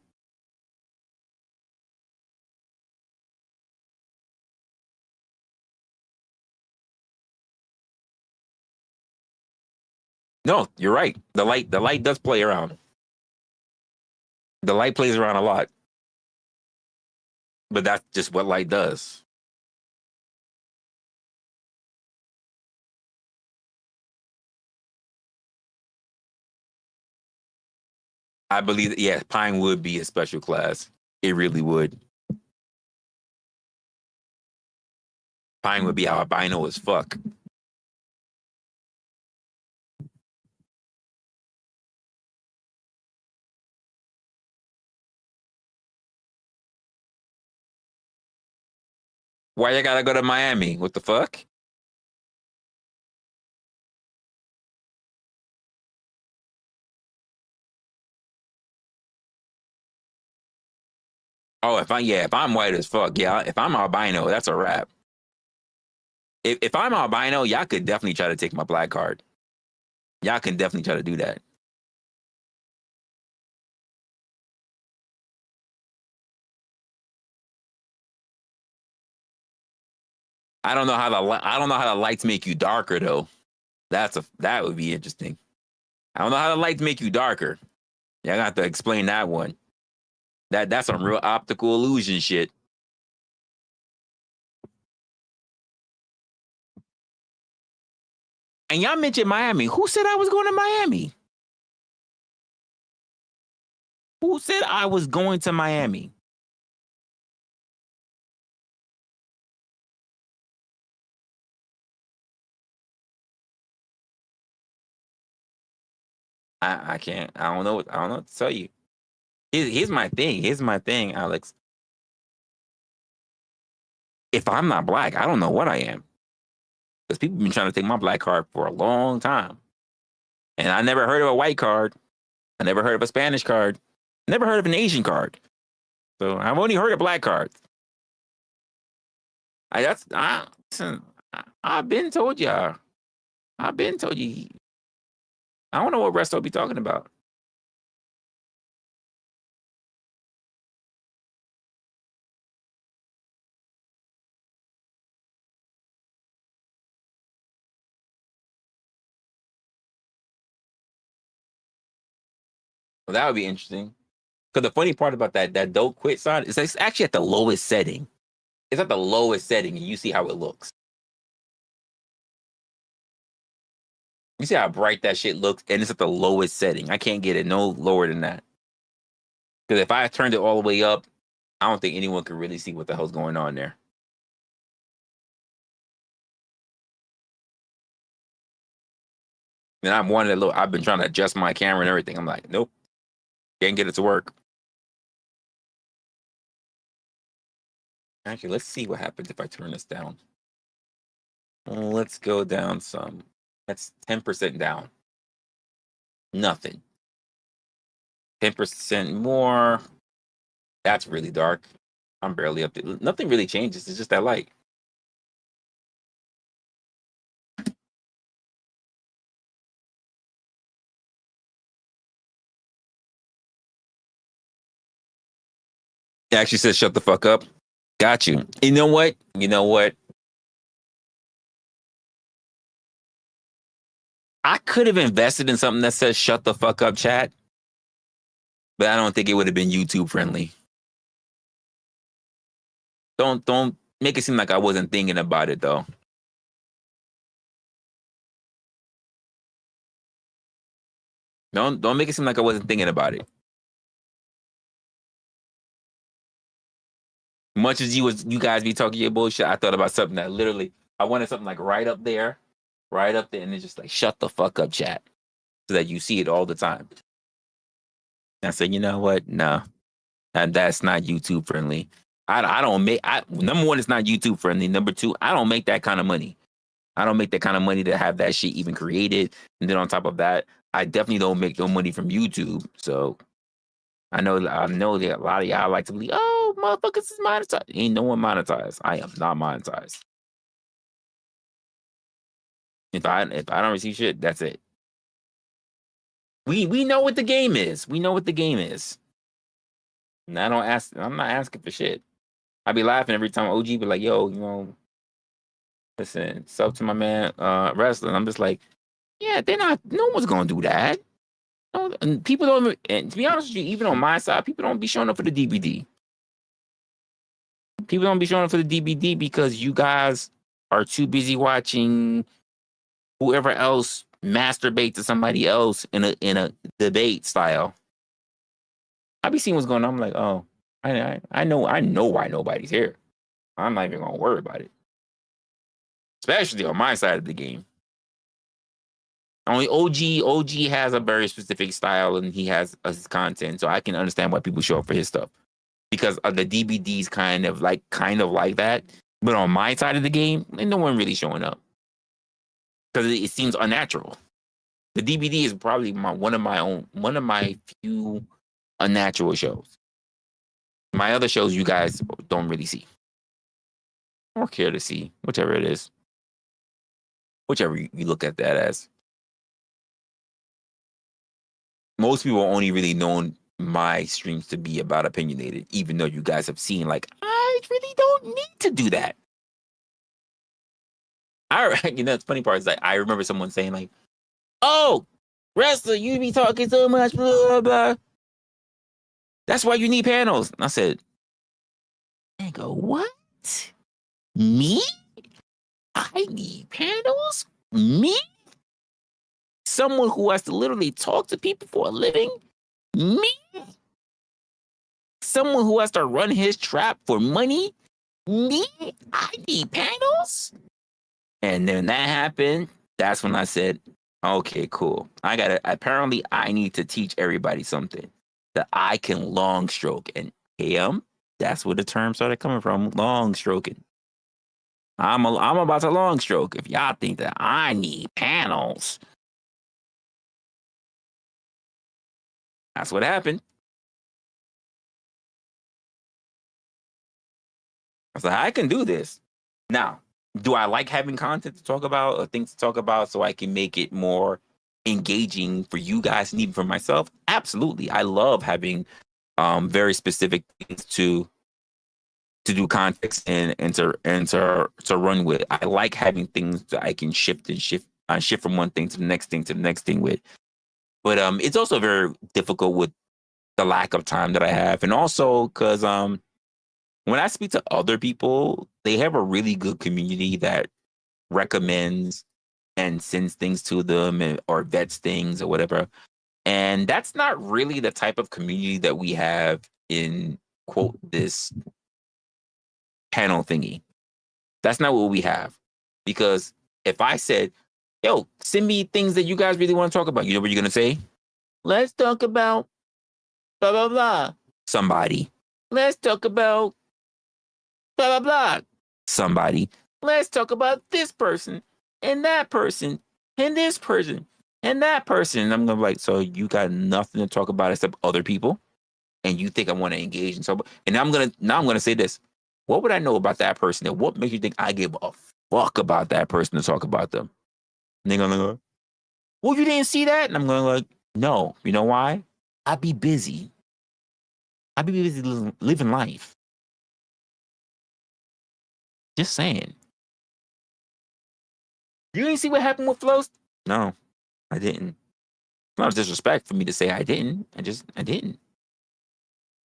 No, you're right. The light does play around. The light plays around a lot, but that's just what light does. I believe that, yeah, Pine would be a special class. It really would. Pine would be albino as fuck. Why you gotta go to Miami? What the fuck? Oh, if I'm white as fuck, yeah. If I'm albino, that's a wrap. If I'm albino, y'all could definitely try to take my black card. Y'all can definitely try to do that. I don't know how the lights make you darker though. That would be interesting. I don't know how the lights make you darker. Y'all got to explain that one. That's some real optical illusion shit. And y'all mentioned Miami. Who said I was going to Miami? Who said I was going to Miami? I can't. I don't know. I don't know what to tell you. Here's my thing. Here's my thing, Alex. If I'm not black, I don't know what I am. Because people have been trying to take my black card for a long time. And I never heard of a white card. I never heard of a Spanish card. Never heard of an Asian card. So I've only heard of black cards. I've been told y'all. I've been told you. I don't know what Resto be talking about. Well, that would be interesting. Because the funny part about that don't quit sign is it's actually at the lowest setting. It's at the lowest setting, and you see how it looks. You see how bright that shit looks, and it's at the lowest setting. I can't get it no lower than that. Because if I turned it all the way up, I don't think anyone could really see what the hell's going on there. And I'm one of the little. I've been trying to adjust my camera and everything. I'm like, nope, can't get it to work. Actually, let's see what happens if I turn this down. Let's go down some. That's 10% down. Nothing. 10% more. That's really dark. I'm barely up to. Nothing really changes. It's just that light. It actually says shut the fuck up. Got you. You know what? You know what? I could have invested in something that says shut the fuck up chat, but I don't think it would have been YouTube friendly. Don't make it seem like I wasn't thinking about it though. Don't make it seem like I wasn't thinking about it. Much as you guys be talking your bullshit, I thought about something that literally I wanted something like right up there, and it's just like shut the fuck up chat, so that you see it all the time. And I said, you know what? No, that's not YouTube friendly. I don't make. Number one, it's not YouTube friendly. Number two, I don't make that kind of money. I don't make that kind of money to have that shit even created. And then on top of that, I definitely don't make no money from YouTube. So I know that a lot of y'all like to believe, oh, motherfuckers is monetized. Ain't no one monetized. I am not monetized. If I don't receive shit, that's it. We know what the game is. We know what the game is. And I'm not asking for shit. I be laughing every time OG be like, yo, listen, it's up to my man wrestling. I'm just like, yeah, no one's gonna do that. No, and people don't, and to be honest with you, even on my side, people don't be showing up for the DVD. People don't be showing up for the DVD because you guys are too busy watching whoever else masturbate to somebody else in a debate style. I be seeing what's going on. I'm like, oh, I know why nobody's here. I'm not even gonna worry about it. Especially on my side of the game. Only OG has a very specific style and he has his content, so I can understand why people show up for his stuff because of the DBDs kind of like that. But on my side of the game, no one really showing up because it seems unnatural. The DBD is probably one of my few unnatural shows. My other shows, you guys don't really see or care to see, whichever it is, whichever you look at that as. Most people only really known my streams to be about opinionated, even though you guys have seen like I really don't need to do that. The funny part is like I remember someone saying like, "Oh, wrestler, you be talking so much, blah blah blah. That's why you need panels." And I said, "I go what? Me? I need panels? Me? Someone who has to literally talk to people for a living? Me? Someone who has to run his trap for money? Me? I need panels?" And then that happened. That's when I said, okay, cool. Apparently I need to teach everybody something that I can long stroke. And that's where the term started coming from, long stroking. I'm about to long stroke. If y'all think that I need panels, that's what happened. I was like, I can do this. Now, do I like having content to talk about or things to talk about so I can make it more engaging for you guys and even for myself? Absolutely. I love having very specific things to do context and to run with. I like having things that I can shift from one thing to the next thing with. But it's also very difficult with the lack of time that I have, and also because when I speak to other people, they have a really good community that recommends and sends things to them or vets things or whatever. And that's not really the type of community that we have in quote this panel thingy. That's not what we have. Because if I said, yo, send me things that you guys really want to talk about, you know what you're going to say? Let's talk about blah, blah, blah. Somebody. Let's talk about blah, blah, blah. Somebody. Let's talk about this person and that person and this person and that person. And I'm going to be like, so you got nothing to talk about except other people? And you think I want to engage in somebody? And I'm going to say this. What would I know about that person? And what makes you think I give a fuck about that person to talk about them? And they're going to go, well, you didn't see that? And I'm going to like, no. You know why? I'd be busy. I'd be busy living life. Just saying. You didn't see what happened with Flows? No, I didn't. It's not disrespect for me to say I didn't. I didn't.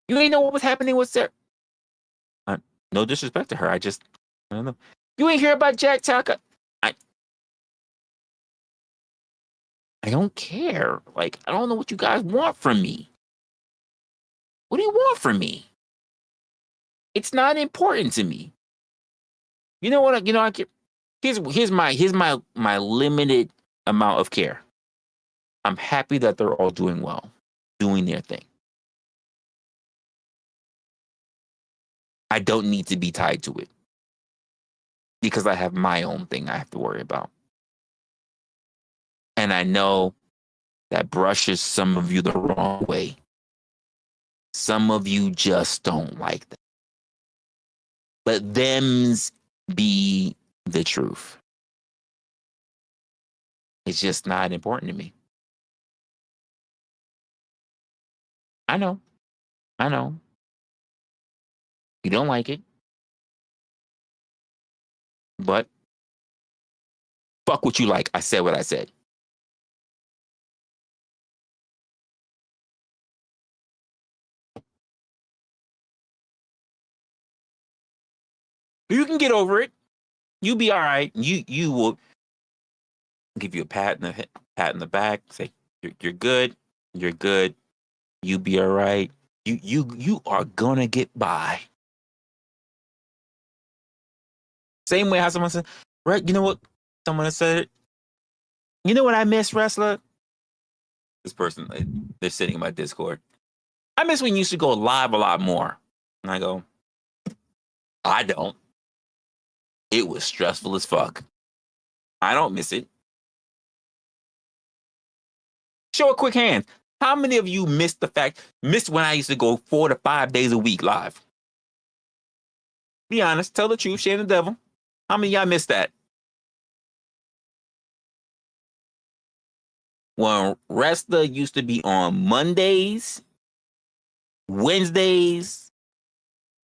You ain't know what was happening with Sarah. No disrespect to her. I don't know. You ain't hear about Jack Taka? I don't care. Like, I don't know what you guys want from me. What do you want from me? It's not important to me. You know what? I get. Here's my limited amount of care. I'm happy that they're all doing well, doing their thing. I don't need to be tied to it because I have my own thing I have to worry about. And I know that brushes some of you the wrong way. Some of you just don't like that. But them's be the truth. It's just not important to me. I know. You don't like it. But fuck what you like. I said what I said. You can get over it. You be all right. You will give you a pat in the back. Say you're good. You're good. You be all right. You are gonna get by. Same way how someone said, right? You know what? Someone said it. You know what I miss, wrestler? This person, they're sitting in my Discord. I miss when you used to go live a lot more. And I go, I don't. It was stressful as fuck. I don't miss it. Show a quick hand. How many of you missed when I used to go 4 to 5 days a week live? Be honest. Tell the truth. Shame the devil. How many of y'all missed that? When Wrestler used to be on Mondays, Wednesdays,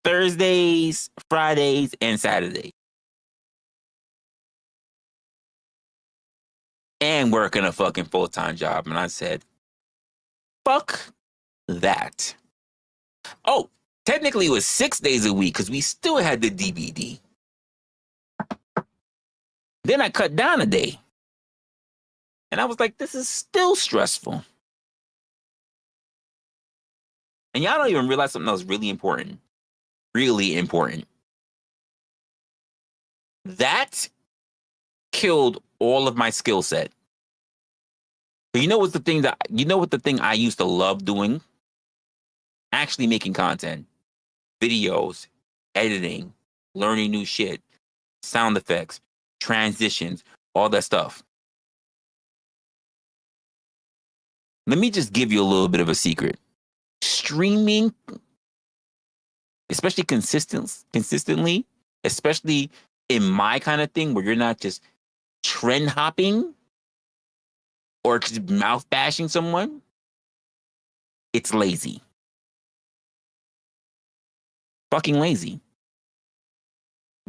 Thursdays, Fridays, and Saturdays. And working a fucking full-time job. And I said, fuck that. Oh, technically it was 6 days a week because we still had the DVD. Then I cut down a day. And I was like, this is still stressful. And y'all don't even realize something that was really important. Really important. That killed all of my skill set. But you know what the thing I used to love doing? Actually making content, videos, editing, learning new shit, sound effects, transitions, all that stuff. Let me just give you a little bit of a secret. Streaming, especially consistently, especially in my kind of thing where you're not just trend hopping or just mouth bashing someone, it's lazy. Fucking lazy.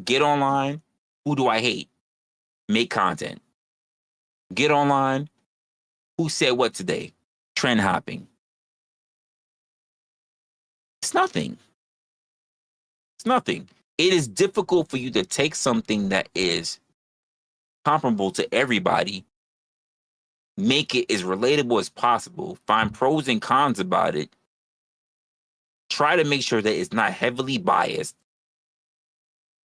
Get online. Who do I hate? Make content. Get online. Who said what today? Trend hopping. It's nothing. It's nothing. It is difficult for you to take something that is comparable to everybody, make it as relatable as possible, find pros and cons about it, try to make sure that it's not heavily biased,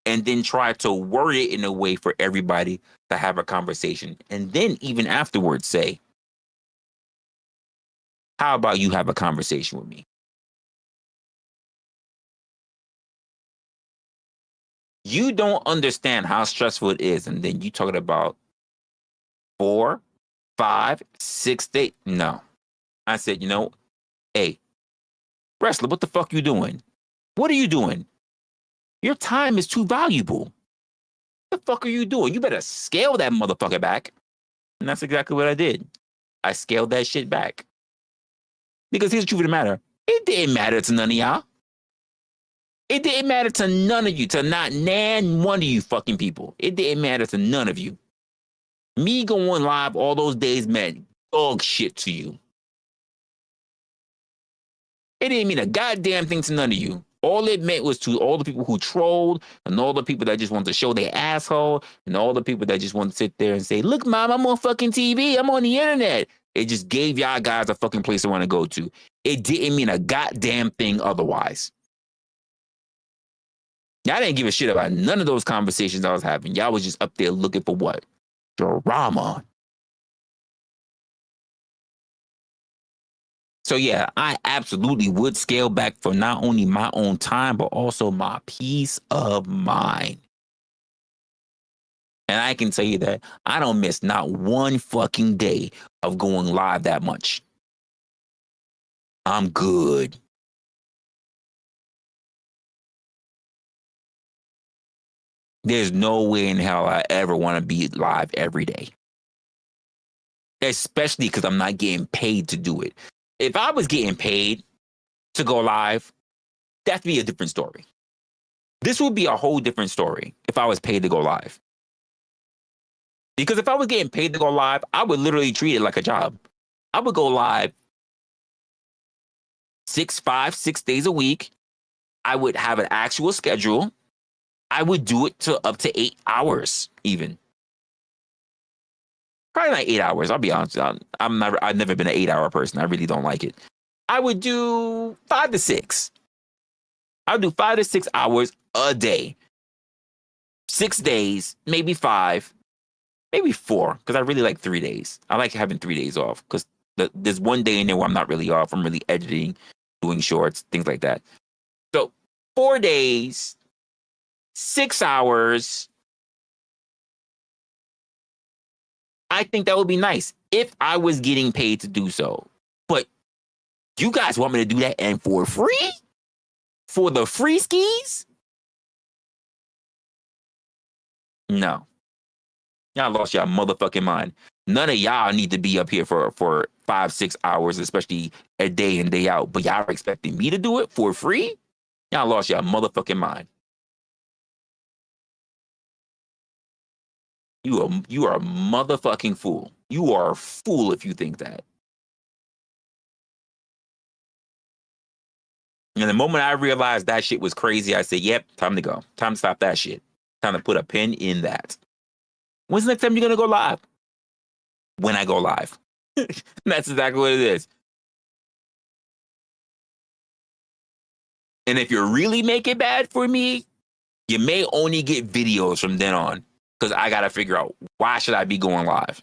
and then try to word it in a way for everybody to have a conversation. And then even afterwards say, how about you have a conversation with me? You don't understand how stressful it is, and then you talking about 4, 5, 6 days. No. I said, hey, wrestler, what the fuck you doing? What are you doing? Your time is too valuable. What the fuck are you doing? You better scale that motherfucker back. And that's exactly what I did. I scaled that shit back. Because here's the truth of the matter. It didn't matter to none of y'all. It didn't matter to none of you, to not nan one of you fucking people. It didn't matter to none of you. Me going live all those days meant dog shit to you. It didn't mean a goddamn thing to none of you. All it meant was to all the people who trolled and all the people that just wanted to show their asshole and all the people that just want to sit there and say, look, mom, I'm on fucking TV. I'm on the internet. It just gave y'all guys a fucking place to want to go to. It didn't mean a goddamn thing otherwise. Y'all didn't give a shit about none of those conversations I was having. Y'all was just up there looking for what? Drama. So yeah, I absolutely would scale back for not only my own time, but also my peace of mind. And I can tell you that I don't miss not one fucking day of going live that much. I'm good. There's no way in hell I ever want to be live every day. Especially because I'm not getting paid to do it. If I was getting paid to go live, that'd be a different story. This would be a whole different story if I was paid to go live. Because if I was getting paid to go live, I would literally treat it like a job. I would go live 6 days a week. I would have an actual schedule. I would do it to up to 8 hours even. Probably not 8 hours. I'll be honest. I've never been an 8-hour person. I really don't like it. I would do 5 to 6. I would do 5 to 6 hours a day. 6 days, maybe 5, maybe 4, because I really like 3 days. I like having 3 days off because there's one day in there where I'm not really off. I'm really editing, doing shorts, things like that. So 4 days, 6 hours. I think that would be nice if I was getting paid to do so. But you guys want me to do that and for free? For the free skis? No. Y'all lost y'all motherfucking mind. None of y'all need to be up here for 5, 6 hours, especially a day in, day out. But y'all are expecting me to do it for free? Y'all lost y'all motherfucking mind. You are a motherfucking fool. You are a fool if you think that. And the moment I realized that shit was crazy, I said, yep, time to go. Time to stop that shit. Time to put a pin in that. When's the next time you're going to go live? When I go live. That's exactly what it is. And if you really make it bad for me, you may only get videos from then on because I got to figure out why should I be going live?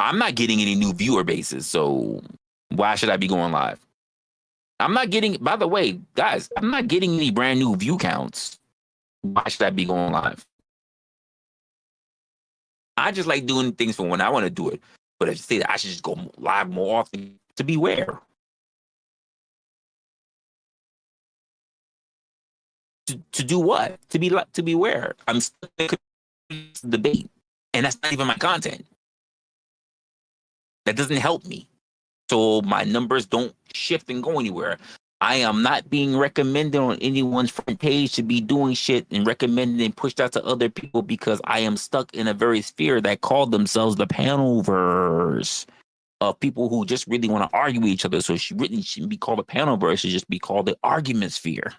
I'm not getting any new viewer bases, so why should I be going live? I'm not getting, by the way, guys, I'm not getting any brand new view counts. Why should I be going live? I just like doing things for when I want to do it. But if you say that I should just go live more often, to be where? To do what? To be where? I'm still in this debate. And that's not even my content. That doesn't help me. So my numbers don't shift and go anywhere. I am not being recommended on anyone's front page to be doing shit and recommended and pushed out to other people because I am stuck in a very sphere that called themselves the Panelverse of people who just really want to argue with each other. So she really shouldn't be called a Panelverse. It should just be called the argument sphere.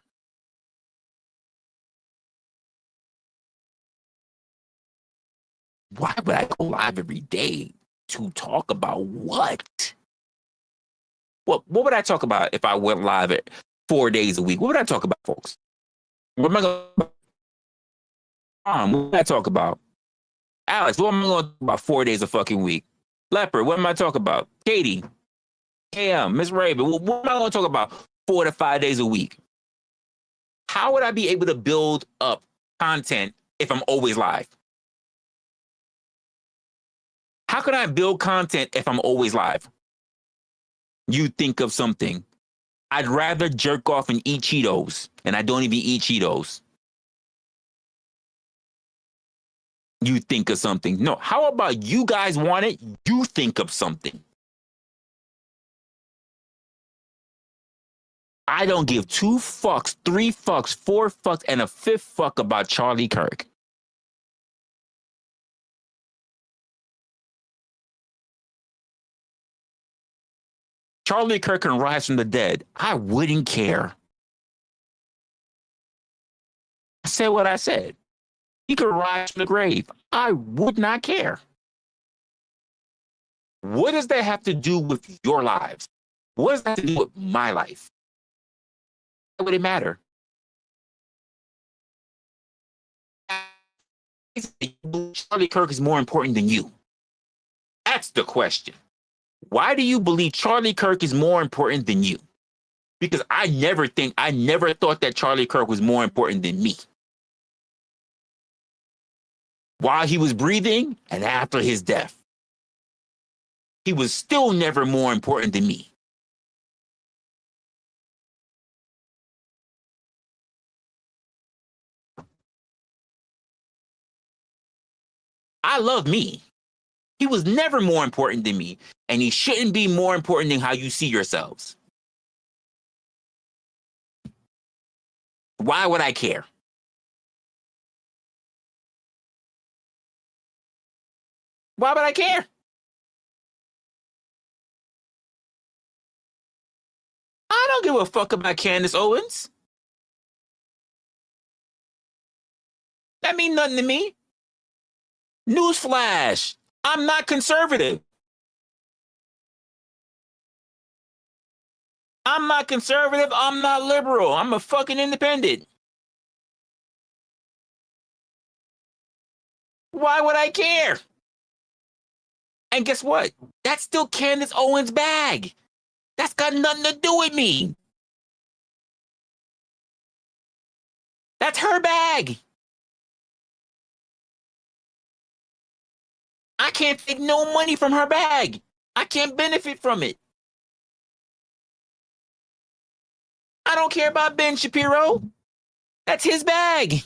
Why would I go live every day to talk about what? What would I talk about if I went live at 4 days a week? What would I talk about, folks? What am I going to what would I talk about? Alex, what am I going to talk about 4 days a fucking week? Leopard, what am I talking about? Katie, KM, Miss Raven, what am I going to talk about 4 to 5 days a week? How would I be able to build up content if I'm always live? How can I build content if I'm always live? You think of something. I'd rather jerk off and eat Cheetos, and I don't even eat Cheetos. You think of something. No, how about you guys want it? You think of something. I don't give 2 fucks, 3 fucks, 4 fucks, and a 5th fuck about Charlie Kirk. Charlie Kirk can rise from the dead. I wouldn't care. I said what I said. He could rise from the grave. I would not care. What does that have to do with your lives? What does that have to do with my life? Why would it matter? Charlie Kirk is more important than you. That's the question. Why do you believe Charlie Kirk is more important than you? Because I never thought that Charlie Kirk was more important than me. While he was breathing and after his death, he was still never more important than me. I love me. He was never more important than me, and he shouldn't be more important than how you see yourselves. Why would I care? Why would I care? I don't give a fuck about Candace Owens. That means nothing to me. Newsflash, I'm not conservative. I'm not conservative. I'm not liberal. I'm a fucking independent. Why would I care? And guess what? That's still Candace Owens' bag. That's got nothing to do with me. That's her bag. I can't take no money from her bag. I can't benefit from it. I don't care about Ben Shapiro. That's his bag.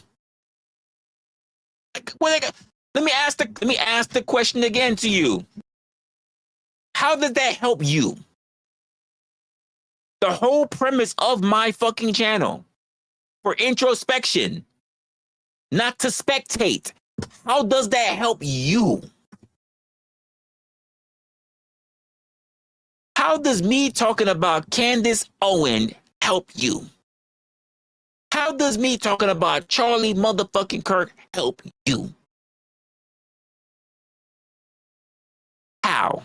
Let me ask the question again to you. How does that help you? The whole premise of my fucking channel for introspection, not to spectate. How does that help you? How does me talking about Candace Owens help you? How does me talking about Charlie motherfucking Kirk help you? How?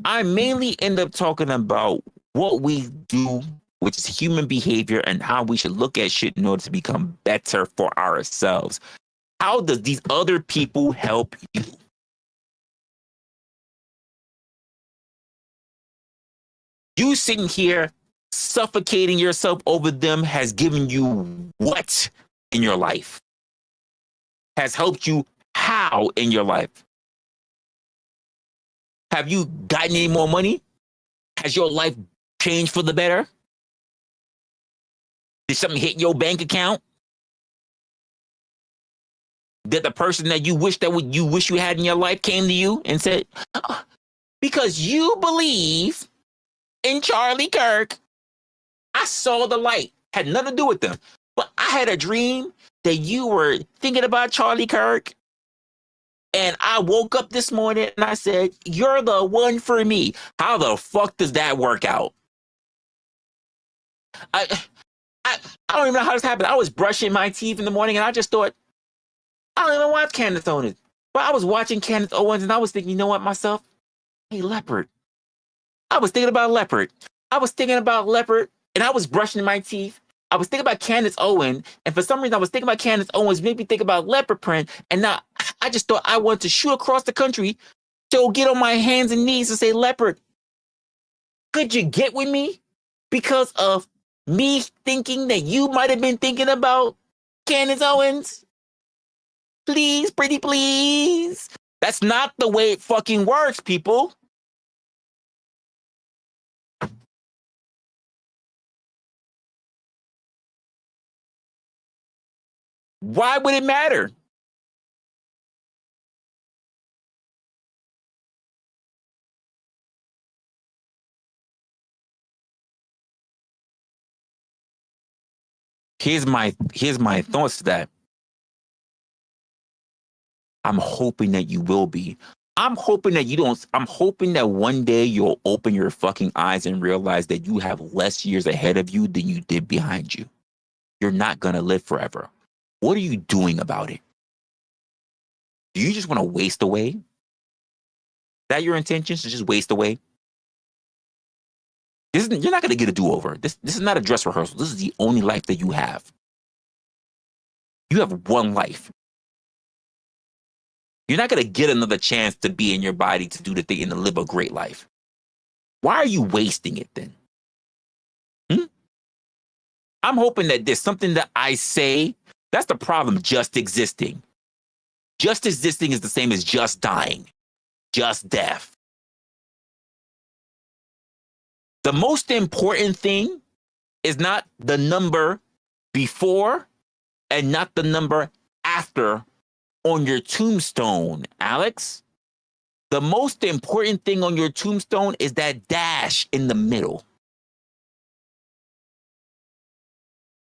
I mainly end up talking about what we do, which is human behavior, and how we should look at shit in order to become better for ourselves. How does these other people help you? You sitting here suffocating yourself over them has given you what in your life? Has helped you how in your life? Have you gotten any more money? Has your life changed for the better? Did something hit your bank account? Did the person that you wish you had in your life came to you and said, oh, because you believe in Charlie Kirk, I saw the light. Had nothing to do with them. But I had a dream that you were thinking about Charlie Kirk. And I woke up this morning and I said, you're the one for me. How the fuck does that work out? I don't even know how this happened. I was brushing my teeth in the morning and I just thought, I don't even watch Candace Owens. But I was watching Candace Owens and I was thinking, you know what, myself? Hey, Leopard. I was thinking about Leopard. And I was brushing my teeth. I was thinking about Candace Owens, and for some reason I was thinking about Candace Owens, made me think about leopard print, and now I just thought I wanted to shoot across the country to get on my hands and knees and say, Leopard, could you get with me? Because of me thinking that you might have been thinking about Candace Owens? Please, pretty please. That's not the way it fucking works, people. Why would it matter? Here's my thoughts to that. I'm hoping that you will be. I'm hoping that you don't. I'm hoping that one day you'll open your fucking eyes and realize that you have less years ahead of you than you did behind you. You're not going to live forever. What are you doing about it? Do you just want to waste away? Is that your intentions, to just waste away? You're not going to get a do-over. This is not a dress rehearsal. This is the only life that you have. You have one life. You're not going to get another chance to be in your body, to do the thing, and to live a great life. Why are you wasting it then? I'm hoping that there's something that I say. That's the problem, just existing. Just existing is the same as just dying, just death. The most important thing is not the number before and not the number after on your tombstone, Alex. The most important thing on your tombstone is that dash in the middle.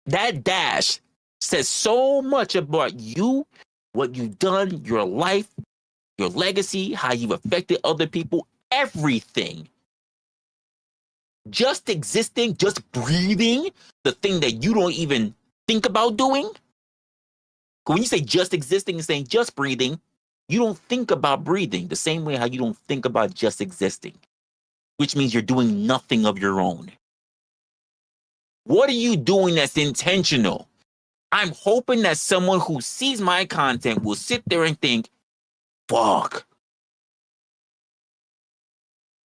That dash says so much about you, what you've done, your life, your legacy, how you've affected other people, everything. Just existing, just breathing, the thing that you don't even think about doing. When you say just existing and saying just breathing, you don't think about breathing the same way how you don't think about just existing. which means you're doing nothing of your own. What are you doing that's intentional? I'm hoping that someone who sees my content will sit there and think, fuck,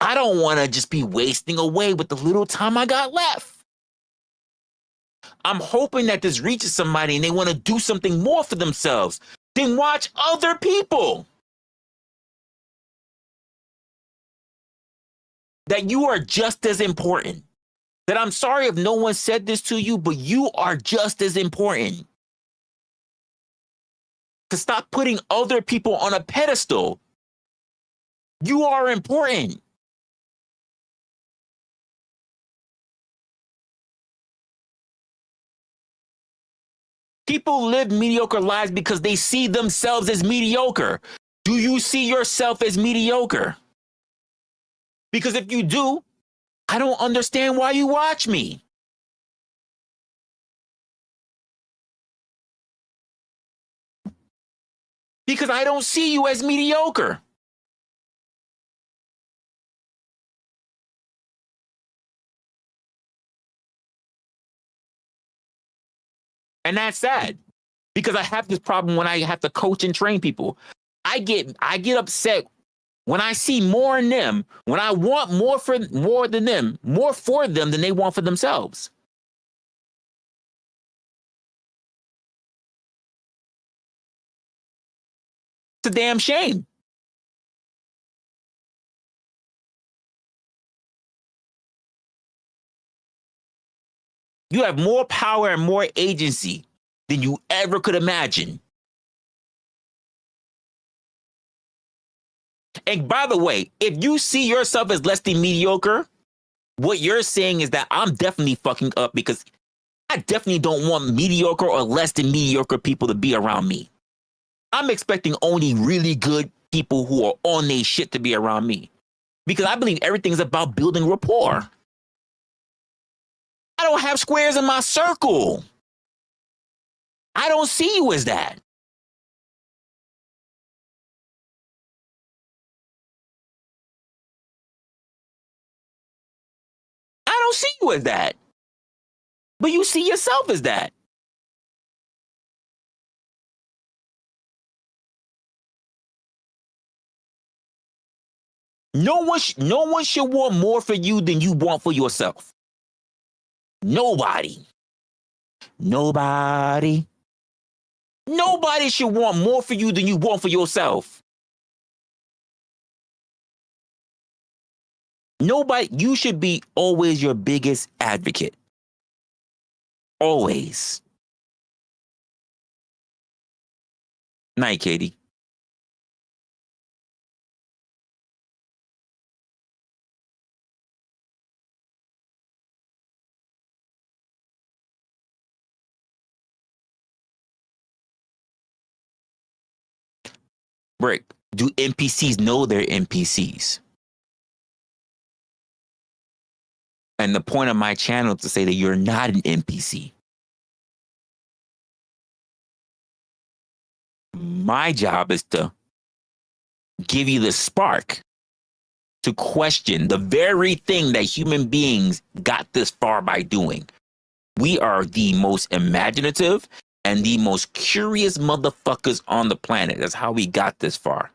I don't want to just be wasting away with the little time I got left. I'm hoping that this reaches somebody and they want to do something more for themselves than watch other people. That you are just as important. That I'm sorry if no one said this to you, but you are just as important. To stop putting other people on a pedestal. You are important. People live mediocre lives because they see themselves as mediocre. Do you see yourself as mediocre? Because if you do, I don't understand why you watch me. Because I don't see you as mediocre. And that's sad. Because I have this problem when I have to coach and train people. I get upset when I see more in them, when I want more for them than they want for themselves. It's a damn shame. You have more power and more agency than you ever could imagine. And by the way, if you see yourself as less than mediocre, what you're saying is that I'm definitely fucking up because I definitely don't want mediocre or less than mediocre people to be around me. I'm expecting only really good people who are on their shit to be around me because I believe everything's about building rapport. I don't have squares in my circle. I don't see you as that. I don't see you as that. But you see yourself as that. No one should want more for you than you want for yourself. Nobody should want more for you than you want for yourself. You should be always your biggest advocate. Always. Night, Katie. Brick, do NPCs know they're NPCs? And the point of my channel is to say that you're not an NPC. My job is to give you the spark to question the very thing that human beings got this far by doing. We are the most imaginative and the most curious motherfuckers on the planet. That's how we got this far.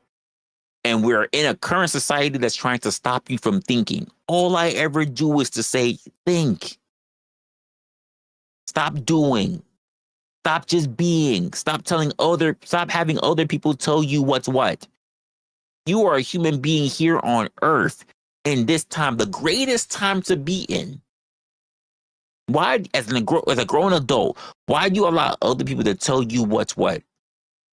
And we're in a current society that's trying to stop you from thinking. All I ever do is to say, think. Stop doing. Stop just being. Stop having other people tell you what's what. You are a human being here on earth in this time, the greatest time to be in. Why, as a grown adult, why do you allow other people to tell you what's what?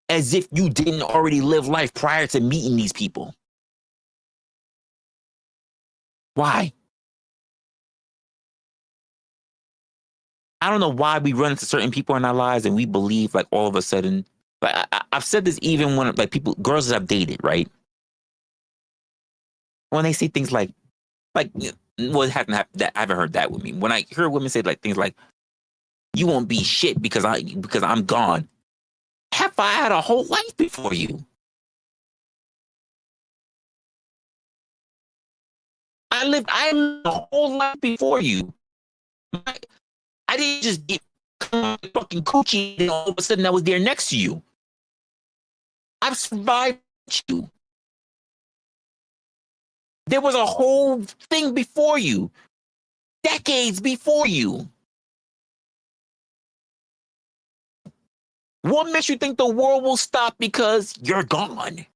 As if you didn't already live life prior to meeting these people. Why? I don't know why we run into certain people in our lives and we believe like all of a sudden, like I've said this even when like girls that I've dated, right? When they say things like, well, it hasn't happened. I haven't heard that with me. When I hear women say like things like, "You won't be shit because I'm gone." Have I had a whole life before you? I lived a whole life before you. I didn't just get fucking coochie and all of a sudden I was there next to you. I've survived you. There was a whole thing before you, decades before you. What makes you think the world will stop because you're gone?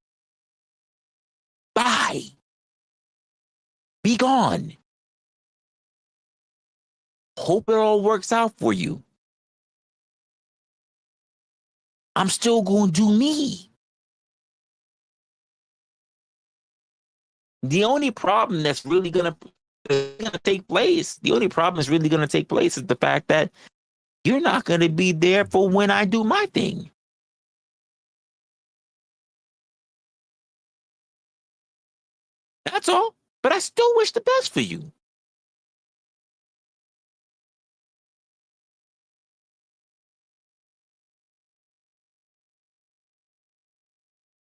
Bye. Be gone. Hope it all works out for you. I'm still going to do me. The only problem that's really going to take place, the fact that you're not going to be there for when I do my thing. That's all. But I still wish the best for you.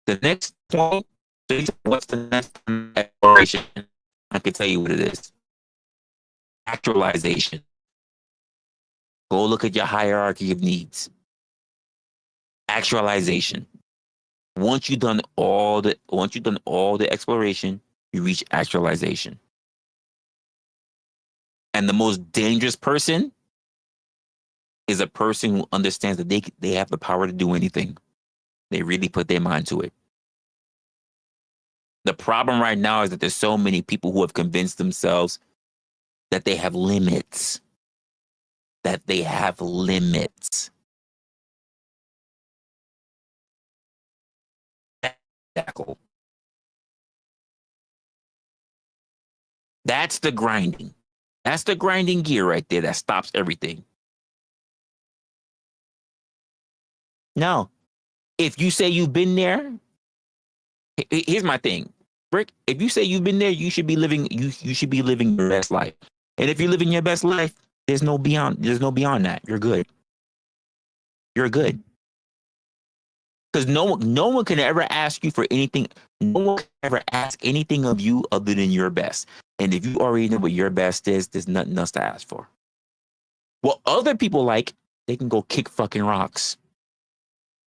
The next point, what's the next exploration? I can tell you what it is. Actualization. Go look at your hierarchy of needs. Actualization. Once you've done all the exploration, you reach actualization. And the most dangerous person is a person who understands that they have the power to do anything. They really put their mind to it. The problem right now is that there's so many people who have convinced themselves that they have limits. That they have limits. That's the grinding. That's the grinding gear right there that stops everything. No. If you say you've been there, here's my thing. Rick, if you say you've been there, you should be living your best life. And if you're living your best life, there's no beyond that. You're good. You're good. Because no one can ever ask you for anything. No one can ever ask anything of you other than your best. And if you already know what your best is, there's nothing else to ask for. What other people like, they can go kick fucking rocks.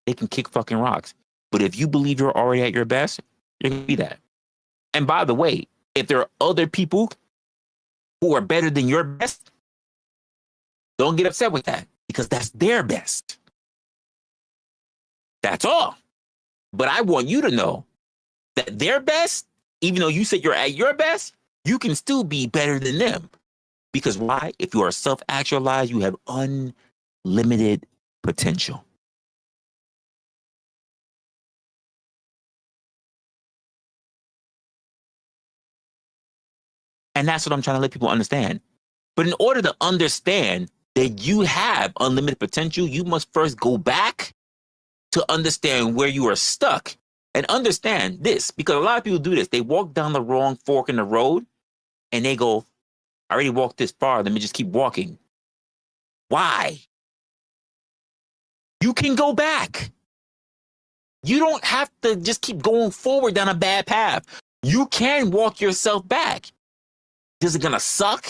They can kick fucking rocks. But if you believe you're already at your best, you're going to be that. And by the way, if there are other people who are better than your best, don't get upset with that because that's their best. That's all. But I want you to know that their best, even though you said you're at your best, you can still be better than them. Because why? If you are self-actualized, you have unlimited potential. And that's what I'm trying to let people understand. But in order to understand that you have unlimited potential, you must first go back to understand where you are stuck and understand this. Because a lot of people do this. They walk down the wrong fork in the road and they go, I already walked this far. Let me just keep walking. Why? You can go back. You don't have to just keep going forward down a bad path. You can walk yourself back. Is it going to suck?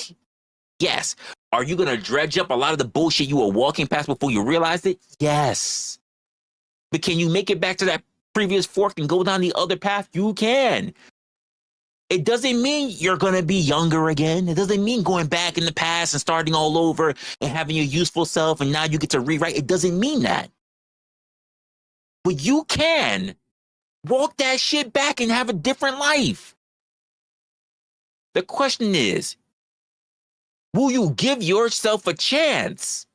Yes. Are you going to dredge up a lot of the bullshit you were walking past before you realized it? Yes. But can you make it back to that previous fork and go down the other path? You can. It doesn't mean you're going to be younger again. It doesn't mean going back in the past and starting all over and having your useful self and now you get to rewrite. It doesn't mean that. But you can walk that shit back and have a different life. The question is, will you give yourself a chance?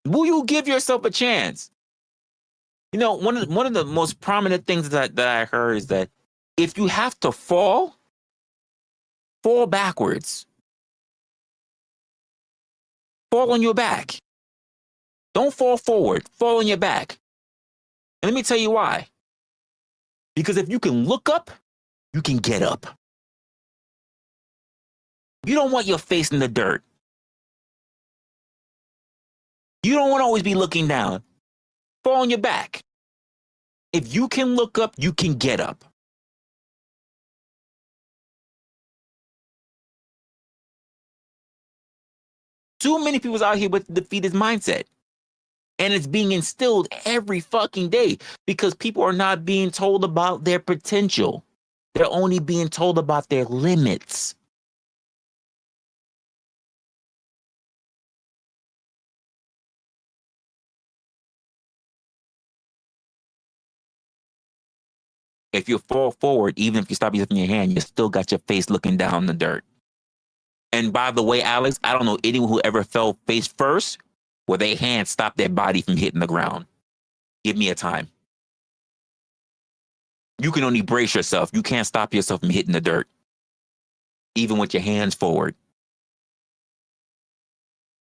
Will you give yourself a chance? You know, one of the most prominent things that I heard is that if you have to fall backwards. Fall on your back. Don't fall forward. Fall on your back. And let me tell you why. Because if you can look up, you can get up. You don't want your face in the dirt. You don't want to always be looking down. Fall on your back. If you can look up, you can get up. Too many people's out here with the defeatist mindset. And it's being instilled every fucking day because people are not being told about their potential. They're only being told about their limits. If you fall forward, even if you stop using your hand, you still got your face looking down the dirt. And by the way, Alex, I don't know anyone who ever fell face first where their hand stopped their body from hitting the ground. Give me a time. You can only brace yourself. You can't stop yourself from hitting the dirt, even with your hands forward.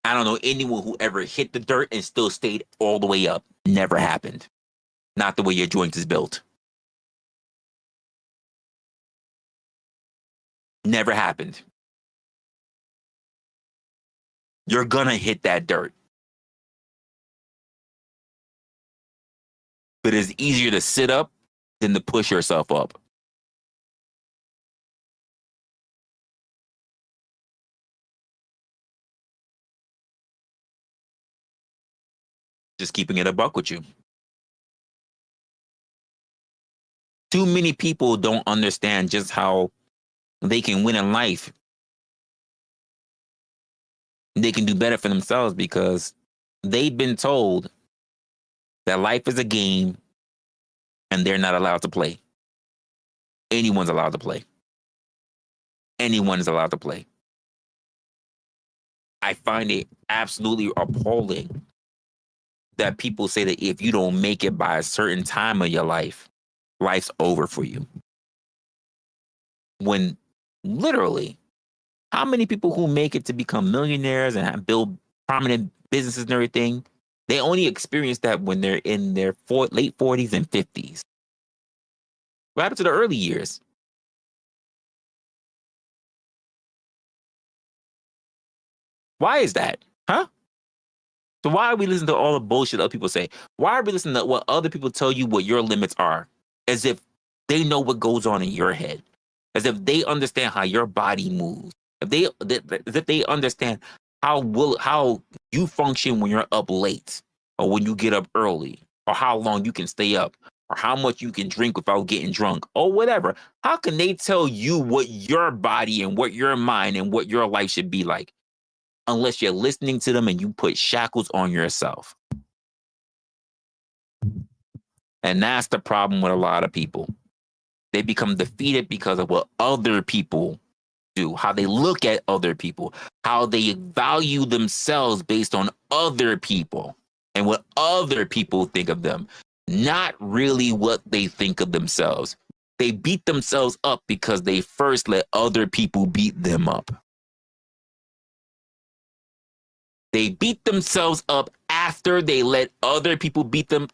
I don't know anyone who ever hit the dirt and still stayed all the way up. Never happened. Not the way your joint is built. Never happened. You're gonna hit that dirt. But it's easier to sit up than to push yourself up. Just keeping it a buck with you. Too many people don't understand just how they can win in life. They can do better for themselves because they've been told that life is a game and they're not allowed to play. Anyone's allowed to play. Anyone is allowed to play. I find it absolutely appalling that people say that if you don't make it by a certain time of your life, life's over for you. When literally, how many people who make it to become millionaires and build prominent businesses and everything, they only experience that when they're in their late 40s and 50s. What happened to the early years? Why is that? Huh? So why are we listening to all the bullshit other people say? Why are we listening to what other people tell you what your limits are? As if they know what goes on in your head. As if they understand how your body moves. As if they understand how you function when you're up late or when you get up early or how long you can stay up or how much you can drink without getting drunk or whatever. How can they tell you what your body and what your mind and what your life should be like? Unless you're listening to them and you put shackles on yourself. And that's the problem with a lot of people. They become defeated because of what other people do, how they look at other people, how they value themselves based on other people and what other people think of them, not really what they think of themselves. They beat themselves up because they first let other people beat them up. They beat themselves up after they let other people beat them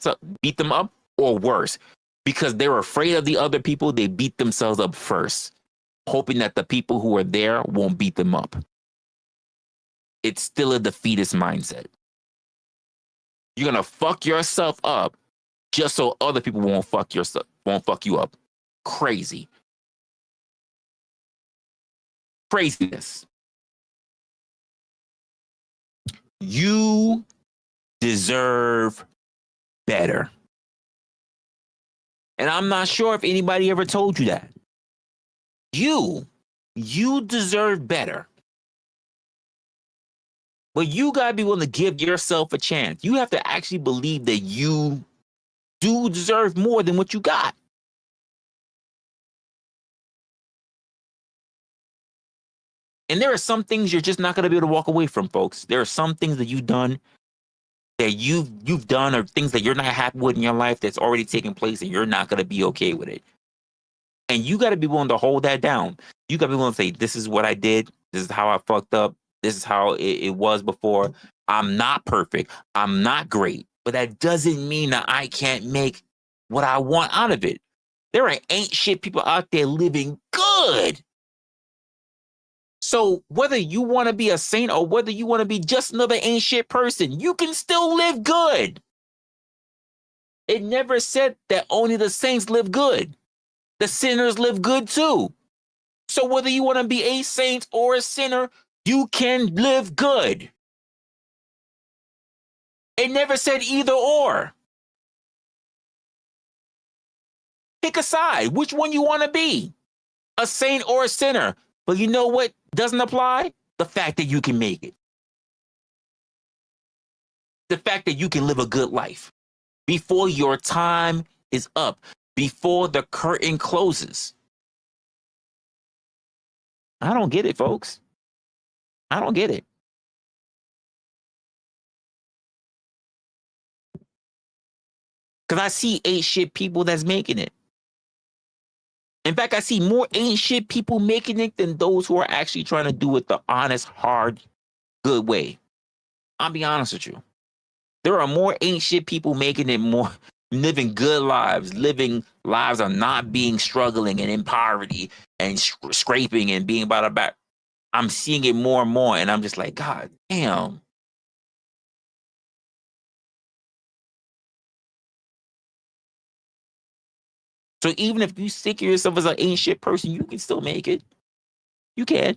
up, or worse, because they're afraid of the other people. They beat themselves up first, hoping that the people who are there won't beat them up. It's still a defeatist mindset. You're gonna fuck yourself up just so other people won't fuck you up. Crazy. Craziness. You deserve better. And I'm not sure if anybody ever told you that. You deserve better. But you got to be willing to give yourself a chance. You have to actually believe that you do deserve more than what you got. And there are some things you're just not going to be able to walk away from, folks. There are some things that you've done or things that you're not happy with in your life that's already taken place and you're not going to be okay with it. And you got to be willing to hold that down. You got to be willing to say, this is what I did. This is how I fucked up. This is how it was before. I'm not perfect. I'm not great. But that doesn't mean that I can't make what I want out of it. There ain't shit people out there living good. So whether you want to be a saint or whether you want to be just another ain't shit person, you can still live good. It never said that only the saints live good. The sinners live good too. So whether you want to be a saint or a sinner, you can live good. It never said either or. Pick a side, which one you want to be, a saint or a sinner. But you know what doesn't apply? The fact that you can make it. The fact that you can live a good life before your time is up, before the curtain closes. I don't get it, folks. I don't get it. Because I see ain't shit people that's making it. In fact, I see more ain't shit people making it than those who are actually trying to do it the honest, hard, good way. I'll be honest with you. There are more ain't shit people making it, more living good lives, living lives of not being struggling and in poverty and scraping and being about a back. I'm seeing it more and more, and I'm just like, God damn. So even if you think of yourself as an ain't shit person, you can still make it. You can.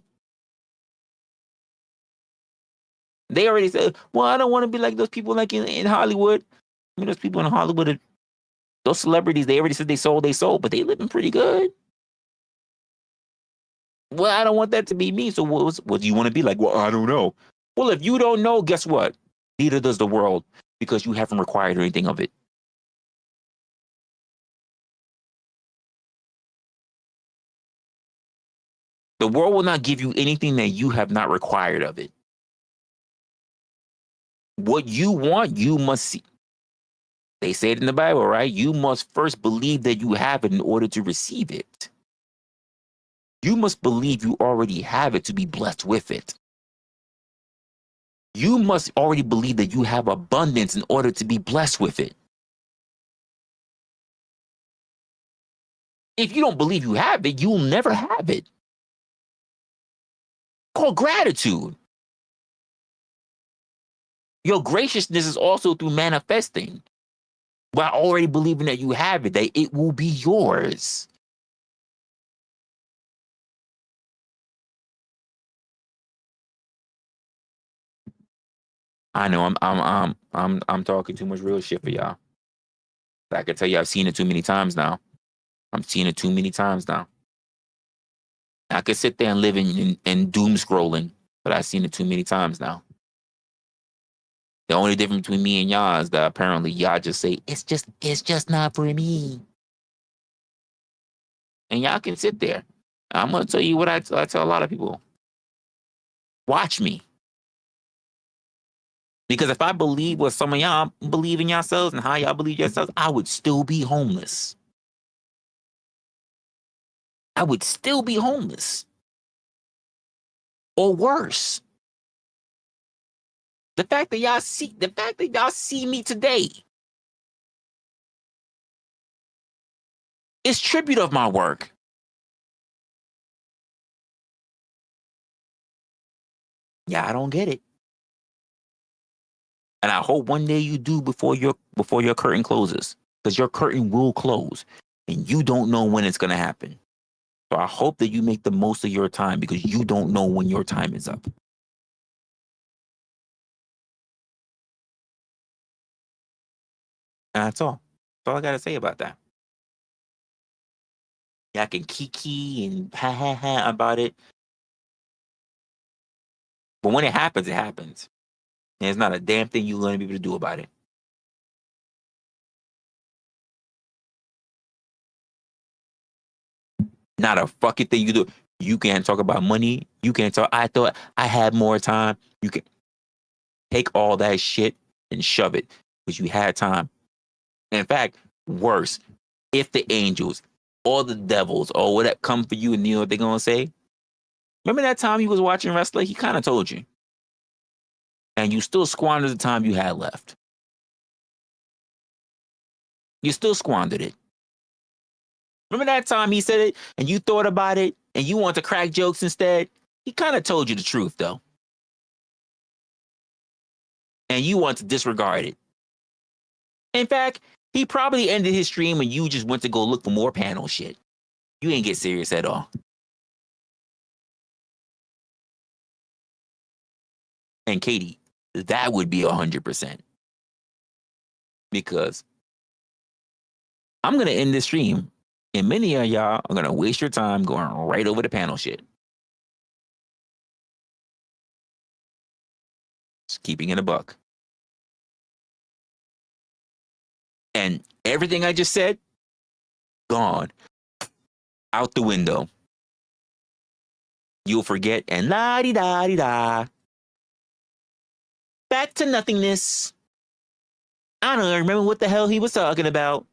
They already said, well, I don't want to be like those people like in Hollywood. I mean, those people in Hollywood, those celebrities, they already said they sold, but they living pretty good. Well, I don't want that to be me. So what do you want to be like? Well, I don't know. Well, if you don't know, guess what? Neither does the world, because you haven't required anything of it. The world will not give you anything that you have not required of it. What you want, you must see. They say it in the Bible, right? You must first believe that you have it in order to receive it. You must believe you already have it to be blessed with it. You must already believe that you have abundance in order to be blessed with it. If you don't believe you have it, you'll never have it. Called gratitude. Your graciousness is also through manifesting. By already believing that you have it, that it will be yours. I know I'm talking too much real shit for y'all. But I can tell you I've seen it too many times now. I'm seeing it too many times now. I could sit there and live in doom scrolling, but I've seen it too many times now. The only difference between me and y'all is that apparently y'all just say, it's just not for me. And y'all can sit there. I'm going to tell you what I tell a lot of people. Watch me. Because if I believe what some of y'all believe in yourselves and how y'all believe yourselves, I would still be homeless. I would still be homeless. Or worse. The fact that y'all see me today is tribute of my work. Yeah, I don't get it. And I hope one day you do before your curtain closes, because your curtain will close and you don't know when it's going to happen. So I hope that you make the most of your time, because you don't know when your time is up. And that's all. That's all I got to say about that. Yeah, I can kiki and ha ha ha about it. But when it happens, it happens. And there's not a damn thing you're going to be able to do about it. Not a fucking thing you do. You can't talk about money. You can't talk. I thought I had more time. You can take all that shit and shove it, because you had time. And in fact, worse, if the angels or the devils or whatever come for you, and you know what they're going to say? Remember that time you was watching wrestling? He kind of told you. And you still squandered the time you had left. You still squandered it. Remember that time he said it and you thought about it and you want to crack jokes instead? He kind of told you the truth, though. And you want to disregard it. In fact, He probably ended his stream and you just went to go look for more panel shit. You ain't get serious at all. And Katie, that would be 100%. Because I'm going to end this stream and many of y'all are going to waste your time going right over the panel shit. Just keeping it a buck. And everything I just said, gone. Out the window. You'll forget and la-di-da-di-da. Back to nothingness. I don't remember what the hell he was talking about.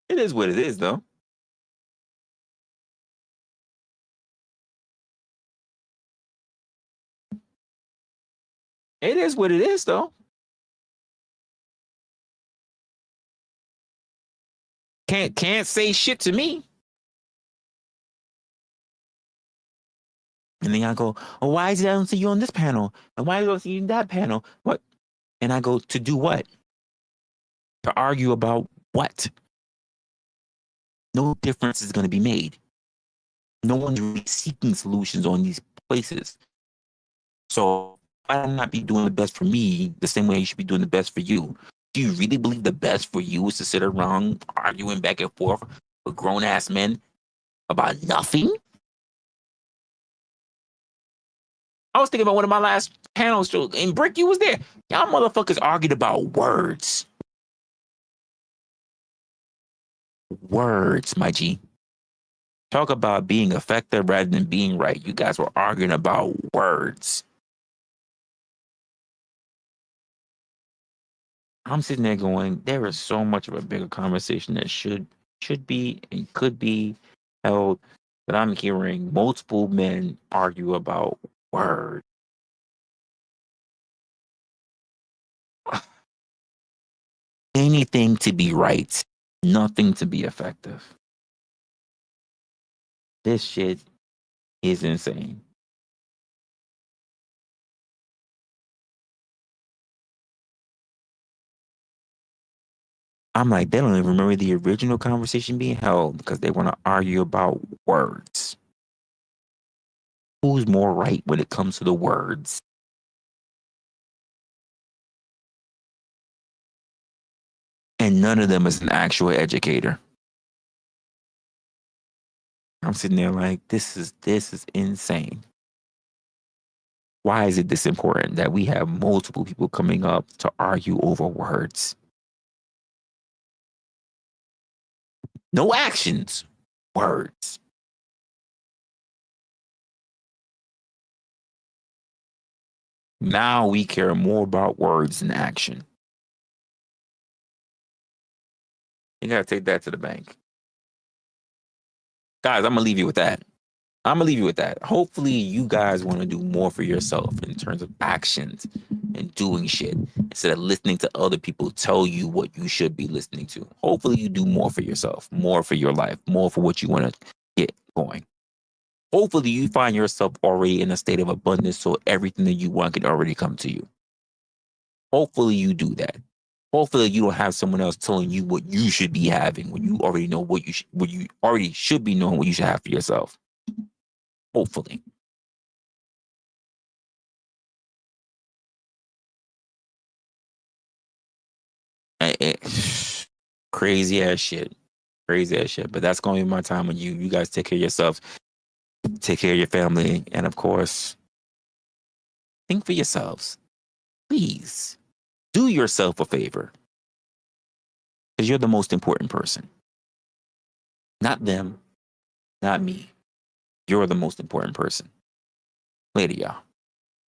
It is what it is, though. It is what it is, though. Can't say shit to me. And then I go, oh, why is it I don't see you on this panel? And why don't I see you in that panel? What? And I go, to do what? To argue about what? No difference is going to be made. No one's really seeking solutions on these places. So why not be doing the best for me the same way you should be doing the best for you? Do you really believe the best for you is to sit around arguing back and forth with grown-ass men about nothing? I was thinking about one of my last panels, and Brick, you was there. Y'all motherfuckers argued about words. Words, my G. Talk about being effective rather than being right. You guys were arguing about words. I'm sitting there going, there is so much of a bigger conversation that should be and could be held, but I'm hearing multiple men argue about words. Anything to be right, nothing to be effective. This shit is insane. I'm like, they don't even remember the original conversation being held because they want to argue about words. Who's more right when it comes to the words? And none of them is an actual educator. I'm sitting there like, this is insane. Why is it this important that we have multiple people coming up to argue over words? No actions, words. Now we care more about words than action. You gotta take that to the bank. Guys, I'm gonna leave you with that. Hopefully you guys want to do more for yourself in terms of actions and doing shit instead of listening to other people tell you what you should be listening to. Hopefully you do more for yourself, more for your life, more for what you want to get going. Hopefully you find yourself already in a state of abundance so everything that you want can already come to you. Hopefully you do that. Hopefully you don't have someone else telling you what you should be having when you already know what you already should be knowing what you should have for yourself. Hopefully. Crazy ass shit. But that's going to be my time with you. You guys take care of yourselves. Take care of your family. And of course, think for yourselves. Please do yourself a favor. Because you're the most important person. Not them. Not me. You're the most important person. Later, y'all.